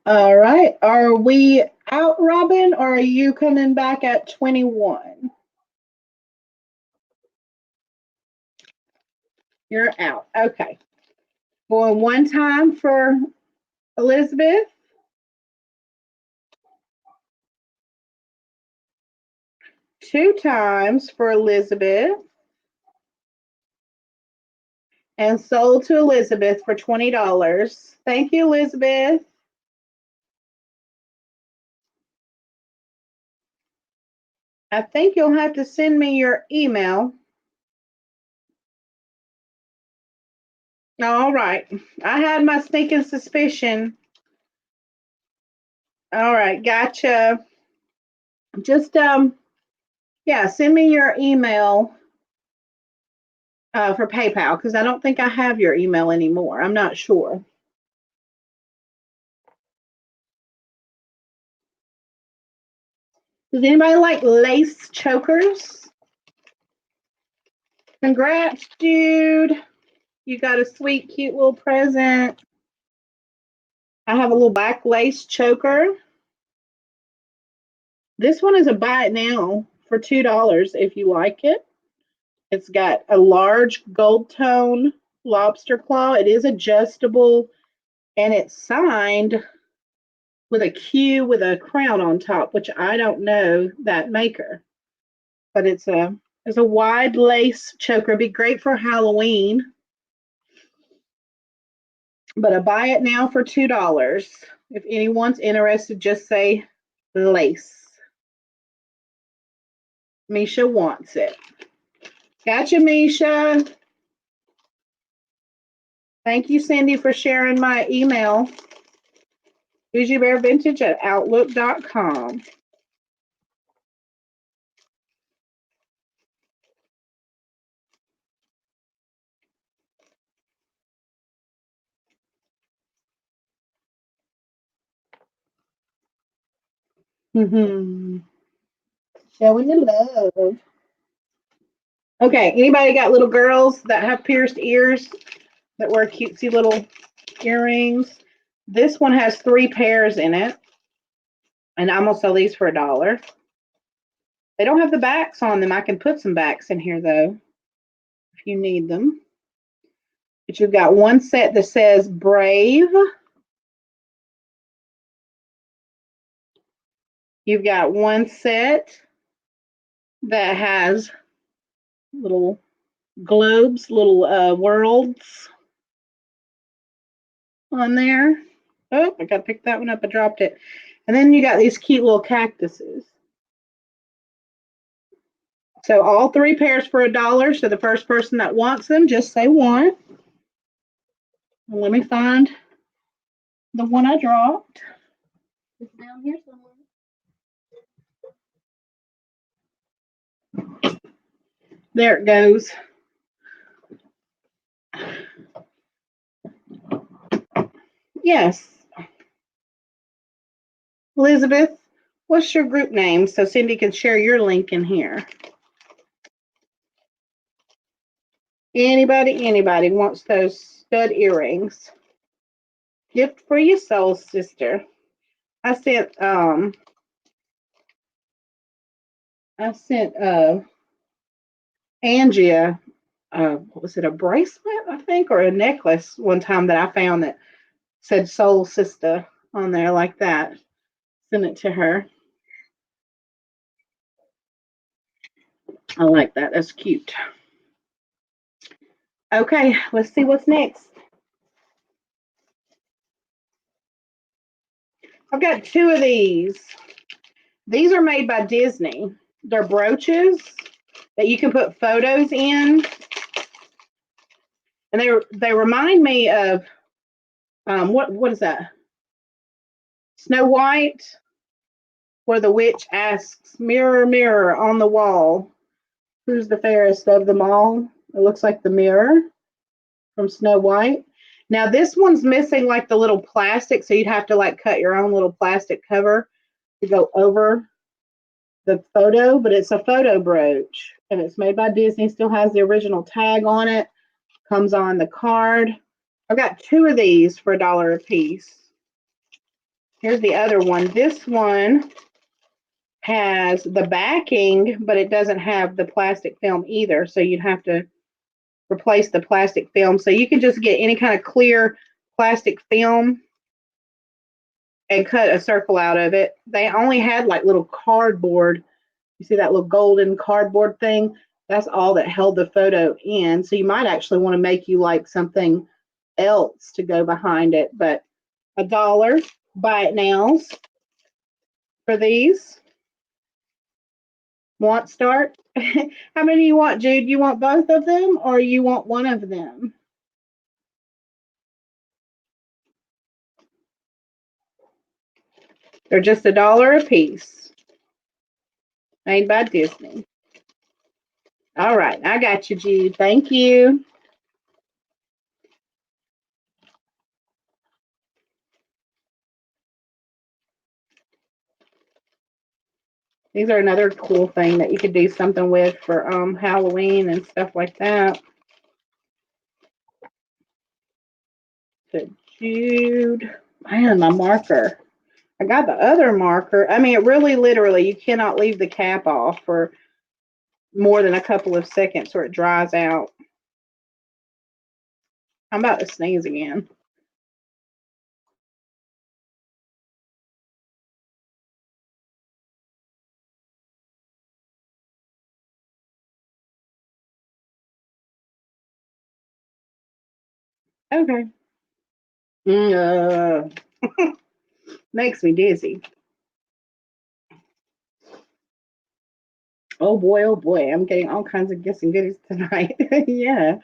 All right. Are we out, Robin, or are you coming back at 21? You're out. Okay. Going one time for Elizabeth. Two times for Elizabeth. And sold to Elizabeth for $20. Thank you, Elizabeth. I think you'll have to send me your email. All right. I had my sneaking suspicion. All right, gotcha. Just yeah, send me your email for PayPal because I don't think I have your email anymore. I'm not sure. Does anybody like lace chokers? Congrats, Jude. You got a sweet, cute little present. I have a little black lace choker. This one is a buy it now for $2 if you like it. It's got a large gold tone lobster claw. It is adjustable and it's signed with a Q with a crown on top, which I don't know that maker. But it's a wide lace choker. It'd be great for Halloween. But I buy it now for $2. If anyone's interested, just say lace. Misha wants it. Gotcha, Misha. Thank you, Cindy, for sharing my email. Boujeebearvintage@outlook.com. Mm-hmm. Showing the love. Okay, anybody got little girls that have pierced ears that wear cutesy little earrings? This one has 3 pairs in it, and I'm gonna sell these for $1. They don't have the backs on them. I can put some backs in here though, if you need them. But you've got one set that says Brave. You've got one set that has little globes, little worlds on there. Oh, I gotta pick that one up. I dropped it. And then you got these cute little cactuses. So all 3 pairs for $1. So the first person that wants them, just say want. Let me find the one I dropped. It's down here somewhere. There it goes. Yes. Elizabeth, what's your group name so Cindy can share your link in here? Anybody wants those stud earrings? Gift for your soul, sister. I sent Angie what was it, a bracelet, I think, or a necklace one time that I found that said soul sister on there like that. Sent it to her. I like that. That's cute. Okay, let's see what's next. I've got 2 of these. These are made by Disney. They're brooches that you can put photos in, and they remind me of what is that? Snow White, where the witch asks, "Mirror, mirror on the wall, who's the fairest of them all?" It looks like the mirror from Snow White. Now this one's missing like the little plastic, so you'd have to like cut your own little plastic cover to go over the photo, but it's a photo brooch and it's made by Disney, still has the original tag on it, comes on the card. I've got 2 of these for $1 a piece. Here's the other one. This one has the backing, but it doesn't have the plastic film either, so you'd have to replace the plastic film. So you can just get any kind of clear plastic film and cut a circle out of it. They only had like little cardboard. You see that little golden cardboard thing? That's all that held the photo in. So you might actually want to make you like something else to go behind it. But $1, buy it nows for these. Want start? How many do you want, Jude? You want both of them or you want one of them? They're just $1 a piece. Made by Disney. All right, I got you, Jude. Thank you. These are another cool thing that you could do something with for Halloween and stuff like that. The Jude. Man, my marker. I got the other marker. I mean, it really literally, you cannot leave the cap off for more than a couple of seconds or it dries out. I'm about to sneeze again. Okay. Makes me dizzy. Oh boy, I'm getting all kinds of gifts and goodies tonight. Yeah.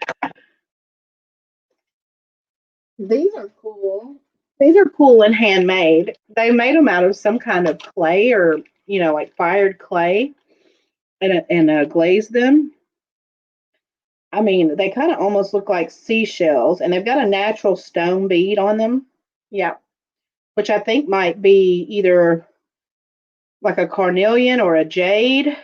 These are cool. These are cool and handmade. They made them out of some kind of clay or, like fired clay and glazed them. I mean, they kind of almost look like seashells and they've got a natural stone bead on them. Yeah. Which I think might be either like a carnelian or a jade.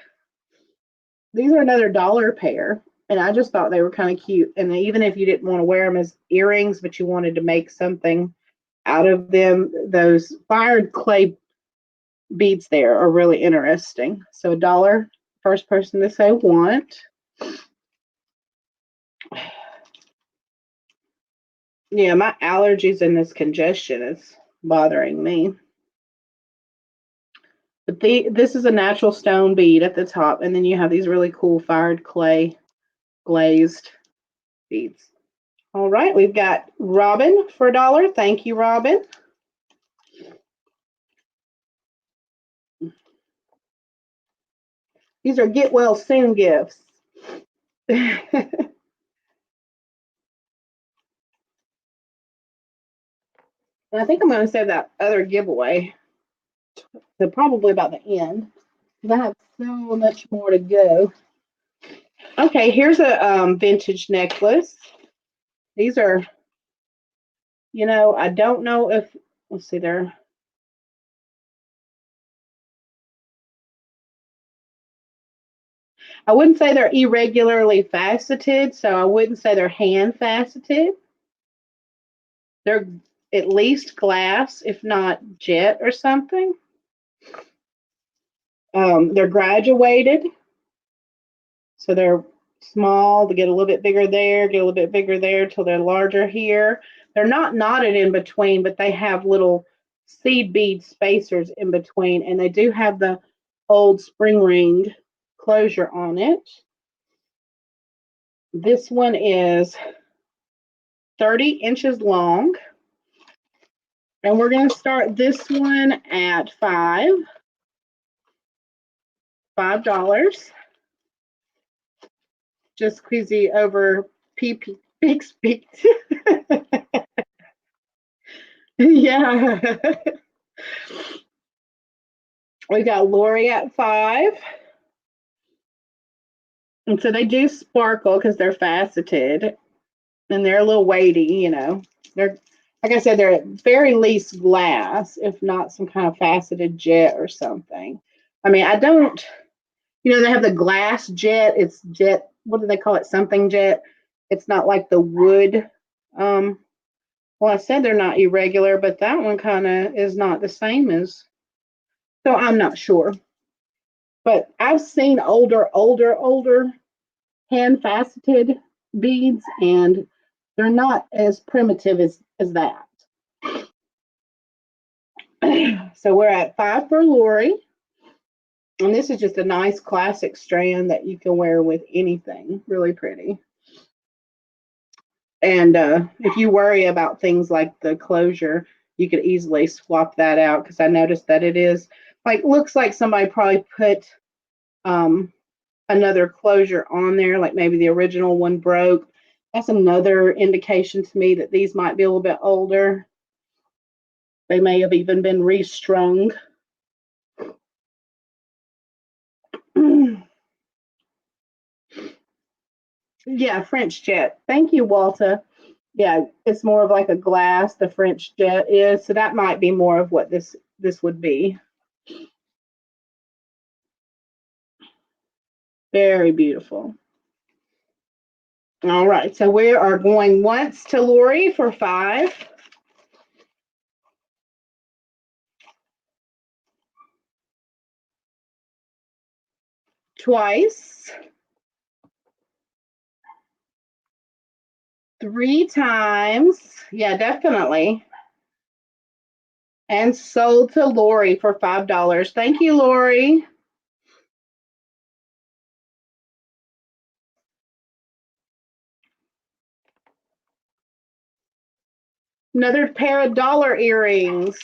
These are another dollar pair, and I just thought they were kind of cute. And even if you didn't want to wear them as earrings, but you wanted to make something out of them, those fired clay beads there are really interesting. So a dollar, first person to say want. Yeah, my allergies and this congestion is bothering me. But this is a natural stone bead at the top, and then you have these really cool fired clay glazed beads. All right, we've got Robin for $1. Thank you, Robin. These are get well soon gifts. And I think I'm going to save that other giveaway to probably about the end because I have so much more to go. Okay, here's a vintage necklace. These are, I don't know if, let's see, I wouldn't say they're irregularly faceted, so I wouldn't say they're hand faceted. They're at least glass, if not jet or something. They're graduated, so they're small. They get a little bit bigger there, get a little bit bigger there till they're larger here. They're not knotted in between, but they have little seed bead spacers in between, and they do have the old spring ring closure on it. This one is 30 inches long. And we're going to start this one at $5. Just queasy over peak speak. Yeah. We got Lori at 5. And so they do sparkle because they're faceted and they're a little weighty. They're, like I said, they're at very least glass, if not some kind of faceted jet or something. I mean, I don't, they have the glass jet. It's jet, what do they call it? Something jet. It's not like the wood. Well, I said they're not irregular, but that one kind of is not the same as, so I'm not sure. But I've seen older hand faceted beads, and they're not as primitive as that. So we're at 5 for Lori. And this is just a nice classic strand that you can wear with anything. Really pretty. And if you worry about things like the closure, you could easily swap that out because I noticed that it is looks like somebody probably put another closure on there, like maybe the original one broke. That's another indication to me that these might be a little bit older. They may have even been restrung. Yeah, French jet. Thank you, Walter. Yeah, it's more of like a glass, the French jet is. So that might be more of what this would be. Very beautiful. All right, so we are going once to Lori for 5. Twice. 3 times. Yeah, definitely. And sold to Lori for $5. Thank you, Lori. Another pair of dollar earrings.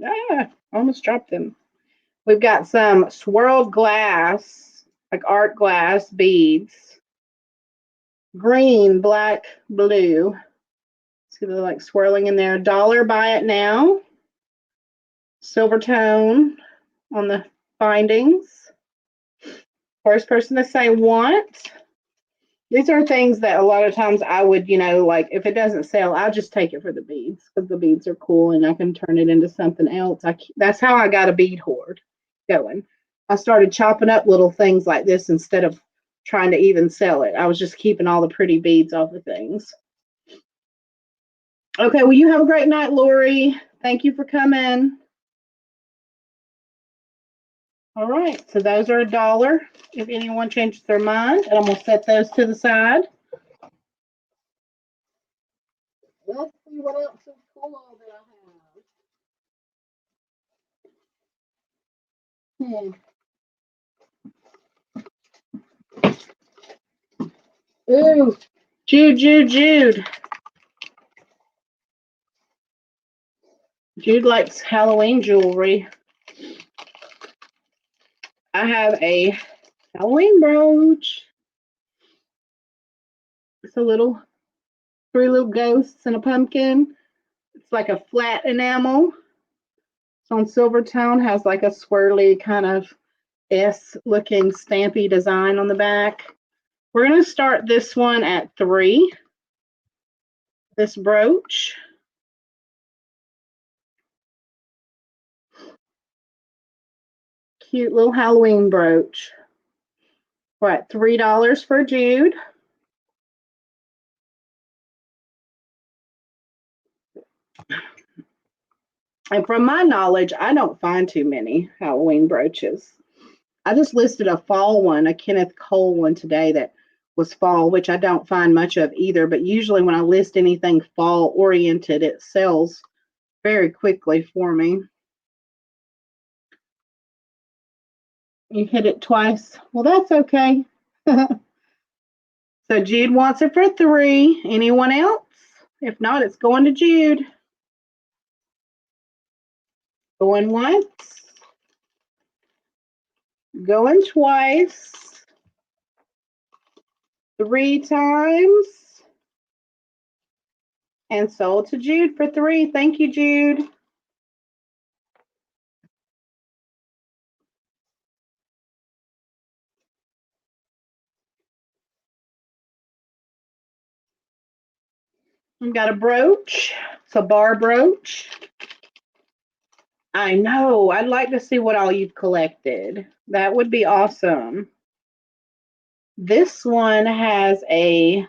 Ah, almost dropped them. We've got some swirled glass, like art glass beads. Green, black, blue. See, they're like swirling in there. $1 buy it now. Silver tone on the findings. First person to say want. These are things that a lot of times I would, like if it doesn't sell, I'll just take it for the beads because the beads are cool and I can turn it into something else. That's how I got a bead hoard going. I started chopping up little things like this instead of trying to even sell it. I was just keeping all the pretty beads off of things. Okay, well, you have a great night, Lori. Thank you for coming. All right, so those are $1 if anyone changes their mind, and I'm going to set those to the side. Let's see what else is cool that I have. Ooh, Jude, Jude, Jude. Jude likes Halloween jewelry. I have a Halloween brooch. It's a little 3 little ghosts and a pumpkin. It's like a flat enamel. It's on silver tone, has like a swirly kind of S-looking stampy design on the back. We're going to start this one at 3. This brooch. Cute little Halloween brooch. We're at $3 for Jude. And from my knowledge, I don't find too many Halloween brooches. I just listed a fall one, a Kenneth Cole one today that was fall, which I don't find much of either. But usually when I list anything fall oriented, it sells very quickly for me. You hit it twice. Well, that's okay. So Jude wants it for 3. Anyone else? If not, it's going to Jude. Going once. Going twice. 3 times. And sold to Jude for 3. Thank you, Jude. I've got a brooch. It's a bar brooch. I know. I'd like to see what all you've collected. That would be awesome. This one has a,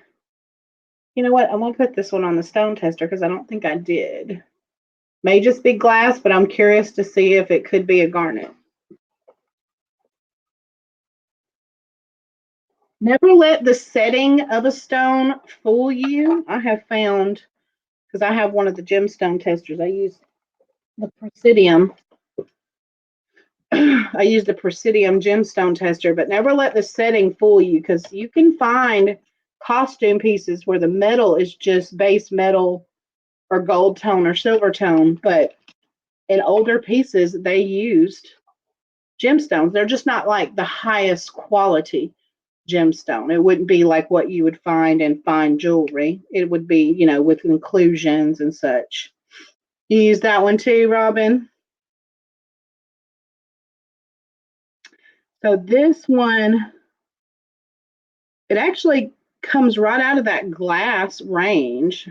you know what? I'm going to put this one on the stone tester because I don't think I did. May just be glass, but I'm curious to see if it could be a garnet. Never let the setting of a stone fool you. I have found, because I have one of the gemstone testers, I use the Presidium. I use the Presidium gemstone tester, but never let the setting fool you because you can find costume pieces where the metal is just base metal or gold tone or silver tone, but in older pieces, they used gemstones. They're just not like the highest quality gemstone. It wouldn't be like what you would find in fine jewelry. It would be, with inclusions and such. You use that one too, Robin? So this one, it actually comes right out of that glass range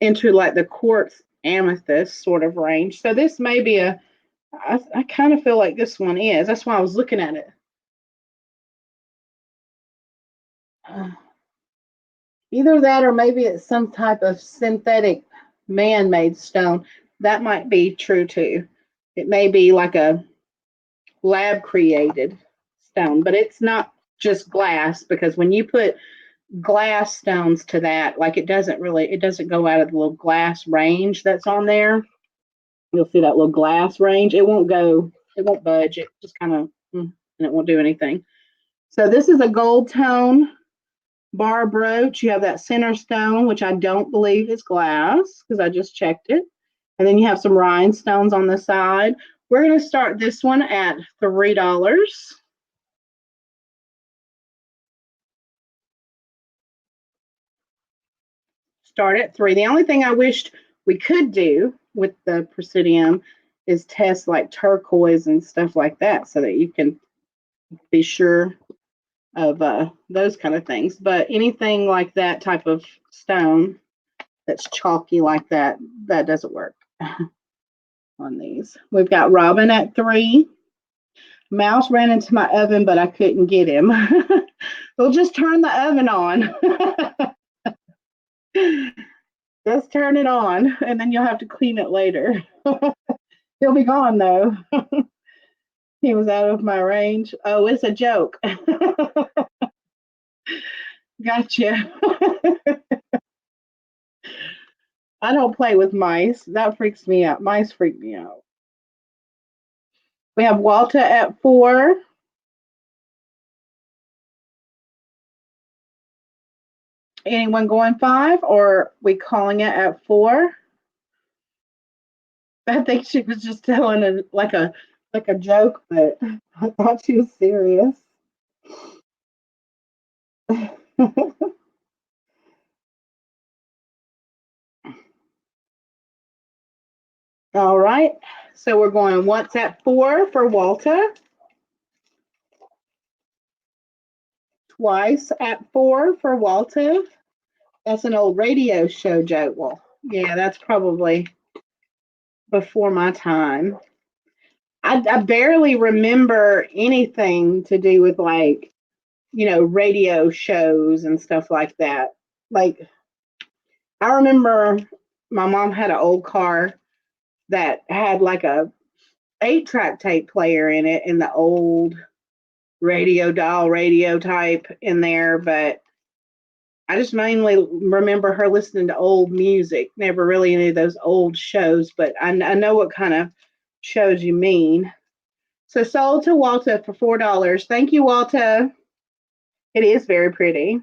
into like the quartz amethyst sort of range. So this may be a I kind of feel like this one is. That's why I was looking at it. Uh, Either that or maybe it's some type of synthetic man made stone. That might be true too. It may be like a lab created stone, but it's not just glass because when you put glass stones to that, like it doesn't go out of the little glass range that's on there. You'll see that little glass range. It won't budge. It just kind of, and it won't do anything. So this is a gold tone bar brooch. You have that center stone, which I don't believe is glass because I just checked it. And then you have some rhinestones on the side. We're going to start this one at $3. Start at 3. The only thing I wished we could do with the Presidium is test like turquoise and stuff like that so that you can be sure of those kind of things. But anything like that type of stone that's chalky like that, that doesn't work on these. We've got Robin at 3. Mouse ran into my oven, but I couldn't get him. We'll just turn the oven on. Just turn it on, and then you'll have to clean it later. He'll be gone though. He was out of my range. Oh, it's a joke. Gotcha. I don't play with mice. That freaks me out. Mice freak me out. We have Walter at 4. Anyone going 5, or we calling it at 4? I think she was just telling it like a joke, but I thought she was serious. All right. So we're going once at 4 for Walter, twice at 4 for Walter. That's an old radio show joke. Well, yeah, that's probably before my time. I barely remember anything to do with like, radio shows and stuff like that. Like, I remember my mom had an old car that had like a 8-track tape player in it and the old radio dial radio type in there, but I just mainly remember her listening to old music, never really any of those old shows, but I know what kind of shows you mean. So sold to Walter for $4. Thank you, Walter. It is very pretty.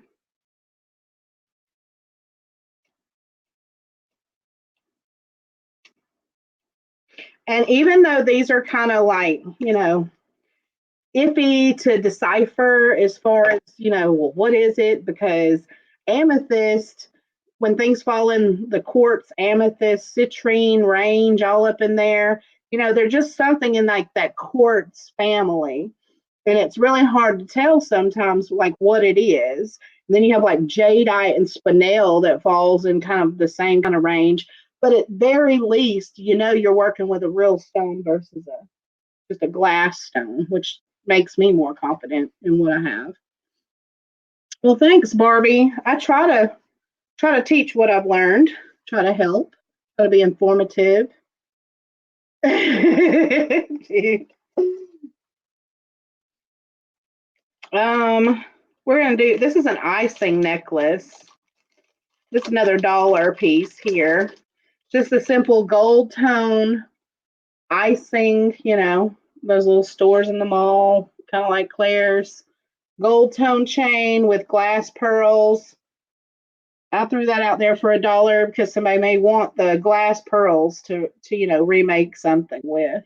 And even though these are kind of like, iffy to decipher as far as, well, what is it? Because amethyst, when things fall in the quartz, amethyst, citrine range, all up in there, they're just something in like that quartz family. And it's really hard to tell sometimes like what it is. And then you have like jadeite and spinel that falls in kind of the same kind of range. But at very least, you're working with a real stone versus just a glass stone, which makes me more confident in what I have. Well, thanks, Barbie. I try to teach what I've learned, try to help, try to be informative. um, we're gonna do this is an icing necklace. This is another dollar piece here. Just a simple gold tone icing, those little stores in the mall, kind of like Claire's. Gold tone chain with glass pearls. I threw that out there for $1 because somebody may want the glass pearls to remake something with.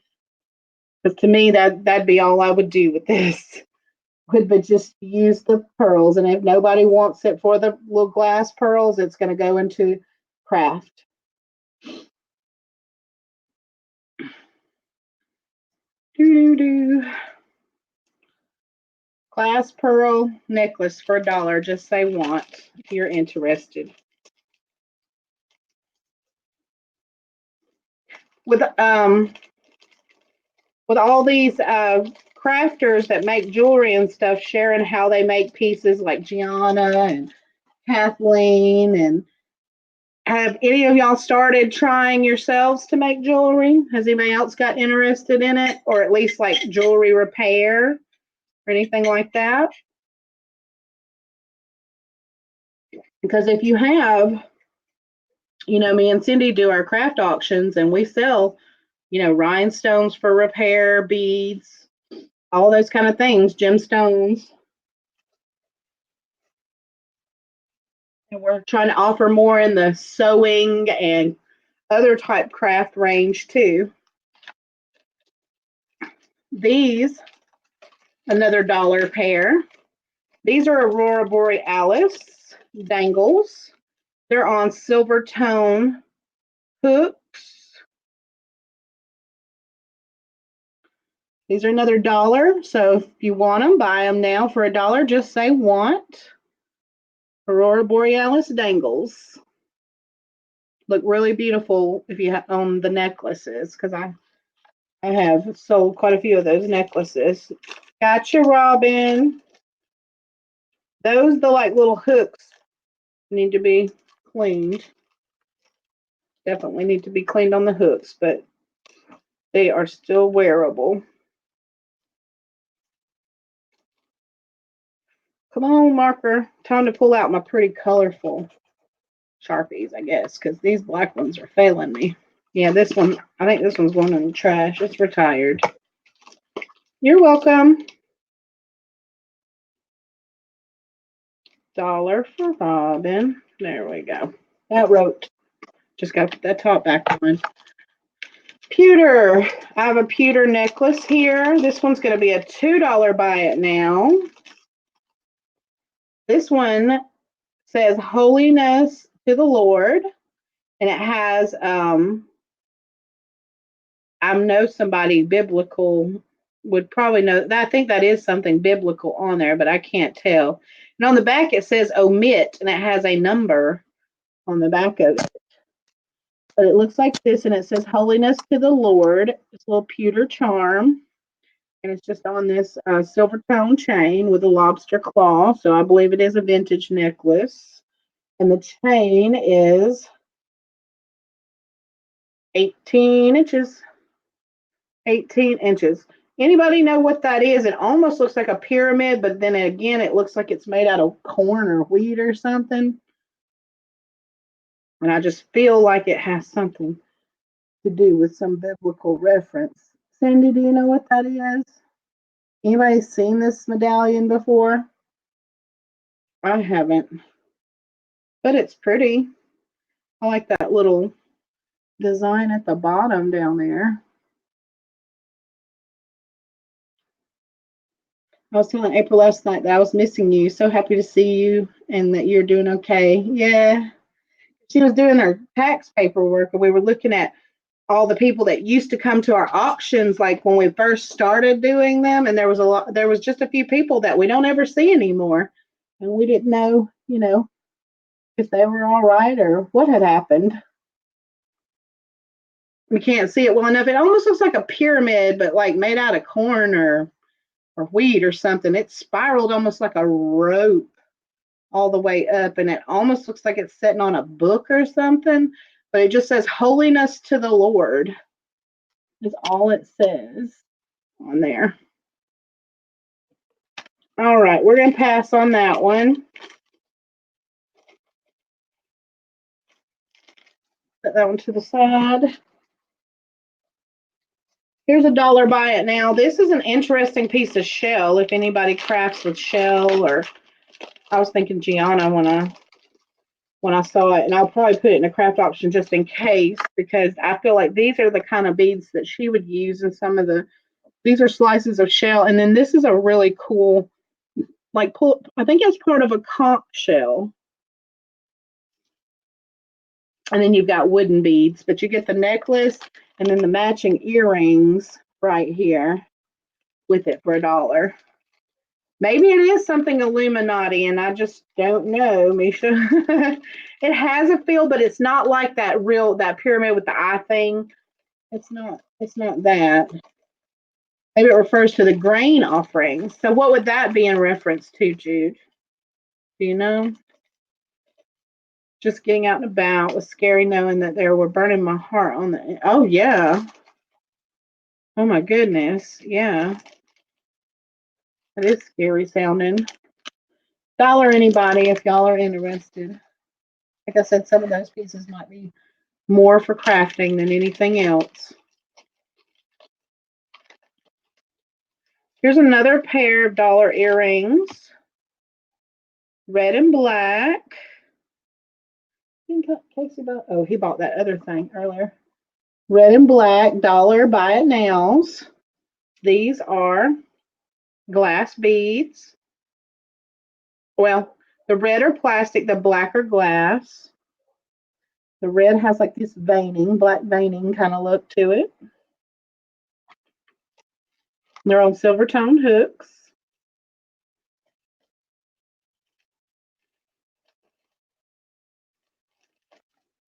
Because to me that'd be all I would do with this. Would but just use the pearls, and if nobody wants it for the little glass pearls, it's going to go into craft. Do do do. Glass pearl necklace for $1. Just say want if you're interested. With with all these crafters that make jewelry and stuff sharing how they make pieces, like Gianna and Kathleen. And have any of y'all started trying yourselves to make jewelry? Has anybody else got interested in it, or at least like jewelry repair or anything like that? Because if you have, me and Cindy do our craft auctions and we sell, rhinestones for repair, beads, all those kind of things, gemstones. And we're trying to offer more in the sewing and other type craft range too. These, another $1 pair. These are Aurora Borealis dangles. They're on silver tone hooks. These are another $1. So if you want them, buy them now for $1. Just say want. Aurora Borealis dangles. Look really beautiful if you have on the necklaces, because I have sold quite a few of those necklaces. Gotcha, Robin. Those, the like little hooks, need to be cleaned. Definitely need to be cleaned on the hooks, but they are still wearable. Come on, marker. Time to pull out my pretty colorful Sharpies, I guess, because these black ones are failing me. Yeah, this one, I think this one's going in the trash. It's retired. You're welcome. $1 for Robin. There we go. That wrote. Just got to put that top back on. Pewter. I have a pewter necklace here. This one's going to be a $2 buy it now. This one says holiness to the Lord. And it has, I know somebody biblical would probably know. I think that is something biblical on there, but I can't tell. And on the back it says omit, and it has a number on the back of it. But it looks like this, and it says holiness to the Lord. It's a little pewter charm, and it's just on this silver tone chain with a lobster claw. So I believe it is a vintage necklace. And the chain is 18 inches. 18 inches. Anybody know what that is? It almost looks like a pyramid, but then again, it looks like it's made out of corn or wheat or something. And I just feel like it has something to do with some biblical reference. Cindy, do you know what that is? Anybody seen this medallion before? I haven't, but it's pretty. I like that little design at the bottom down there. I was telling April last night that I was missing you. So happy to see you and that you're doing okay. Yeah. She was doing her tax paperwork, and we were looking at all the people that used to come to our auctions, like when we first started doing them. And there was just a few people that we don't ever see anymore. And we didn't know, if they were all right or what had happened. We can't see it well enough. It almost looks like a pyramid, but like made out of corn or wheat or something. It's spiraled almost like a rope all the way up, and it almost looks like it's sitting on a book or something, but it just says holiness to the Lord is all it says on there. All right, we're going to pass on that one. Put that one to the side. Here's $1 buy it now. This is an interesting piece of shell if anybody crafts with shell, or I was thinking Gianna when I saw it, and I'll probably put it in a craft auction just in case, because I feel like these are the kind of beads that she would use in some of these are slices of shell. And then this is a really cool, I think it's part of a conch shell. And then you've got wooden beads, but you get the necklace and then the matching earrings right here with it for $1. Maybe it is something Illuminati, and I just don't know, Misha. It has a feel, but it's not like that pyramid with the eye thing. It's not that. Maybe it refers to the grain offerings. So what would that be in reference to, Jude? Do you know? Just getting out and about was scary knowing that they were burning my heart on the. Oh, yeah. Oh, my goodness. Yeah. That is scary sounding. Dollar anybody if y'all are interested. Like I said, some of those pieces might be more for crafting than anything else. Here's another pair of dollar earrings. Red and black. Casey bought, oh, he bought that other thing earlier. Red and black, dollar, buy it nows. These are glass beads. Well, the red are plastic, the black are glass. The red has like this veining, black veining kind of look to it. They're on silver toned hooks.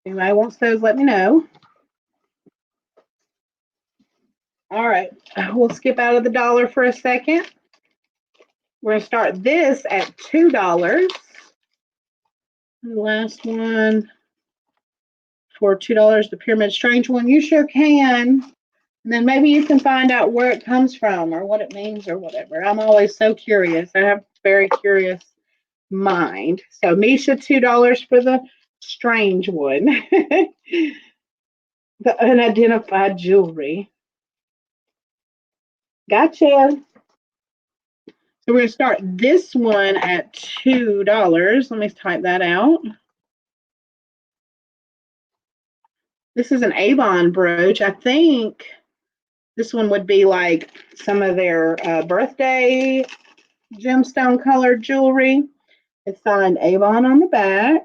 If anybody wants those, let me know. All right, we'll skip out of the dollar for a second. We're going to start this at $2. The last one for $2, the Pyramid Strange one. You sure can. And then maybe you can find out where it comes from or what it means or whatever. I'm always so curious. I have a very curious mind. So Misha, $2 for the strange one. The unidentified jewelry. Gotcha. So we're going to start this one at $2. Let me type that out. This is an Avon brooch. I think this one would be like some of their birthday gemstone colored jewelry. It's signed Avon on the back,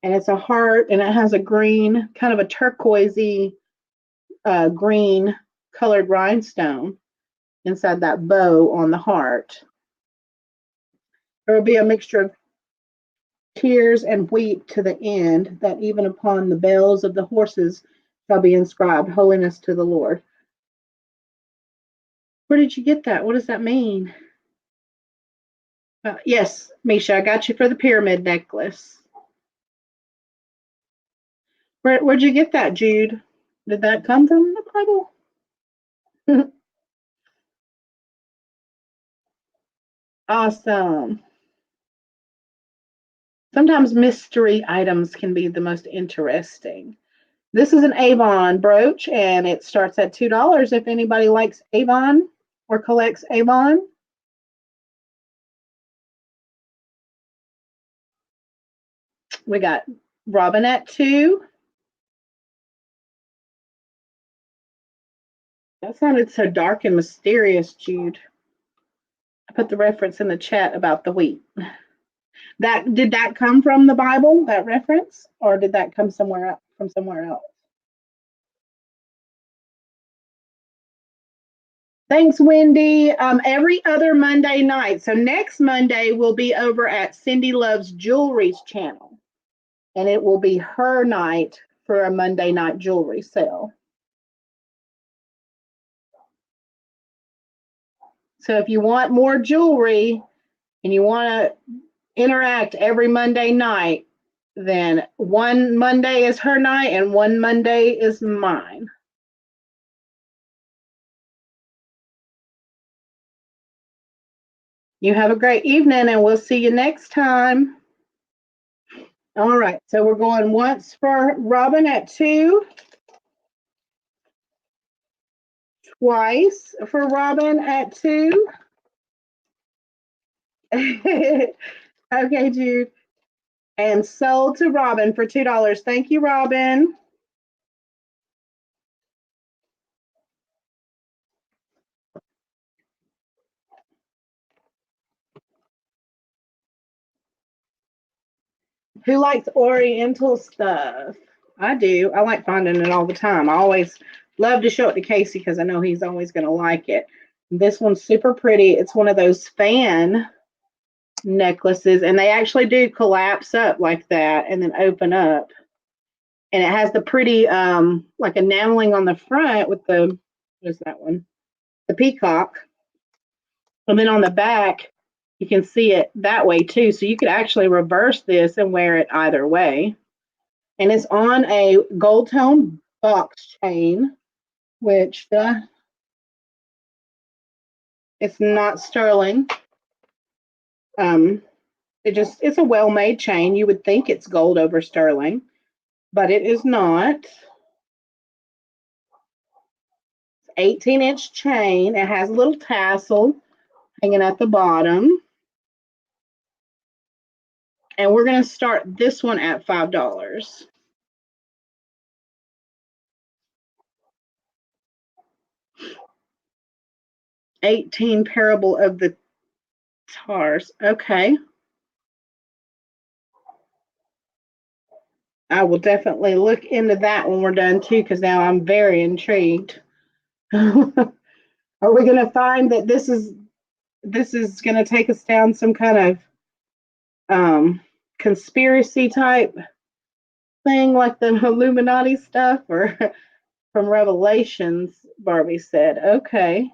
and it's a heart, and it has a green, kind of a turquoisey green colored rhinestone inside that bow on the heart. There will be a mixture of tears and wheat to the end, that even upon the bells of the horses shall be inscribed, holiness to the Lord. Where did you get that? What does that mean? Yes, Misha, I got you for the pyramid necklace. Where'd you get that, Jude? Did that come from the Bible? Awesome. Sometimes mystery items can be the most interesting. This is an Avon brooch, and it starts at $2 if anybody likes Avon or collects Avon. We got Robin at $2. That sounded so dark and mysterious, Jude. I put the reference in the chat about the wheat. Did that come from the Bible, that reference, or did that come somewhere else? Thanks, Wendy. Every other Monday night. So next Monday we'll be over at Cindy Loves Jewelry's channel, and it will be her night for a Monday night jewelry sale. So if you want more jewelry and you want to interact every Monday night, then one Monday is her night and one Monday is mine. You have a great evening, and we'll see you next time. All right, so we're going once for Robin at $2, twice for Robin at $2. Okay, Jude. And sold to Robin for $2. Thank you, Robin. Who likes Oriental stuff? I do. I like finding it all the time. I always love to show it to Casey because I know he's always going to like it. This one's super pretty. It's one of those fan necklaces, and they actually do collapse up like that and then open up. And it has the pretty like enameling on the front with the, what is that one? the peacock. And then on the back, you can see it that way too. So you could actually reverse this and wear it either way. And it's on a gold tone box chain, which it's not sterling. It's a well-made chain. You would think it's gold over sterling, but it is not. 18-inch chain. It has a little tassel hanging at the bottom. And we're going to start this one at $5. 18 Parable of the Tars. Okay. I will definitely look into that when we're done too, because now I'm very intrigued. Are we going to find that this is going to take us down some kind of conspiracy type thing like the Illuminati stuff, or from Revelations? Barbie said, okay.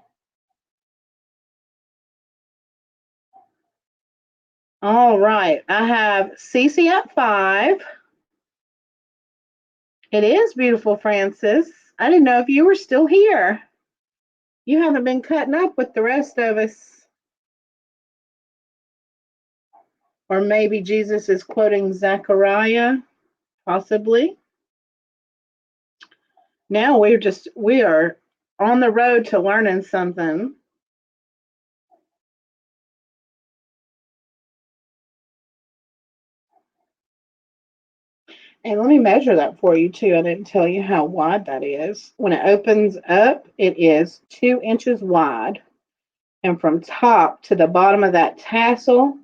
All right. I have Cece at 5. It is beautiful, Francis. I didn't know if you were still here. You haven't been cutting up with the rest of us. Or maybe Jesus is quoting Zechariah, possibly. Now we are on the road to learning something. And let me measure that for you too. I didn't tell you how wide that is. When it opens up, it is 2 inches wide. And from top to the bottom of that tassel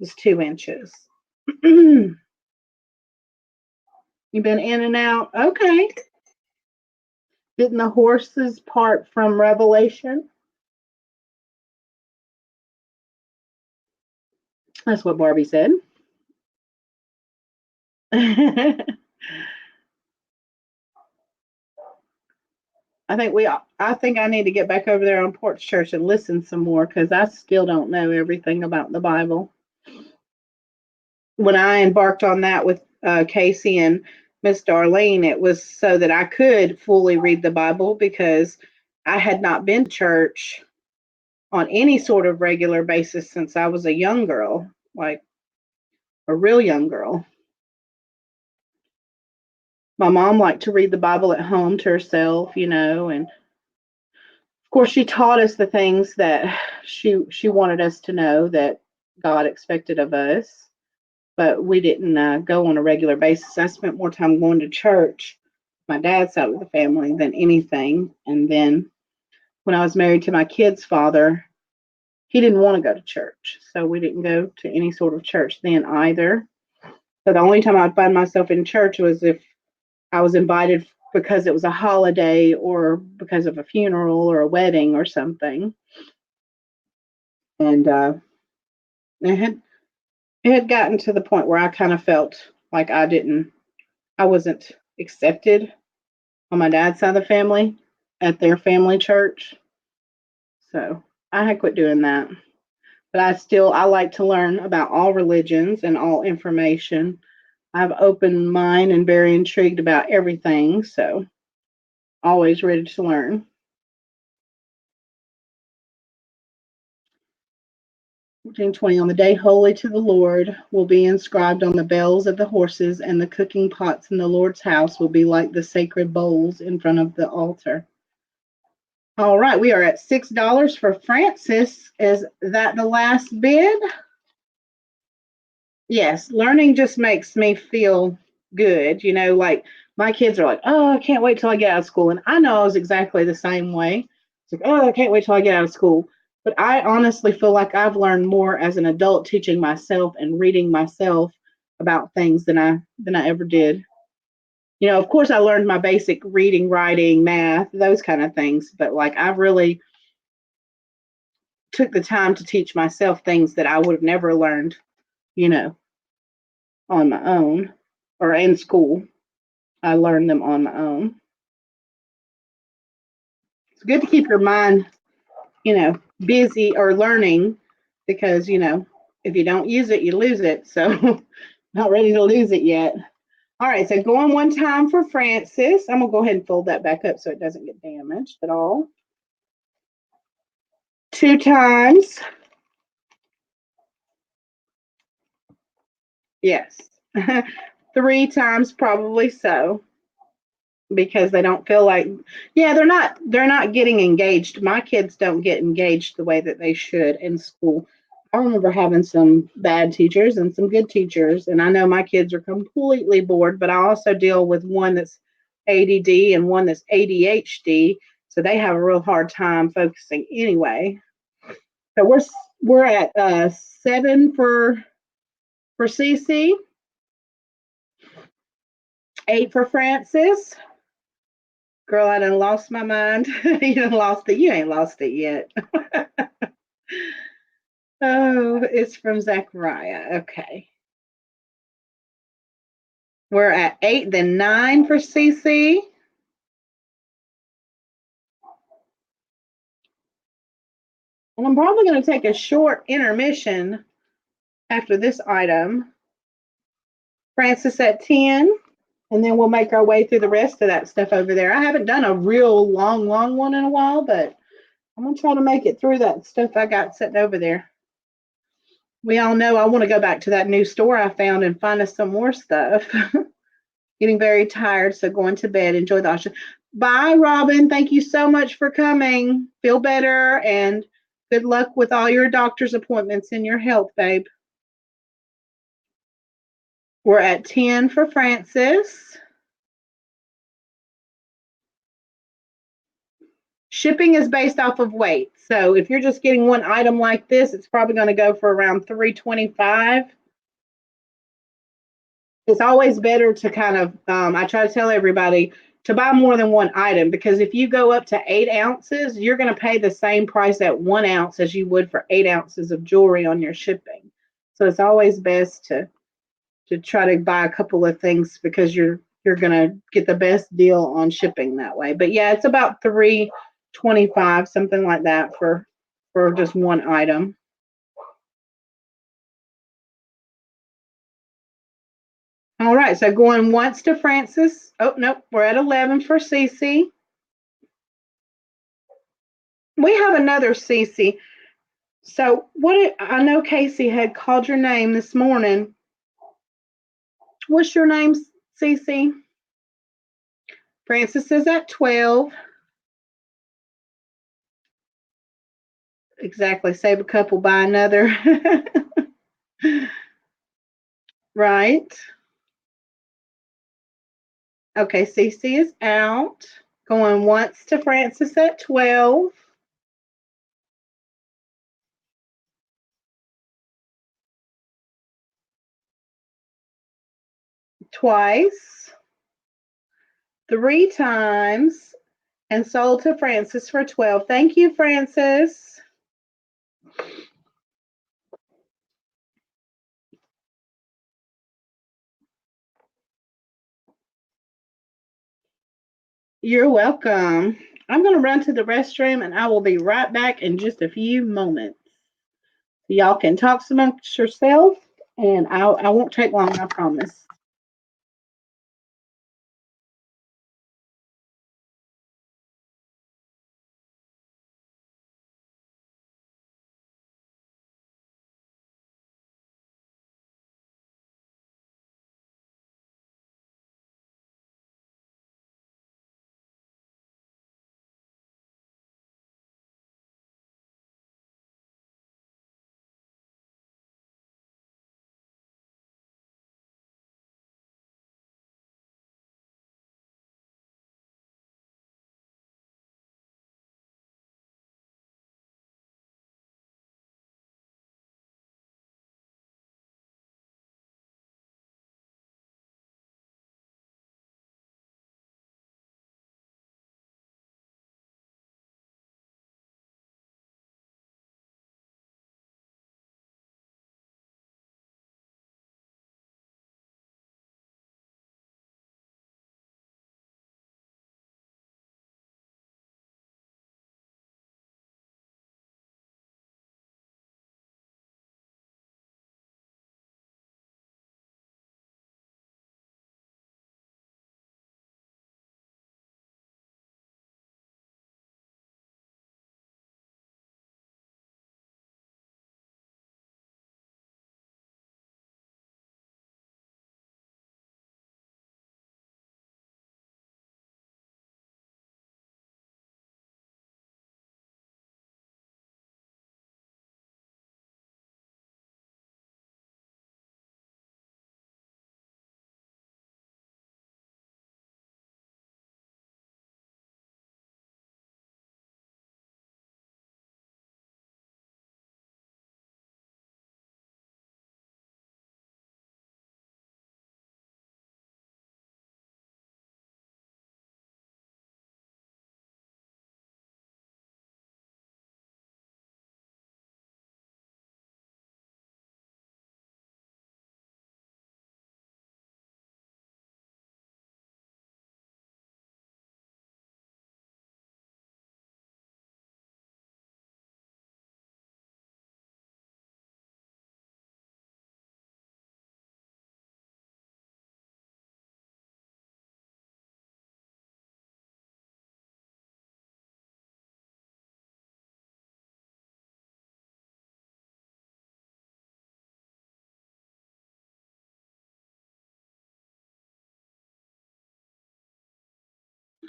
is 2 inches. You've been in and out? Okay. Didn't the horses part from Revelation? That's what Barbie said. I think I need to get back over there on Porch Church and listen some more, because I still don't know everything about the Bible. When I embarked on that with Casey and Miss Darlene, it was so that I could fully read the Bible, because I had not been to church on any sort of regular basis since I was a young girl, like a real young girl. My mom liked to read the Bible at home to herself, and of course she taught us the things that she wanted us to know that God expected of us, but we didn't go on a regular basis. I spent more time going to church, my dad's side of the family, than anything. And then when I was married to my kid's father, he didn't want to go to church, so we didn't go to any sort of church then either. So the only time I'd find myself in church was if I was invited because it was a holiday, or because of a funeral or a wedding or something. And it had gotten to the point where I kind of felt like I wasn't accepted on my dad's side of the family at their family church. So I had quit doing that. But I like to learn about all religions and all information. I have open mind and very intrigued about everything. So always ready to learn. 14:20, on the day holy to the Lord will be inscribed on the bells of the horses, and the cooking pots in the Lord's house will be like the sacred bowls in front of the altar. All right, we are at $6 for Francis. Is that the last bid? Yes, learning just makes me feel good. Like my kids are like, oh, I can't wait till I get out of school. And I know I was exactly the same way. It's like, oh, I can't wait till I get out of school. But I honestly feel like I've learned more as an adult teaching myself and reading myself about things than I ever did. Of course I learned my basic reading, writing, math, those kind of things, but like I've really took the time to teach myself things that I would have never learned, you know, on my own or in school. I learned them on my own. It's good to keep your mind busy or learning because, if you don't use it, you lose it. So not ready to lose it yet. All right, so going one time for Francis. I'm going to go ahead and fold that back up so it doesn't get damaged at all. Two times. Yes. Three times probably so because they don't feel like, yeah, they're not getting engaged. My kids don't get engaged the way that they should in school. I remember having some bad teachers and some good teachers, and I know my kids are completely bored, but I also deal with one that's ADD and one that's ADHD, so they have a real hard time focusing anyway. So we're at 7 for CC, 8 for Francis. Girl, I done lost my mind. You done lost it. You ain't lost it yet. Oh, it's from Zachariah. Okay. We're at 8, then 9 for CC. And I'm probably going to take a short intermission after this item. Francis at 10. And then we'll make our way through the rest of that stuff over there. I haven't done a real long one in a while, but I'm going to try to make it through that stuff I got sitting over there. We all know I want to go back to that new store I found and find us some more stuff. Getting very tired, so going to bed. Enjoy the auction. Bye, Robin. Thank you so much for coming. Feel better and good luck with all your doctor's appointments and your health, babe. We're at 10 for Francis. Shipping is based off of weight. So if you're just getting one item like this, it's probably going to go for around $3.25. It's always better to kind of, I try to tell everybody to buy more than one item because if you go up to 8 ounces, you're going to pay the same price at 1 ounce as you would for 8 ounces of jewelry on your shipping. So it's always best to try to buy a couple of things because you're going to get the best deal on shipping that way. But yeah, it's about $3.25, something like that for just one item. All right, so going once to Francis. Oh, nope, we're at 11 for Cece. We have another Cece. So I know Casey had called your name this morning. What's your name, Cece? Francis is at 12. Exactly. Save a couple, buy another. Right. Okay, Cece is out. Going once to Francis at 12. Twice. 3 times. And sold to Francis for 12. Thank you, Francis. You're welcome. I'm going to run to the restroom and I will be right back in just a few moments. Y'all can talk amongst yourself and I won't take long, I promise.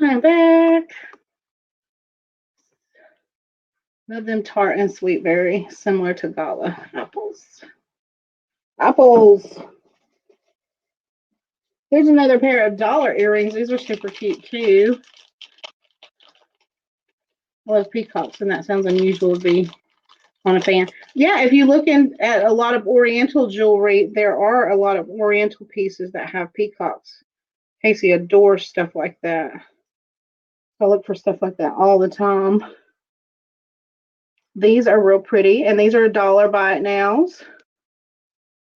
I'm back. Love them tart and sweet berry, similar to Gala apples. Apples. Here's another pair of dollar earrings. These are super cute too. I love peacocks, and that sounds unusual to be on a fan. Yeah, if you look at a lot of Oriental jewelry, there are a lot of Oriental pieces that have peacocks. Casey adores stuff like that. I look for stuff like that all the time. These are real pretty, and these are $1 buy it nows.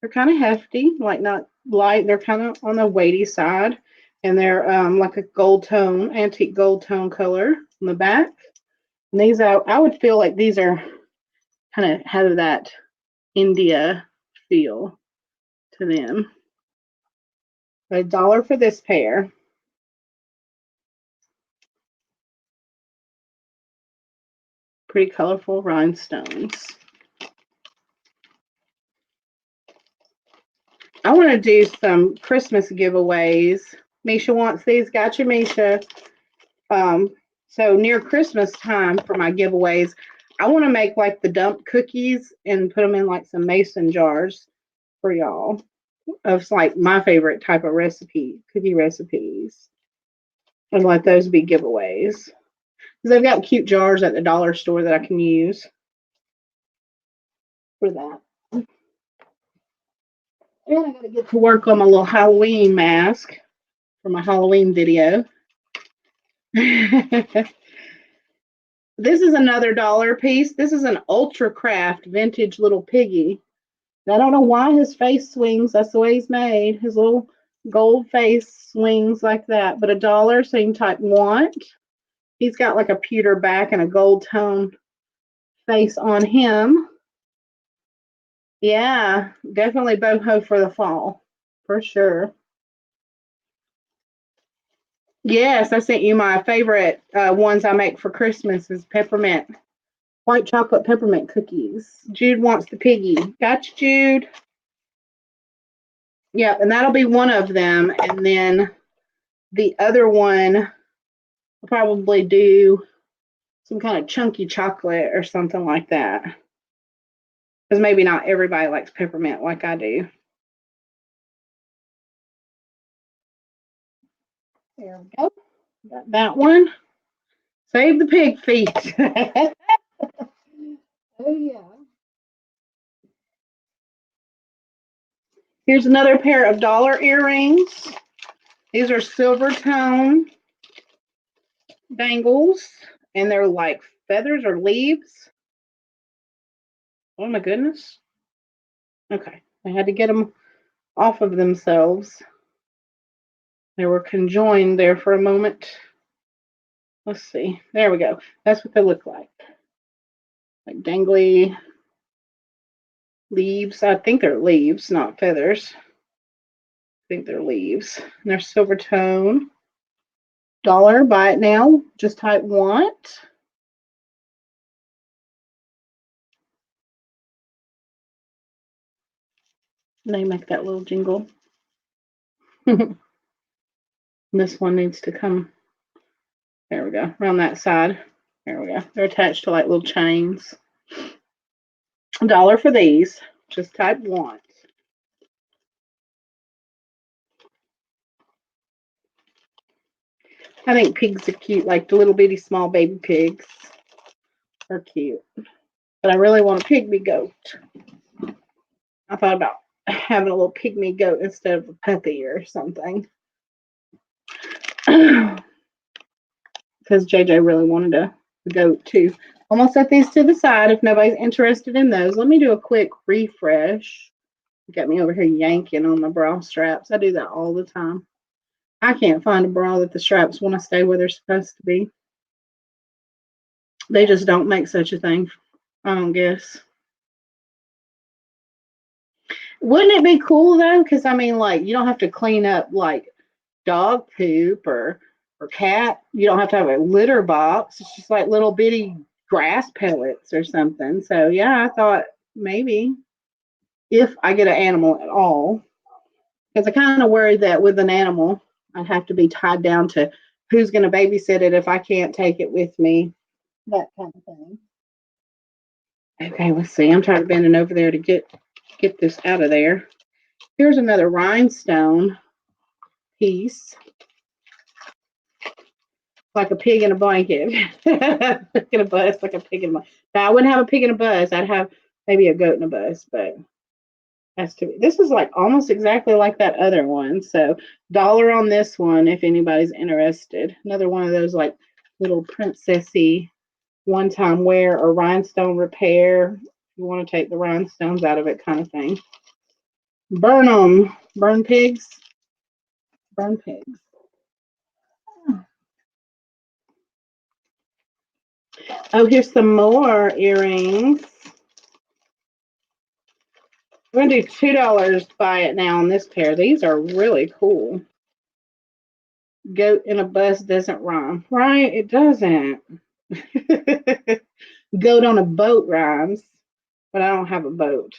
They're kind of hefty, like not light. They're kind of on the weighty side, and they're like a gold tone, antique gold tone color on the back. And these, I would feel like these are kind of have that India feel to them. $1 for this pair. Pretty colorful rhinestones. I want to do some Christmas giveaways. Misha wants these. Gotcha, Misha. So near Christmas time for my giveaways, I want to make like the dump cookies and put them in like some mason jars for y'all of like my favorite type of cookie recipes, and let those be giveaways. Because they've got cute jars at the dollar store that I can use for that. And I got to get to work on my little Halloween mask for my Halloween video. This is another dollar piece. This is an Ultra Craft vintage little piggy. I don't know why his face swings. That's the way he's made. His little gold face swings like that. But $1, same type want. He's got like a pewter back and a gold tone face on him. Yeah, definitely boho for the fall, for sure. Yes, I sent you my favorite ones I make for Christmas is peppermint, white chocolate peppermint cookies. Jude wants the piggy. Gotcha, Jude. Yeah, and that'll be one of them. And then the other one, I'll probably do some kind of chunky chocolate or something like that. Because maybe not everybody likes peppermint like I do. There we go. Got that one. Save the pig feet. Oh, yeah. Here's another pair of dollar earrings. These are silver tone bangles, and they're like feathers or leaves. Oh my goodness. Okay, I had to get them off of themselves. They were conjoined there for a moment. Let's see. There we go. That's what they look like. Like dangly leaves. I think they're leaves, not feathers. I think they're leaves. And they're silver tone. $1, buy it now. Just type want. And they make that little jingle. This one needs to come. There we go. Around that side. There we go. They're attached to like little chains. $1 for these. Just type want. I think pigs are cute, like the little bitty small baby pigs are cute. But I really want a pygmy goat. I thought about having a little pygmy goat instead of a puppy or something. Because JJ really wanted a goat too. I'm going to set these to the side if nobody's interested in those. Let me do a quick refresh. Got me over here yanking on the bra straps. I do that all the time. I can't find a bra that the straps want to stay where they're supposed to be. They just don't make such a thing, I don't guess. Wouldn't it be cool though? Because I mean, like, you don't have to clean up like dog poop or cat. You don't have to have a litter box. It's just like little bitty grass pellets or something. So yeah, I thought maybe if I get an animal at all, because I kind of worry that with an animal, I'd have to be tied down to who's going to babysit it if I can't take it with me? That kind of thing. Okay, let's see. I'm trying to bend over there to get this out of there. Here's another rhinestone piece, like a pig in a blanket. Pig in a bus, like a pig in a blanket. Now, I wouldn't have a pig in a bus. I'd have maybe a goat in a bus, but that's to be. This is like almost exactly like that other one. So dollar on this one if anybody's interested. Another one of those like little princessy one-time wear or rhinestone repair. You want to take the rhinestones out of it kind of thing. Burn them. Burn pigs. Burn pigs. Oh, here's some more earrings. We're going to do $2 buy it now on this pair. These are really cool. Goat in a bus doesn't rhyme. Right? It doesn't. Goat on a boat rhymes, but I don't have a boat.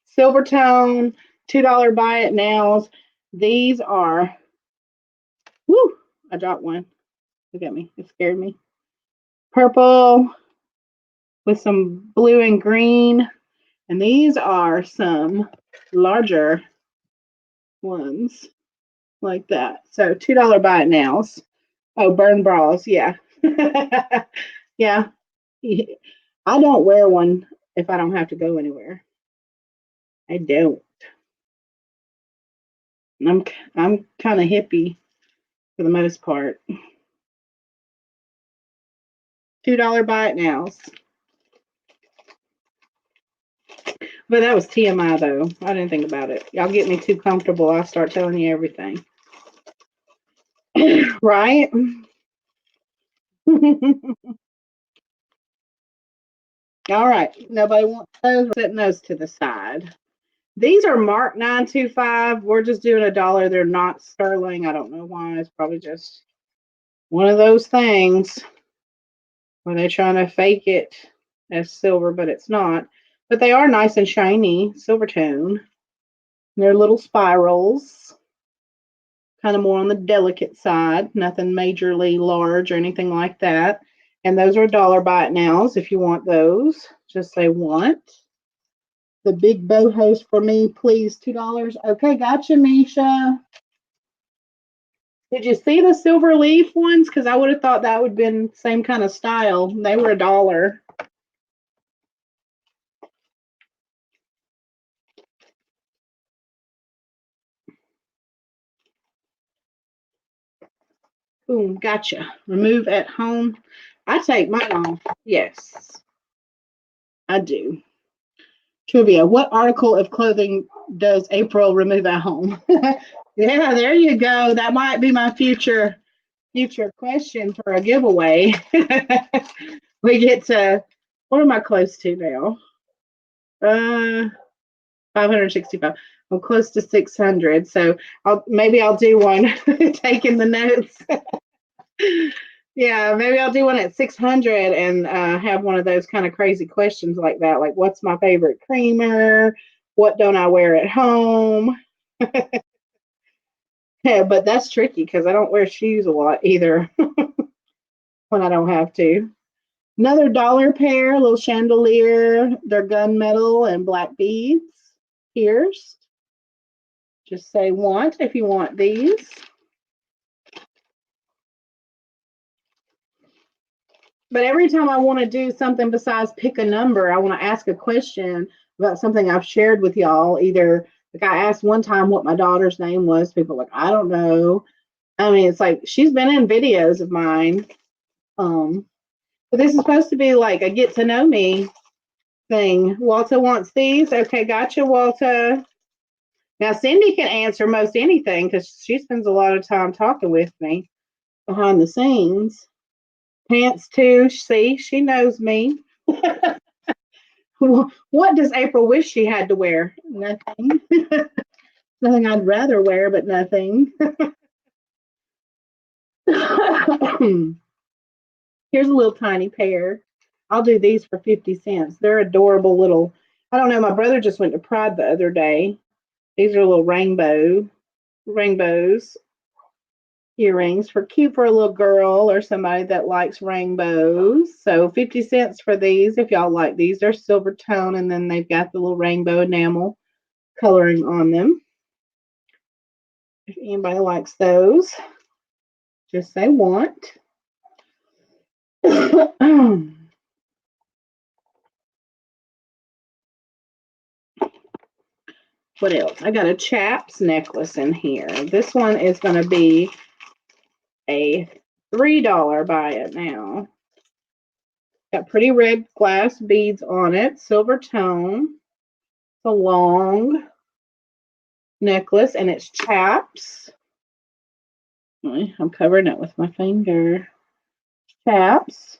Silver tone, $2 buy it nows. These are, whoo, I dropped one. Look at me. It scared me. Purple with some blue and green. And these are some larger ones like that. So $2 buy it nows. Oh, burn bras. Yeah. Yeah. I don't wear one if I don't have to go anywhere. I don't. I'm kind of hippie for the most part. $2 buy it nows. But that was TMI though. I didn't think about it. Y'all get me too comfortable, I'll start telling you everything. Right? All right. Nobody wants those. We're setting those to the side. These are marked 925. We're just doing $1. They're not sterling. I don't know why. It's probably just one of those things where they're trying to fake it as silver, but it's not. But they are nice and shiny, silver tone. They're little spirals, kind of more on the delicate side, nothing majorly large or anything like that. And those are $1 buy it nows if you want those. Just say want. The big bow host for me, please, $2. Okay, gotcha, Misha. Did you see the silver leaf ones? Because I would have thought that would have been same kind of style. They were $1. Boom, gotcha. Remove at home. I take mine off. Yes, I do. Trivia. What article of clothing does April remove at home? Yeah, there you go. That might be my future question for a giveaway. We get to, what am I close to now? 565. I'm close to 600. So maybe I'll do one taking the notes. Yeah, maybe I'll do one at 600 and have one of those kind of crazy questions like that. Like, what's my favorite creamer? What don't I wear at home? Yeah, but that's tricky because I don't wear shoes a lot either when I don't have to. Another dollar pair, little chandelier. They're gunmetal and black beads pierced. Just say want if you want these. But every time I want to do something besides pick a number, I want to ask a question about something I've shared with y'all. Either like I asked one time what my daughter's name was. People are like, I don't know. I mean, it's like she's been in videos of mine. But this is supposed to be like a get to know me thing. Walter wants these. Okay, gotcha, Walter. Now Cindy can answer most anything because she spends a lot of time talking with me behind the scenes. Pants too. See, she knows me. What does April wish she had to wear? Nothing. Nothing I'd rather wear, but nothing. Here's a little tiny pair. I'll do these for 50 cents. They're adorable little. I don't know. My brother just went to Pride the other day. These are little rainbows. earrings for cute for a little girl or somebody that likes rainbows. So 50 cents for these if y'all like these. They're silver tone and then they've got the little rainbow enamel coloring on them. If anybody likes those, just say want. What else? I got a chaps necklace in here. This one is going to be a $3 buy it now. Got pretty red glass beads on it, silver tone. It's a long necklace and it's chaps. I'm covering it with my finger. Chaps.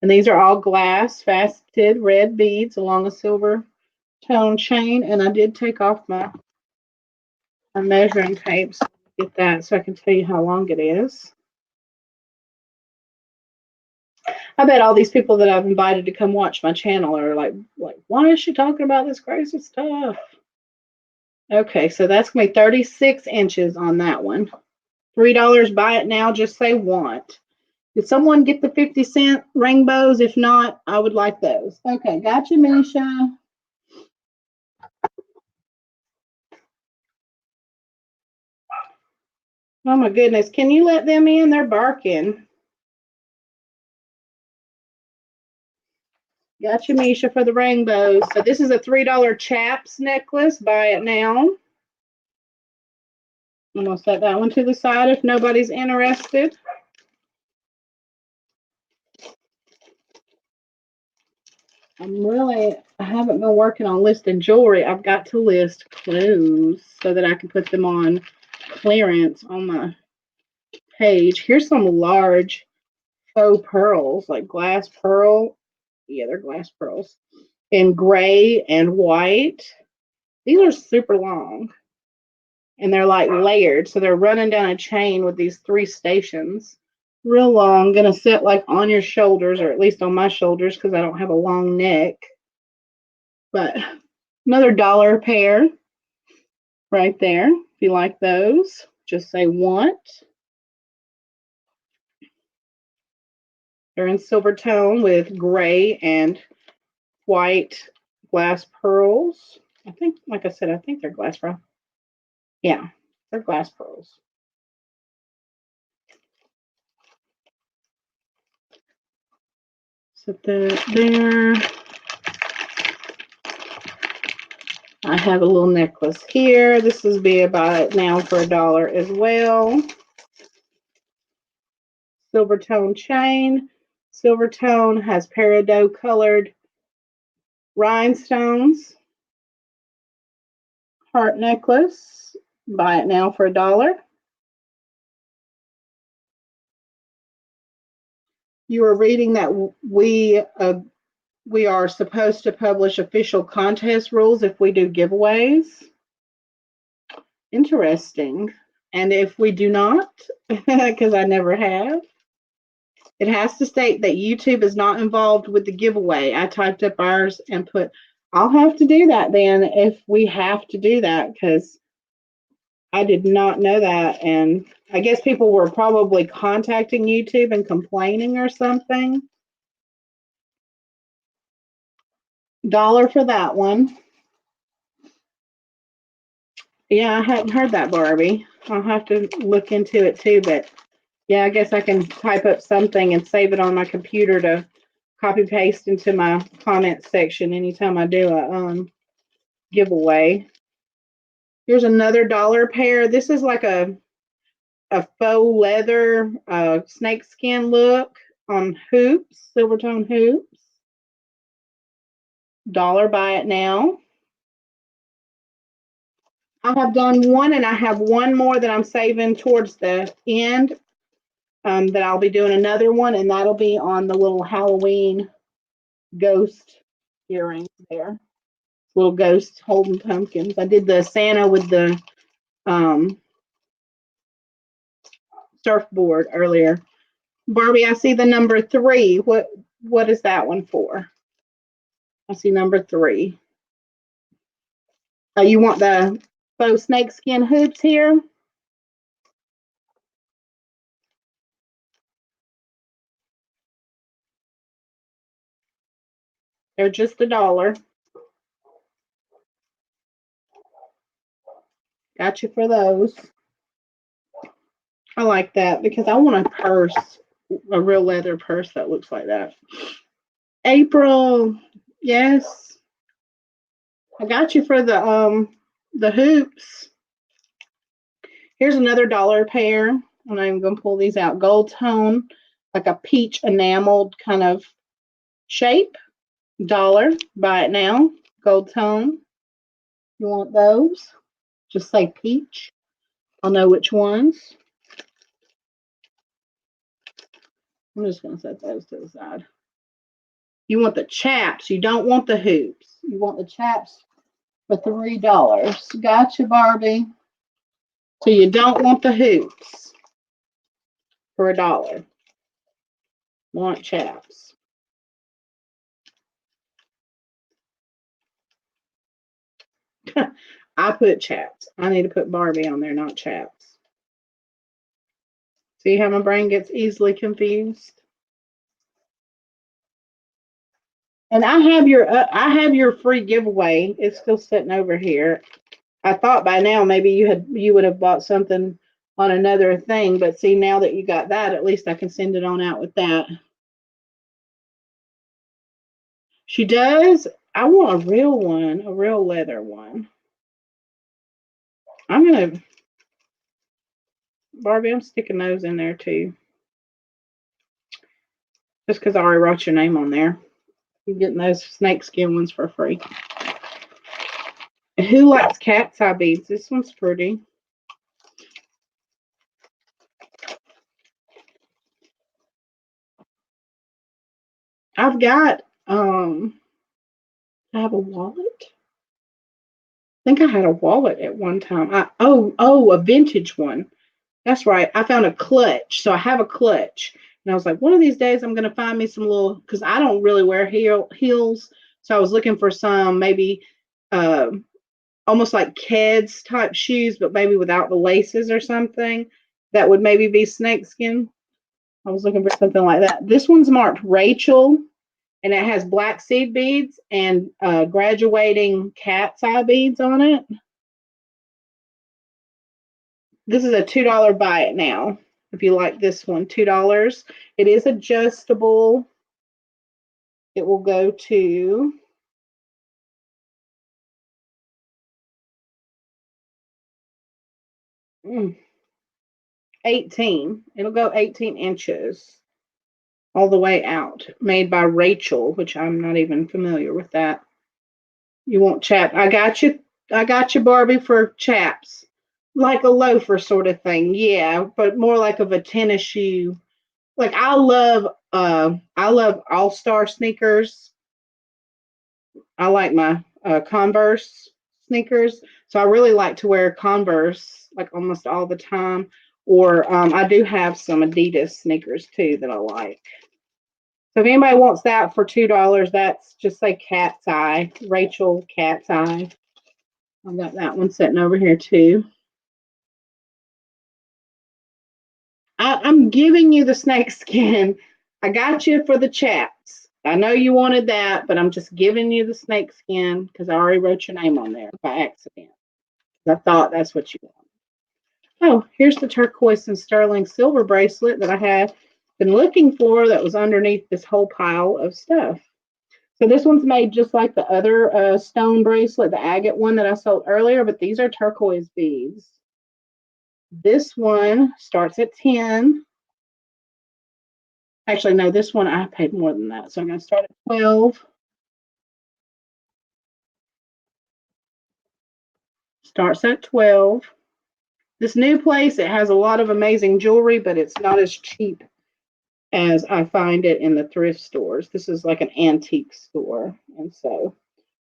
And these are all glass faceted red beads along a silver tone chain. And I did take off my measuring tape so get that so I can tell you how long it is. I bet all these people that I've invited to come watch my channel are like, why is she talking about this crazy stuff? Okay, so that's going to be 36 inches on that one. $3, buy it now, just say want. Did someone get the 50-cent rainbows? If not, I would like those. Okay, gotcha, Misha. Oh my goodness, can you let them in? They're barking. Gotcha, Misha, for the rainbows. So this is a $3 chaps necklace. Buy it now. I'm going to set that one to the side if nobody's interested. I haven't been working on listing jewelry. I've got to list clothes so that I can put them on clearance on my page. Here's some large faux pearls, like glass pearl. Yeah, they're glass pearls. In gray and white. These are super long. And they're like layered. So they're running down a chain with these 3 stations. Real long. Gonna sit like on your shoulders, or at least on my shoulders, because I don't have a long neck. But another $1 pair right there. If you like those, just say want. They're in silver tone with gray and white glass pearls. I think, like I said, I think they're glass pearl. Yeah, they're glass pearls. Set that there. I have a little necklace here. This is be about now for $1 as well. Silver tone chain. Silver tone has peridot colored rhinestones. Heart necklace. Buy it now for $1. You are reading that we are supposed to publish official contest rules if we do giveaways. Interesting. And if we do not, because I never have, it has to state that YouTube is not involved with the giveaway. I typed up ours and put, I'll have to do that then if we have to do that, because I did not know that. And I guess people were probably contacting YouTube and complaining or something. $1 for that one. Yeah, I hadn't heard that, Barbie. I'll have to look into it too, but yeah, I guess I can type up something and save it on my computer to copy paste into my comment section anytime I do a giveaway. Here's another $1 pair. This is like a faux leather snake skin look on hoops, silver tone hoops. $1, buy it now. I have done one and I have one more that I'm saving towards the end. That I'll be doing another one, and that'll be on the little Halloween ghost earrings there. Little ghosts holding pumpkins. I did the Santa with the surfboard earlier. Barbie, I see the number 3. What is that one for? I see number 3. You want the faux snakeskin hoops here? They're just $1. Got you for those. I like that because I want a purse, a real leather purse that looks like that. April, yes. I got you for the hoops. Here's another $1 pair. I'm not even gonna pull these out. Gold tone, like a peach enameled kind of shape. $1. Buy it now. Gold tone. You want those? Just say peach. I'll know which ones. I'm just gonna set those to the side. You want the chaps. You don't want the hoops. You want the chaps for $3. Gotcha, Barbie. So you don't want the hoops for $1. Want chaps. I put chaps. I need to put Barbie on there, not chaps. See how my brain gets easily confused? And I have your free giveaway. It's still sitting over here. I thought by now maybe you would have bought something on another thing, but see, now that you got that, at least I can send it on out with that. She does. I want a real one, a real leather one. Barbie, I'm sticking those in there too. Just because I already wrote your name on there. You're getting those snakeskin ones for free. Who likes cat's eye beads? This one's pretty. I've got I have a wallet. I think I had a wallet at one time. A vintage one. That's right. I found a clutch. So I have a clutch. And I was like, one of these days I'm going to find me some little, because I don't really wear heels. So I was looking for some maybe uh, almost like Keds type shoes, but maybe without the laces or something that would maybe be snakeskin. I was looking for something like that. This one's marked Rachel, and it has black seed beads and graduating cat's eye beads on it. This is a $2 buy it now. If you like this one, $2. It is adjustable. It will go to 18. It'll go 18 inches all the way out. Made by Rachel, which I'm not even familiar with that. You want chap? I got you. I got you, Barbie, for chaps, like a loafer sort of thing. Yeah, but more like of a tennis shoe. Like I love All-Star sneakers. I like my Converse sneakers, so I really like to wear Converse like almost all the time. Or I do have some Adidas sneakers too that I like. So if anybody wants that for $2, that's just say Cat's Eye, Rachel Cat's Eye. I've got that one sitting over here too. I'm giving you the snake skin. I got you for the chaps. I know you wanted that, but I'm just giving you the snake skin because I already wrote your name on there by accident. I thought that's what you wanted. Oh, here's the turquoise and sterling silver bracelet that I had been looking for that was underneath this whole pile of stuff. So this one's made just like the other stone bracelet, the agate one that I sold earlier, but these are turquoise beads. This one starts at 10. Actually, no, this one I paid more than that. So I'm going to start at 12. Starts at 12. This new place, it has a lot of amazing jewelry, but it's not as cheap as I find it in the thrift stores. This is like an antique store. And so,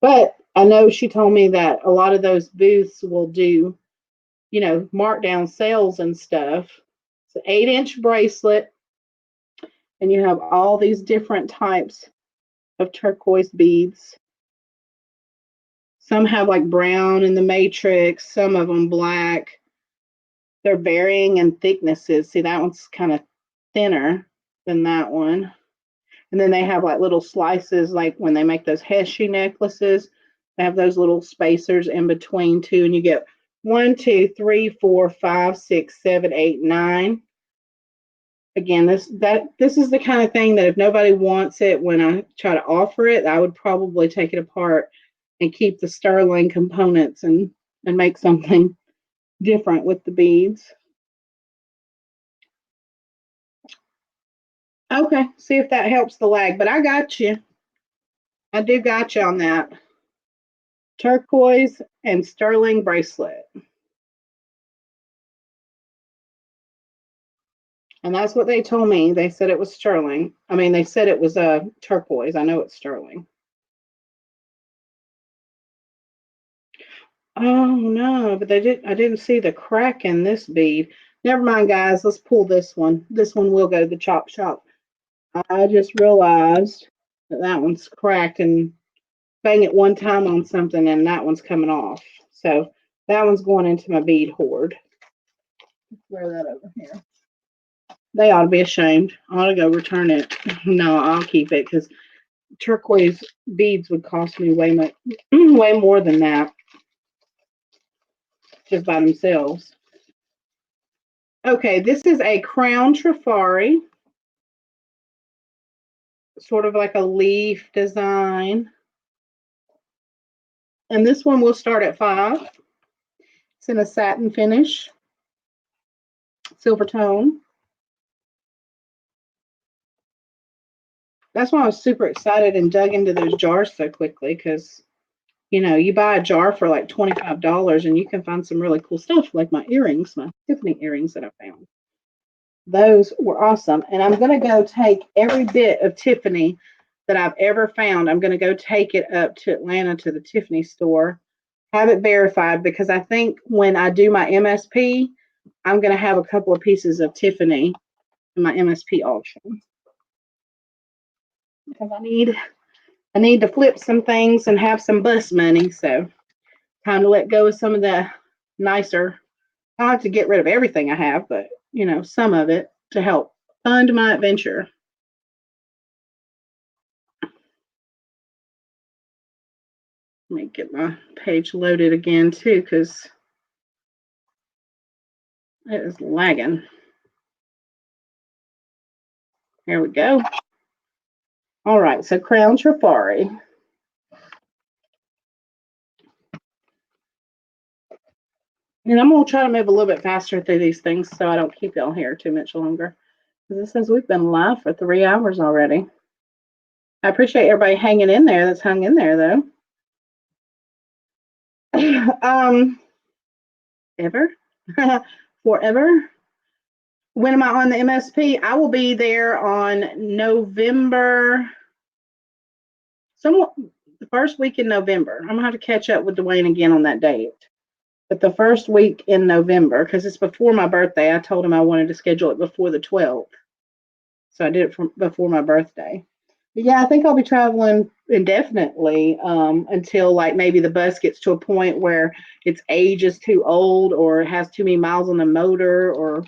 but I know she told me that a lot of those booths will do, markdown sales and stuff. It's an 8-inch bracelet, and you have all these different types of turquoise beads. Some have like brown in the matrix, some of them black. They're varying in thicknesses. See, that one's kind of thinner than that one. And then they have like little slices, like when they make those Heshy necklaces, they have those little spacers in between too. And you get 1, 2, 3, 4, 5, 6, 7, 8, 9. Again, this is the kind of thing that if nobody wants it when I try to offer it, I would probably take it apart and keep the sterling components and make something different with the beads. Okay, see if that helps the lag, but I got you. I do got you on that. Turquoise and sterling bracelet. And that's what they told me. They said it was sterling. I mean, they said it was a turquoise. I know it's sterling. Oh no, but I didn't see the crack in this bead. Never mind, guys. Let's pull this one. This one will go to the chop shop. I just realized that one's cracked and bang it one time on something and that one's coming off. So that one's going into my bead hoard. Throw that over here. They ought to be ashamed. I ought to go return it. No, I'll keep it because turquoise beads would cost me way more than that just by themselves. Okay, this is a crown trifari, sort of like a leaf design. And this one will start at 5. It's in a satin finish, silver tone. That's why I was super excited and dug into those jars so quickly because, you buy a jar for like $25 and you can find some really cool stuff like my earrings, my Tiffany earrings that I found. Those were awesome. And I'm going to go take every bit of Tiffany that I've ever found. I'm going to go take it up to Atlanta to the Tiffany store, have it verified because I think when I do my MSP, I'm going to have a couple of pieces of Tiffany in my MSP auction because I need to flip some things and have some bus money. So time to let go of some of the nicer. I have to get rid of everything I have, but some of it to help fund my adventure. Let me get my page loaded again too, because it is lagging. Here we go. All right, so Crown Trifari. And I'm going to try to move a little bit faster through these things so I don't keep y'all here too much longer. Because it says we've been live for 3 hours already. I appreciate everybody hanging in there that's hung in there, though. Ever? Forever? When am I on the MSP? I will be there on November. The first week in November. I'm going to have to catch up with Dwayne again on that date. But the first week in November, because it's before my birthday, I told him I wanted to schedule it before the 12th. So I did it before my birthday. But yeah, I think I'll be traveling indefinitely until like maybe the bus gets to a point where its age is too old or it has too many miles on the motor or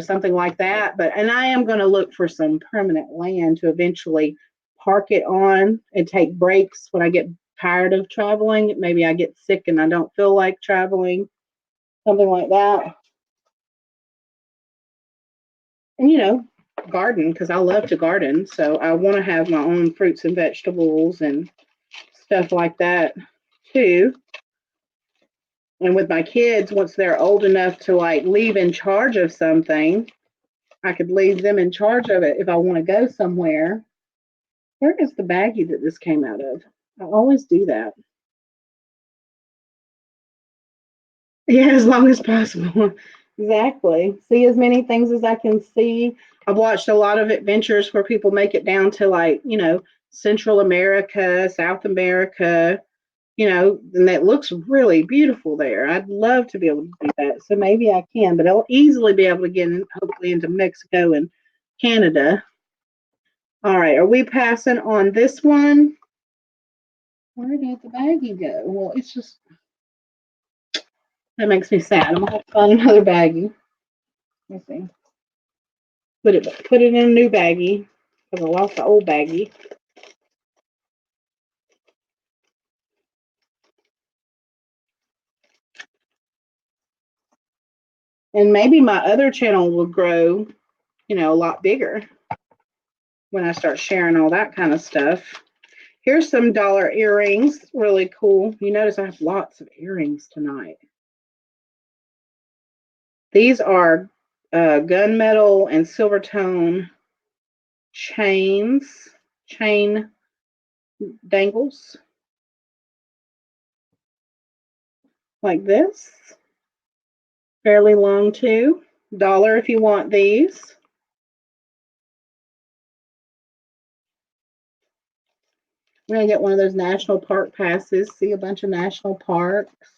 something like that. And I am going to look for some permanent land to eventually park it on and take breaks when I get tired of traveling. Maybe I get sick and I don't feel like traveling, something like that. And garden because I love to garden. So I want to have my own fruits and vegetables and stuff like that too. And with my kids, once they're old enough to like leave in charge of something, I could leave them in charge of it if I want to go somewhere. Where is the baggie that this came out of? I always do that. Yeah, as long as possible. Exactly. See as many things as I can see. I've watched a lot of adventures where people make it down to like, Central America, South America, and that looks really beautiful there. I'd love to be able to do that. So maybe I can, but I'll easily be able to get in, hopefully into Mexico and Canada. All right. Are we passing on this one? Where did the baggie go? Well, it's just, that makes me sad. I'm going to have to find another baggie. Let's see. Put it in a new baggie. because I lost the old baggie. And maybe my other channel will grow, a lot bigger when I start sharing all that kind of stuff. Here's some dollar earrings, really cool. You notice I have lots of earrings tonight. These are gunmetal and silver tone chain dangles like this. Fairly long too. $1 if you want these. I'm going to get one of those national park passes, see a bunch of national parks,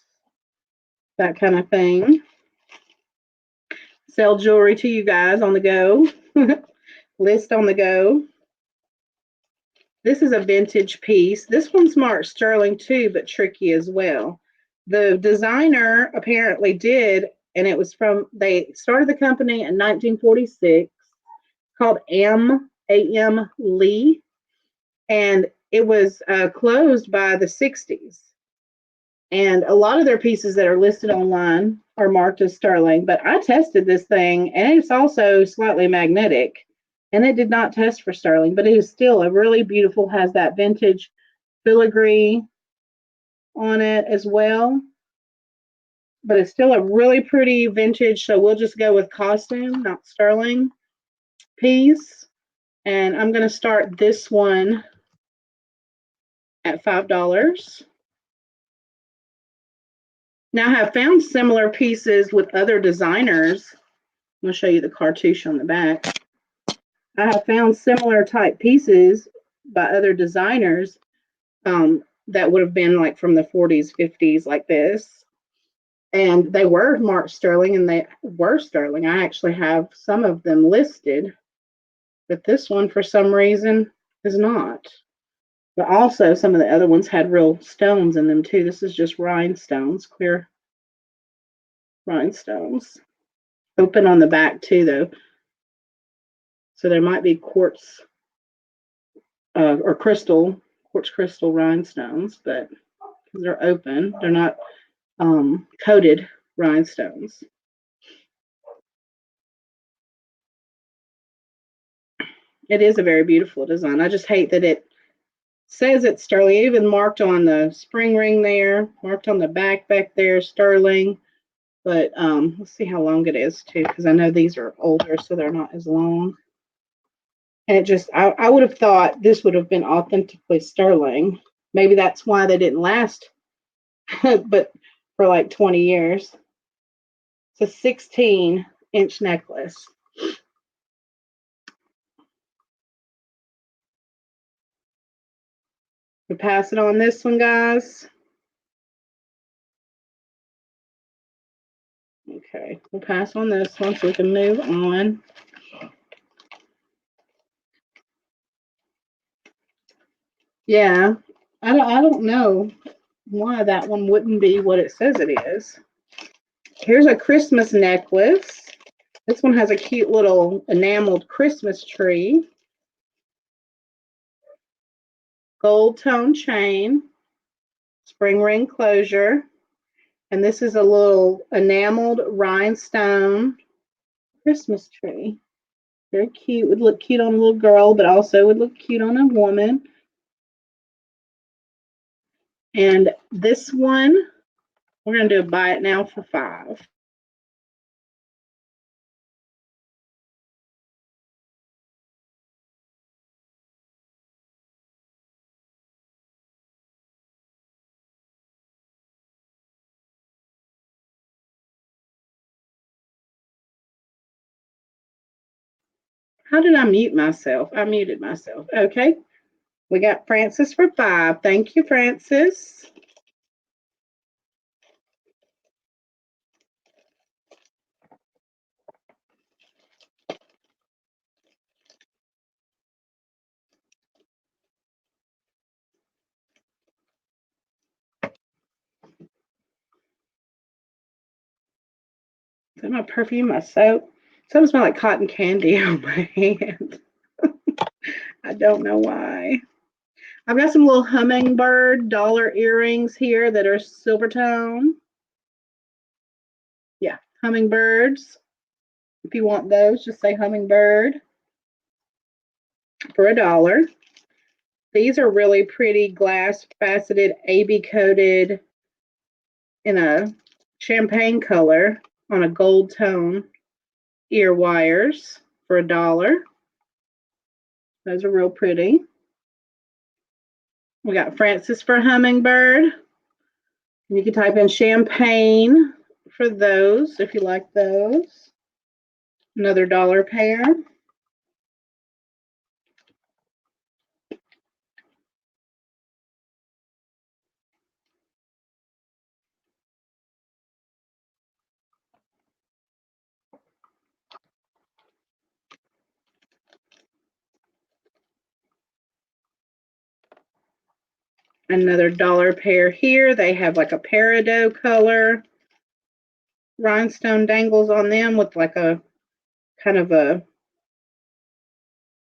that kind of thing. Sell jewelry to you guys on the go. List on the go. This is a vintage piece. This one's marked sterling too, but tricky as well. The designer apparently did, and it was they started the company in 1946, called A.M. Lee, and it was closed by the 60s. And a lot of their pieces that are listed online are marked as sterling, but I tested this thing, and it's also slightly magnetic, and it did not test for sterling, but it is still a really beautiful, has that vintage filigree on it as well. But it's still a really pretty vintage, so we'll just go with costume, not sterling piece. And I'm going to start this one at $5. Now, I have found similar pieces with other designers. I'm going to show you the cartouche on the back. I have found similar type pieces by other designers that would have been like from the 40s, 50s, like this. And they were marked sterling, and they were sterling. I actually have some of them listed, but this one, for some reason, is not. But also, some of the other ones had real stones in them too. This is just rhinestones, clear rhinestones. Open on the back too, though. So there might be quartz or quartz crystal rhinestones, but they're open. They're not coated rhinestones. It is a very beautiful design. I just hate that it says it's sterling. It even marked on the spring ring there, marked on the back there, sterling. But let's see how long it is too, because I know these are older, so they're not as long. And it just, I would have thought this would have been authentically sterling. Maybe that's why they didn't last, but for like 20 years. It's a 16-inch necklace. We pass it on this one, guys. Okay, we'll pass on this one so we can move on. Yeah, I don't know why that one wouldn't be what it says it is. Here's a Christmas necklace. This one has a cute little enameled Christmas tree. Gold tone chain, spring ring closure, and this is a little enameled rhinestone Christmas tree. Very cute. Would look cute on a little girl, but also would look cute on a woman. And this one, we're going to do a buy it now for $5. How did I mute myself? I muted myself. Okay. We got Francis for $5. Thank you, Francis. Is that my perfume, my soap? Something smells like cotton candy on my hand. I don't know why. I've got some little hummingbird dollar earrings here that are silver tone. Yeah, hummingbirds. If you want those, just say hummingbird for $1. These are really pretty glass faceted AB coated in a champagne color on a gold tone ear wires for $1. Those are real pretty. We got Francis for hummingbird. And you can type in champagne for those if you like those. Another $1 pair. Another $1 pair here. They have like a peridot color rhinestone dangles on them with like a kind of a,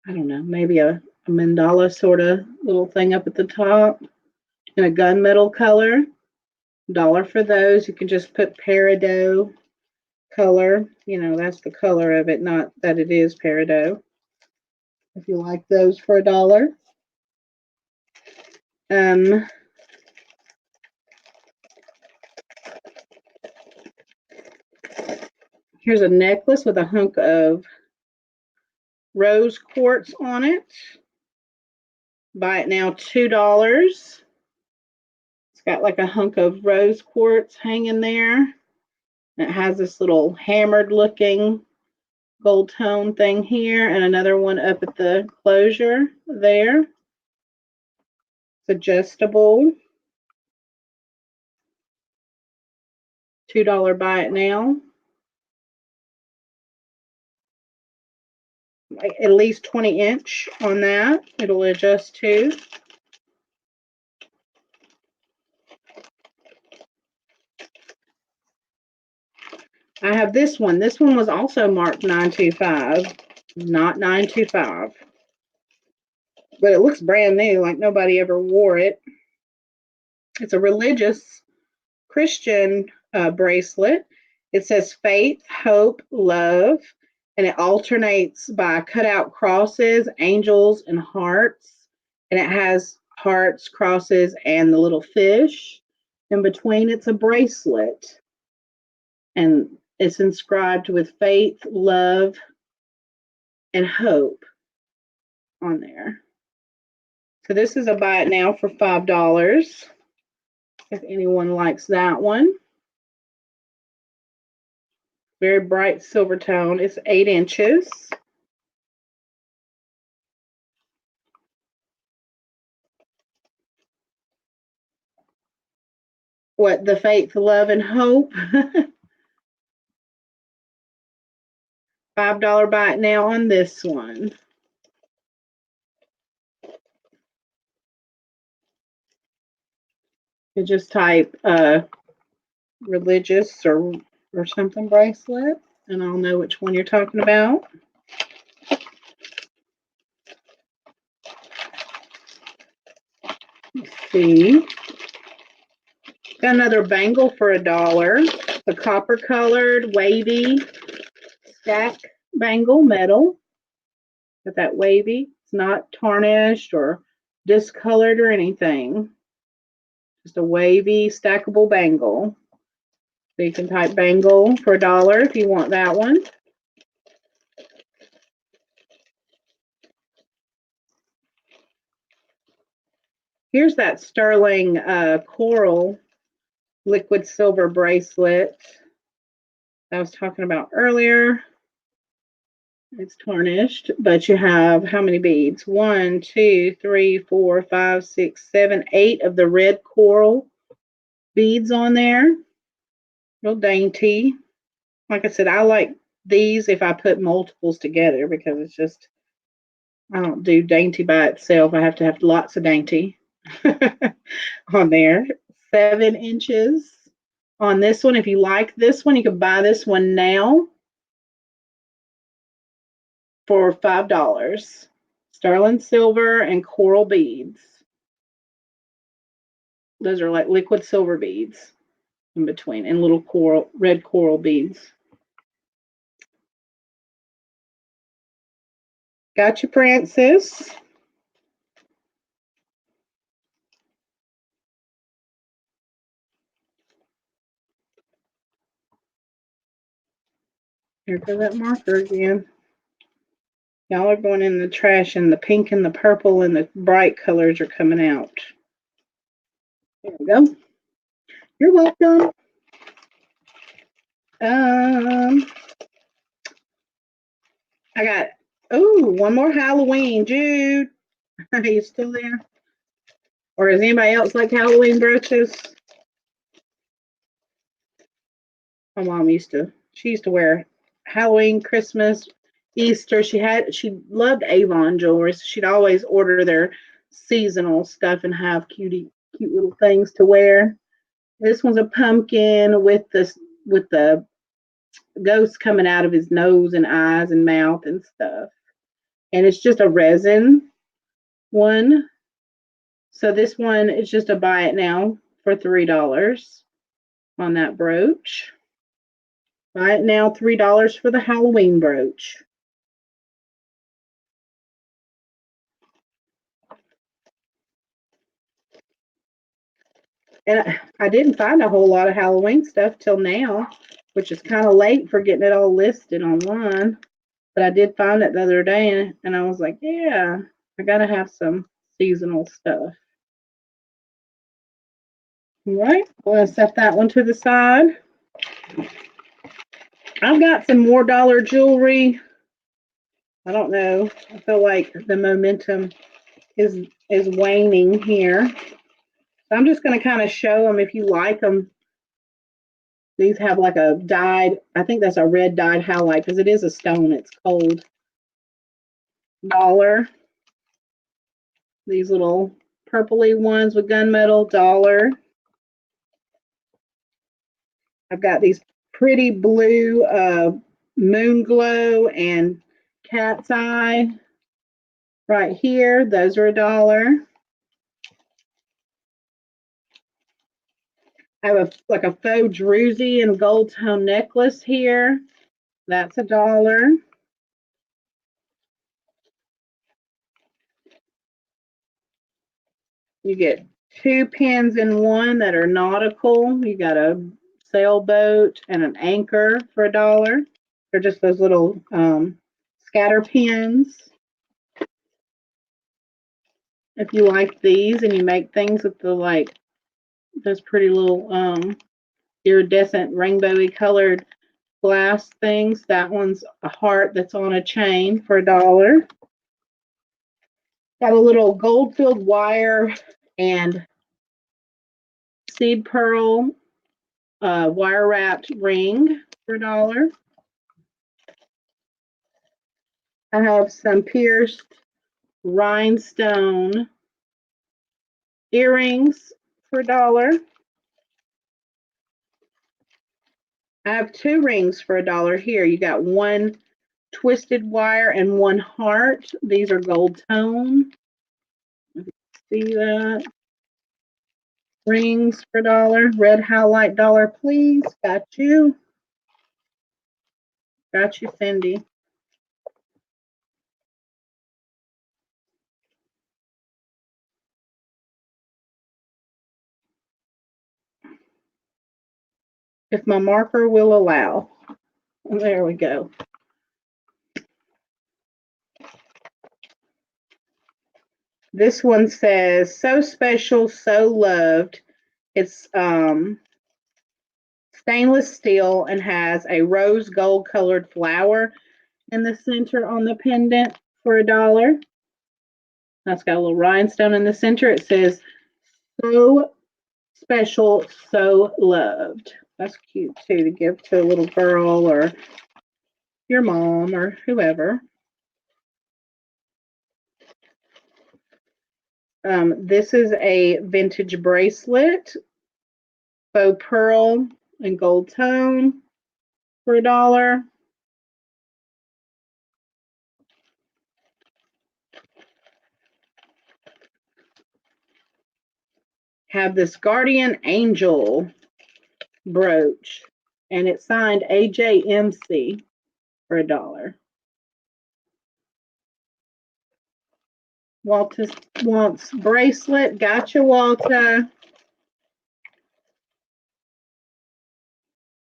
I don't know, maybe a mandala sort of little thing up at the top in a gunmetal color. $1 for those. You can just put peridot color. You know, that's the color of it, not that it is peridot. If you like those for $1. Here's a necklace with a hunk of rose quartz on it. Buy it now, $2. It's got like a hunk of rose quartz hanging there. It has this little hammered looking gold tone thing here and another one up at the closure there. It's adjustable. $2 buy it now. At least 20-inch on that. It'll adjust too. I have this one. This one was also marked 925, not 925. But it looks brand new, like nobody ever wore it. It's a religious Christian bracelet. It says faith, hope, love, and it alternates by cutout crosses, angels, and hearts. And it has hearts, crosses, and the little fish. In between, it's a bracelet. And it's inscribed with faith, love, and hope on there. So this is a buy it now for $5 if anyone likes that one. Very bright silver tone. It's 8 inches. What, the faith, love, and hope? $5 buy it now on this one. You just type religious or something bracelet, and I'll know which one you're talking about. Let's see. Got another bangle for $1. The copper colored wavy stack bangle metal. Got that wavy. It's not tarnished or discolored or anything. Just a wavy stackable bangle. So you can type bangle for $1 if you want that one. Here's that sterling coral liquid silver bracelet I was talking about earlier. It's tarnished, but you have how many beads? 1, 2, 3, 4, 5, 6, 7, 8 of the red coral beads on there. Real dainty. Like I said, I like these if I put multiples together because it's just, I don't do dainty by itself. I have to have lots of dainty on there. 7 inches on this one. If you like this one, you can buy this one now for $5. sterling silver and coral beads. Those are like liquid silver beads in between, and little coral, red coral beads. Got you, Francis. Here goes that marker again. Y'all are going in the trash, and the pink and the purple and the bright colors are coming out. There we go. You're welcome. I got, one more Halloween. Jude, are you still there? Or does anybody else like Halloween brooches? My mom she used to wear Halloween, Christmas, Easter. She loved Avon jewelry, so she'd always order their seasonal stuff and have cute little things to wear. This one's a pumpkin with the ghost coming out of his nose and eyes and mouth and stuff. And it's just a resin one. So this one is just a buy it now for $3 on that brooch. Buy it now, $3 for the Halloween brooch. And I didn't find a whole lot of Halloween stuff till now, which is kind of late for getting it all listed online. But I did find it the other day, and I was like, yeah, I got to have some seasonal stuff. All right, I'm going to set that one to the side. I've got some more dollar jewelry. I don't know. I feel like the momentum is waning here. So I'm just going to kind of show them if you like them. These have like a dyed, I think that's a red dyed halide because it is a stone. It's cold. $1. These little purpley ones with gunmetal, $1. I've got these pretty blue moon glow and cat's eye right here. Those are $1. I have like a faux druzy and gold tone necklace here. That's $1. You get 2 pins in one that are nautical. You got a sailboat and an anchor for $1. They're just those little scatter pins. If you like these and you make things with those pretty little iridescent rainbowy colored glass things, that one's a heart that's on a chain for $1. Got a little gold-filled wire and seed pearl wire wrapped ring for $1. I have some pierced rhinestone earrings for $1. I have 2 rings for $1 here. You got one twisted wire and one heart. These are gold tone. See that? Rings for $1. Red highlight $1, please. Got you. Got you, Cindy. If my marker will allow. There we go. This one says, so special, so loved. It's stainless steel and has a rose gold colored flower in the center on the pendant for $1. That's got a little rhinestone in the center. It says, so special, so loved. That's cute too to give to a little girl or your mom or whoever. This is a vintage bracelet, faux pearl and gold tone for $1. have this Guardian Angel brooch, and it's signed AJMC for $1. Walter wants bracelet. Gotcha, Walter.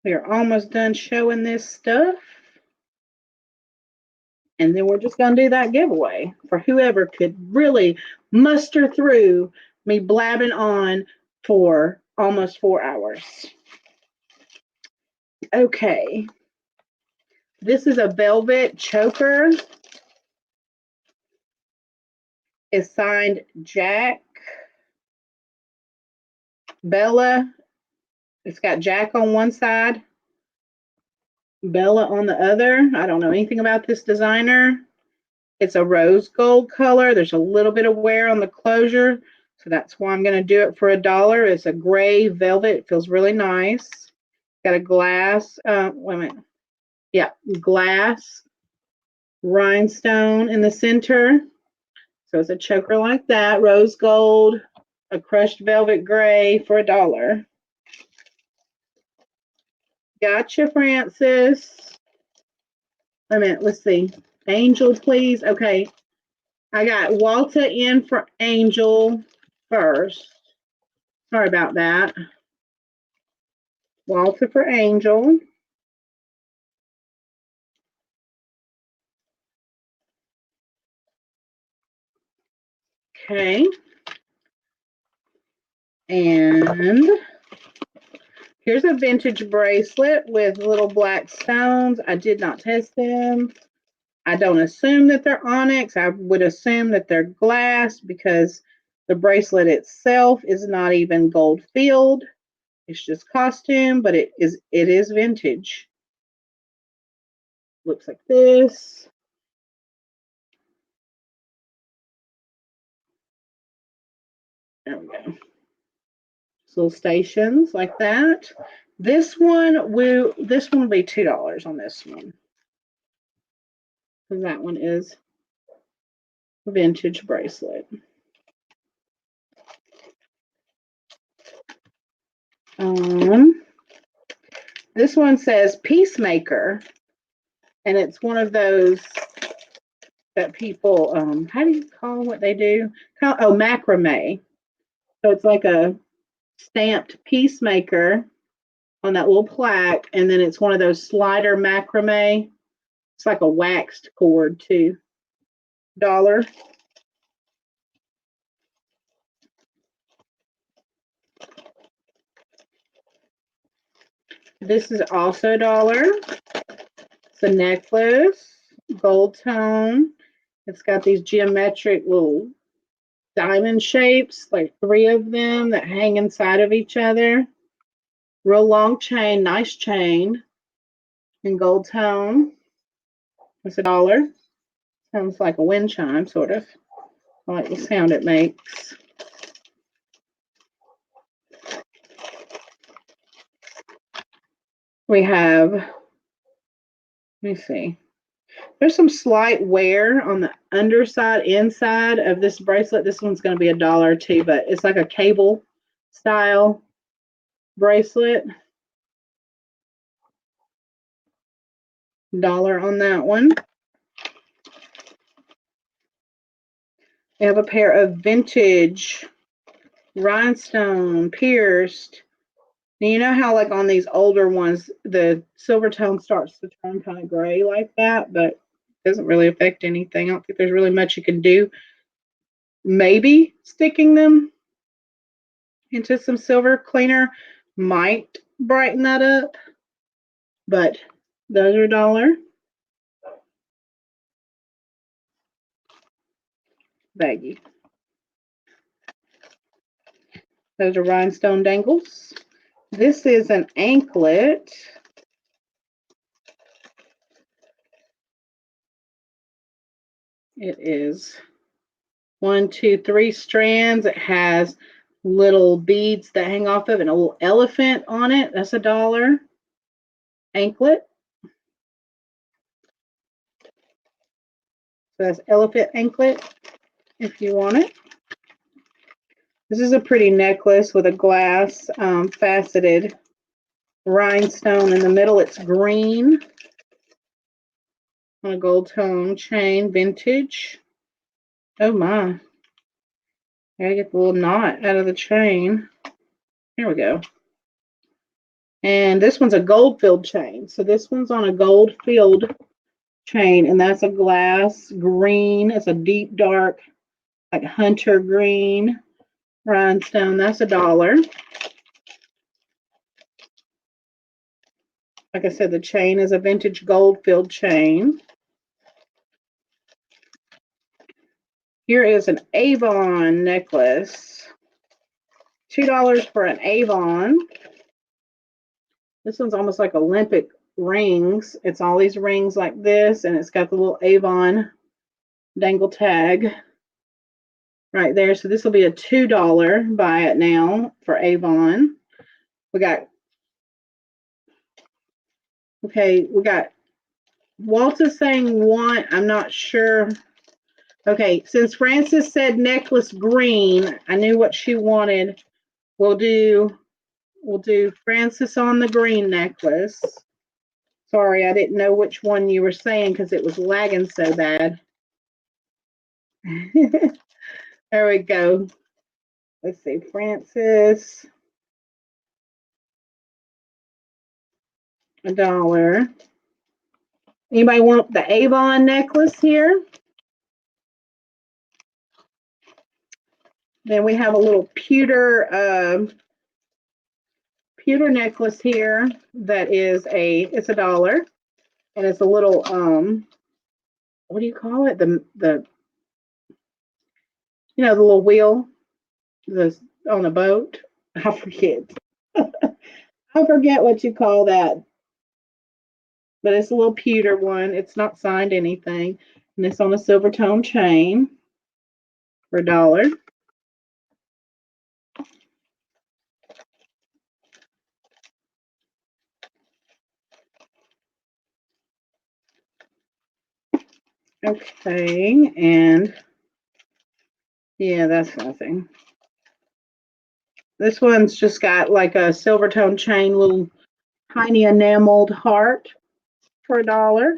We're almost done showing this stuff. And then we're just going to do that giveaway for whoever could really muster through me blabbing on for almost 4 hours. Okay. This is a velvet choker. It's signed Jack. Bella. It's got Jack on one side, Bella on the other. I don't know anything about this designer. It's a rose gold color. There's a little bit of wear on the closure, so that's why I'm going to do it for $1. It's a gray velvet. It feels really nice. Got a glass, wait a minute. Yeah, glass rhinestone in the center. So it's a choker like that, rose gold, a crushed velvet gray for $1. Gotcha, Francis. Wait a minute, let's see. Angel, please. Okay. I got Walter in for Angel first. Sorry about that. Walter for Angel. Okay. And here's a vintage bracelet with little black stones. I did not test them. I don't assume that they're onyx. I would assume that they're glass because the bracelet itself is not even gold filled. It's just costume, but it is vintage. Looks like this. There we go. Little stations like that. This one will be $2 on this one. Because that one is a vintage bracelet. This one says Peacemaker, and it's one of those that people, how do you call what they do? Oh, macrame. So it's like a stamped Peacemaker on that little plaque, and then it's one of those slider macrame. It's like a waxed cord too. $1. This is also $1. It's a necklace, gold tone. It's got these geometric little diamond shapes, like 3 of them that hang inside of each other. Real long chain, nice chain in gold tone. It's $1. Sounds like a wind chime, sort of. I like the sound it makes. We have, let me see. There's some slight wear on the underside, inside of this bracelet. This one's going to be $1 too, but it's like a cable style bracelet. $1 on that one. We have a pair of vintage rhinestone pierced. Now, you know how like on these older ones, the silver tone starts to turn kind of gray like that, but it doesn't really affect anything. I don't think there's really much you can do. Maybe sticking them into some silver cleaner might brighten that up, but those are $1. Baggy. Those are rhinestone dangles. This is an anklet. It is 1, 2, 3 strands. It has little beads that hang off of it, and a little elephant on it. That's $1. Anklet. So that's elephant anklet if you want it. This is a pretty necklace with a glass faceted rhinestone in the middle. It's green on a gold tone chain, vintage. Oh my. Gotta get the little knot out of the chain. Here we go. And this one's a gold filled chain. So this one's on a gold filled chain, and that's a glass green. It's a deep dark, like hunter green rhinestone. That's $1. Like I said, the chain is a vintage gold filled chain. Here is an Avon necklace. $2 for an Avon. This one's almost like Olympic rings. It's all these rings like this, and it's got the little Avon dangle tag right there. So this will be a $2 buy it now for Avon. We got Walt's saying one. I'm not sure. Okay, since Frances said necklace green, I knew what she wanted. We'll do Frances on the green necklace. Sorry, I didn't know which one you were saying because it was lagging so bad. There we go. Let's see, Frances. $1. Anybody want the Avon necklace here? Then we have a little pewter necklace here that is it's $1, and it's a little what do you call it? The the little wheel on a boat. I forget. I forget what you call that. But it's a little pewter one. It's not signed anything. And it's on a silver tone chain for $1. Okay, and yeah, that's nothing. This one's just got like a silver tone chain, little tiny enameled heart for $1.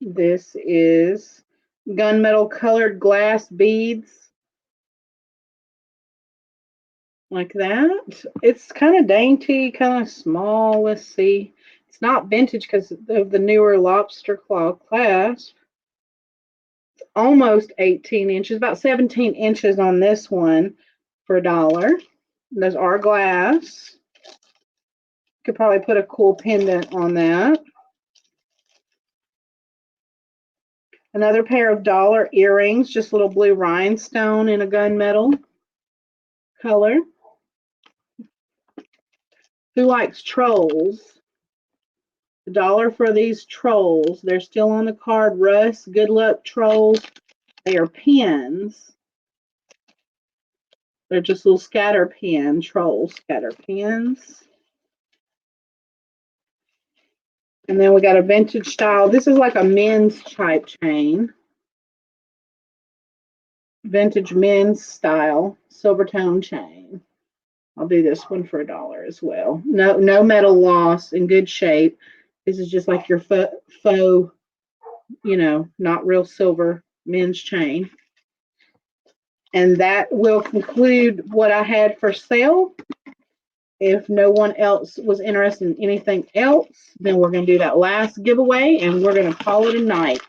This is gunmetal colored glass beads like that. It's kind of dainty, kind of small. Let's see. It's not vintage because of the newer lobster claw clasp. It's almost 18 inches, about 17 inches on this one for $1. Those are glass. Could probably put a cool pendant on that. Another pair of $1 earrings, just little blue rhinestone in a gunmetal color. Who likes trolls? $1 for these trolls. They're still on the card. Russ, good luck trolls. They are pins. They're just little scatter pin troll scatter pins. And then we got a vintage style. This is like a men's type chain. Vintage men's style silver tone chain. I'll do this one for $1 as well. No metal loss, in good shape. This is just like your faux, not real silver men's chain. And that will conclude what I had for sale. If no one else was interested in anything else, then we're going to do that last giveaway and we're going to call it a night.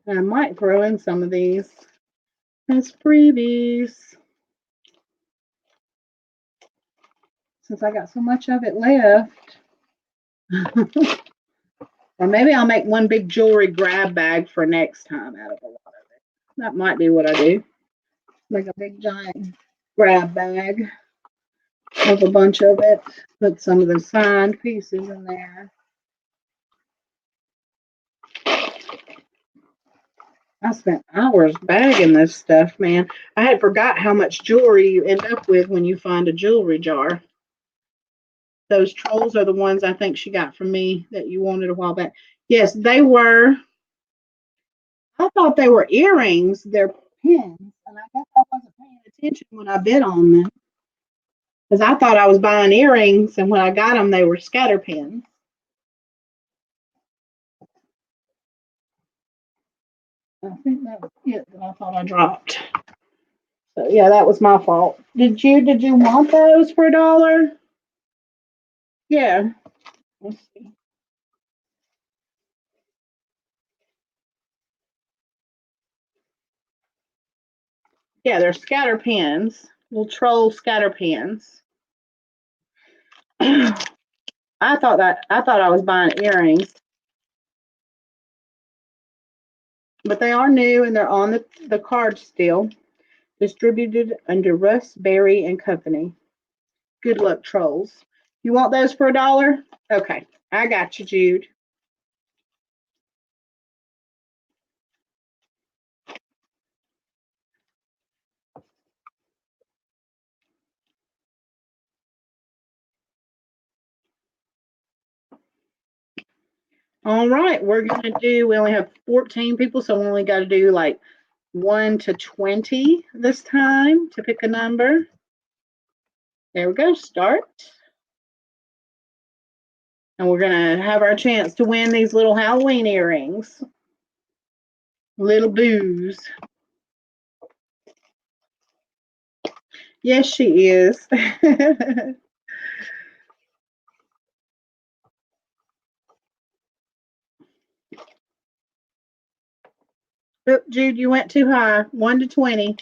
And I might throw in some of these as freebies since I got so much of it left. Or maybe I'll make one big jewelry grab bag for next time out of a lot of it. That might be what I do. Make a big giant grab bag of a bunch of it. Put some of the signed pieces in there. I spent hours bagging this stuff, man. I had forgot how much jewelry you end up with when you find a jewelry jar. Those trolls are the ones I think she got from me that you wanted a while back. Yes, they were. I thought they were earrings. They're pins. And I guess I wasn't paying attention when I bid on them. Because I thought I was buying earrings, and when I got them, they were scatter pins. I think that was it that I thought I dropped. So yeah, that was my fault. Did you want those for $1? Yeah. Let's see. Yeah, they're scatter pins. Little troll scatter pins. I thought I was buying earrings. But they are new and they're on the card still. Distributed under Russ, Berry and Company. Good luck, trolls. You want those for $1? Okay, I got you, Jude. All right, we're gonna do. We only have 14 people, so we only got to do like 1 to 20 this time to pick a number. There we go. Start. And we're gonna have our chance to win these little Halloween earrings. Little Boos. Yes, she is. Oh, Jude, you went too high. 1 to 20.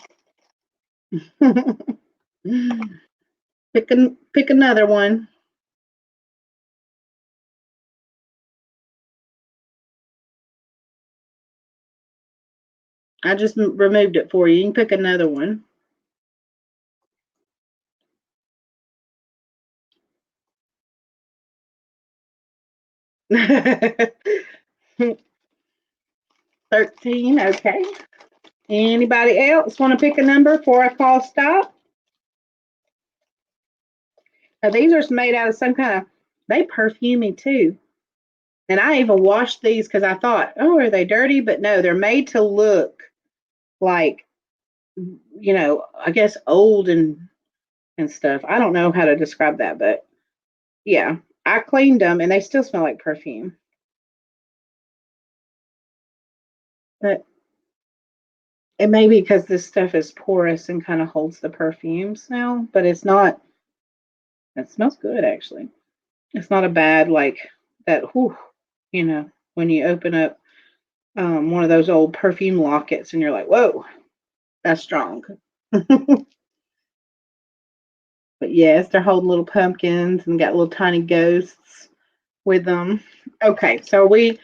Pick another one. I just removed it for you. You can pick another one. $13. Okay. Anybody else want to pick a number before I call stop? Now, these are made out of some kind of, they perfumey too. And I even washed these because I thought, oh, are they dirty? But no, they're made to look like, I guess old and stuff. I don't know how to describe that, but yeah, I cleaned them and they still smell like perfume. But it may be because this stuff is porous and kind of holds the perfumes now, but it's not. It smells good actually. It's not a bad like that. Whew, when you open up one of those old perfume lockets and you're like, whoa, that's strong. But yes, they're holding little pumpkins and got little tiny ghosts with them. Okay, so we're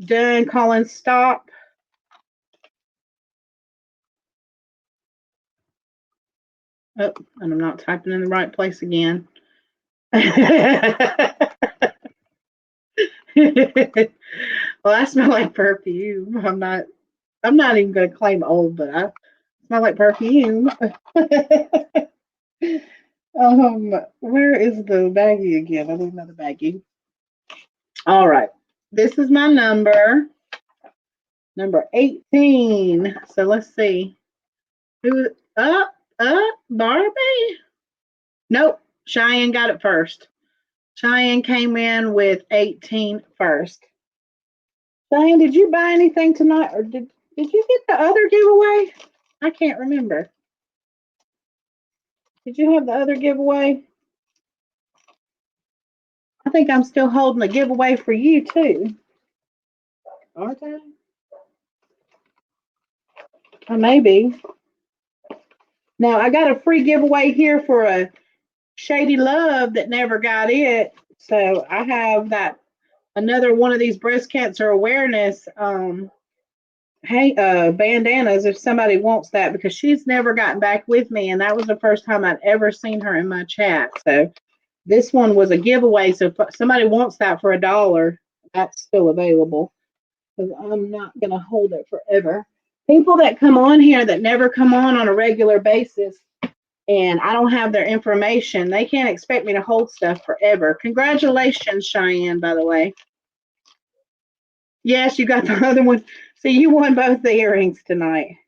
done calling stop. Oh, and I'm not typing in the right place again. Well, I smell like perfume. I'm not even gonna claim old, but I smell like perfume. Where is the baggie again? I need another baggie. All right. This is my number 18. So let's see. Who up, Barbie? Nope. Cheyenne got it first. Cheyenne came in with 18 first. Cheyenne, did you buy anything tonight, or did you get the other giveaway? I can't remember. Did you have the other giveaway? I think I'm still holding a giveaway for you too. Aren't I? Maybe. Now I got a free giveaway here for a Shady Love that never got it. So I have that another one of these breast cancer awareness bandanas if somebody wants that, because she's never gotten back with me and that was the first time I'd ever seen her in my chat. So this one was a giveaway. So if somebody wants that for $1, that's still available because I'm not going to hold it forever. People that come on here that never come on a regular basis, and I don't have their information. They can't expect me to hold stuff forever. Congratulations, Cheyenne, by the way. Yes, you got the other one. See, you won both the earrings tonight.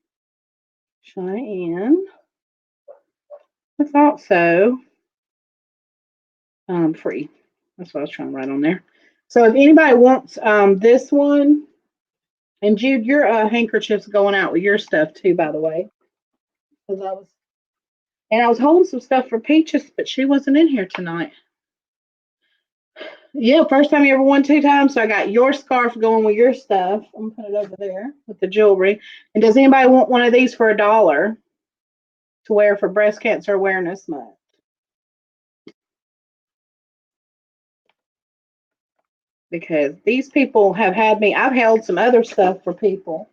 Cheyenne. I thought so. Free. That's what I was trying to write on there. So if anybody wants this one, and Jude, your handkerchief's going out with your stuff too, by the way. Because I was holding some stuff for Peaches, but she wasn't in here tonight. Yeah, first time you ever won 2 times. So I got your scarf going with your stuff. I'm gonna put it over there with the jewelry. And does anybody want one of these for $1 to wear for Breast Cancer Awareness Month? Because these people have had me. I've held some other stuff for people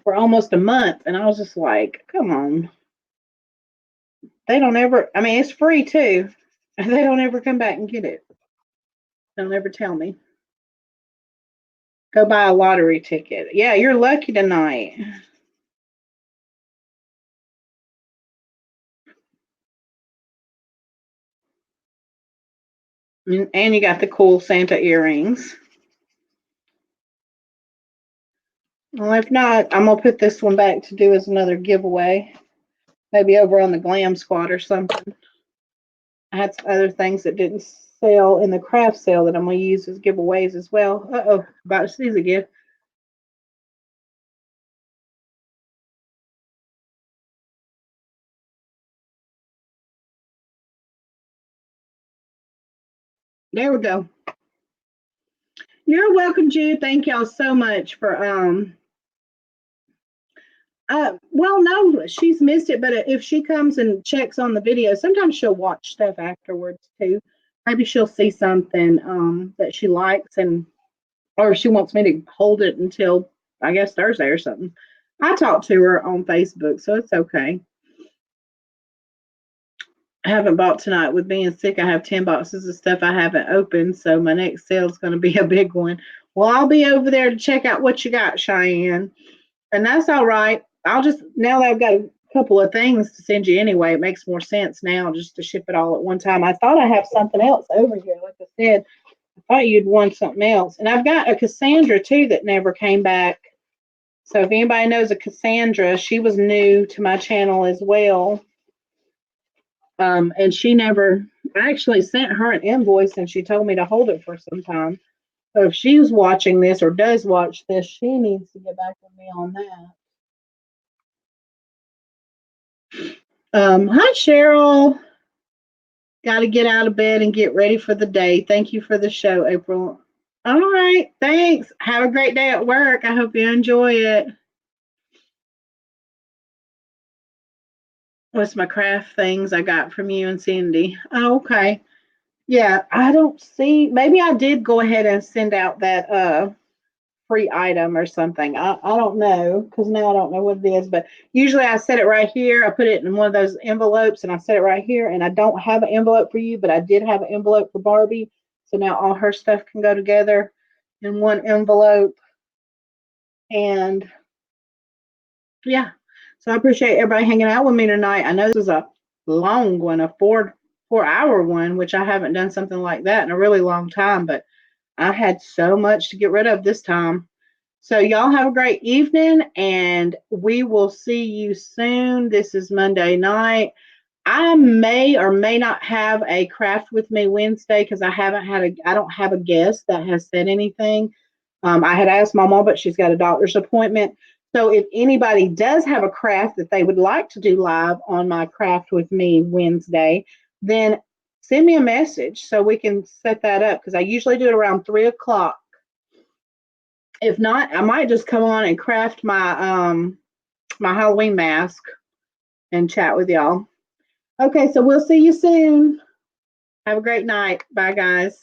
for almost a month, and I was just like, come on. They don't ever, I mean, it's free too. They don't ever come back and get it. They'll never tell me. Go buy a lottery ticket. Yeah, you're lucky tonight. And you got the cool Santa earrings. Well, if not, I'm going to put this one back to do as another giveaway. Maybe over on the Glam Squad or something. I had some other things that didn't sell in the craft sale that I'm going to use as giveaways as well. Uh-oh, about to sneeze again. There we go. You're welcome, Jude. Thank y'all so much for well, no, she's missed it, but if she comes and checks on the video, sometimes she'll watch stuff afterwards too. Maybe she'll see something that she likes, and or she wants me to hold it until I guess Thursday or something. I talked to her on Facebook, so it's okay. I haven't bought tonight with being sick. I have 10 boxes of stuff I haven't opened, so my next sale is going to be a big one. Well, I'll be over there to check out what you got, Cheyenne. And that's all right. I'll just, now that I've got a couple of things to send you anyway, it makes more sense now just to ship it all at one time. I thought I have something else over here. Like I said, I thought you'd want something else. And I've got a Cassandra too that never came back. So if anybody knows a Cassandra, she was new to my channel as well. And she never, I actually sent her an invoice and she told me to hold it for some time. So if she's watching this or does watch this, she needs to get back with me on that. Hi, Cheryl. Got to get out of bed and get ready for the day. Thank you for the show, April. All right. Thanks. Have a great day at work. I hope you enjoy it. What's my craft things I got from you and Cindy? Oh, okay. Yeah, I don't see. Maybe I did go ahead and send out that free item or something. I don't know because now I don't know what it is. But usually I set it right here. I put it in one of those envelopes and I set it right here. And I don't have an envelope for you, but I did have an envelope for Barbie. So now all her stuff can go together in one envelope. And yeah, so I appreciate everybody hanging out with me tonight. I know this was a long one, a four-hour one, which I haven't done something like that in a really long time. But I had so much to get rid of this time. So y'all have a great evening and we will see you soon. This is Monday night. I may or may not have a craft with me Wednesday because I don't have a guest that has said anything. I had asked my mom, but she's got a doctor's appointment. So if anybody does have a craft that they would like to do live on my craft with me Wednesday, then send me a message so we can set that up because I usually do it around 3 o'clock. If not, I might just come on and craft my Halloween mask and chat with y'all. Okay, so we'll see you soon. Have a great night. Bye, guys.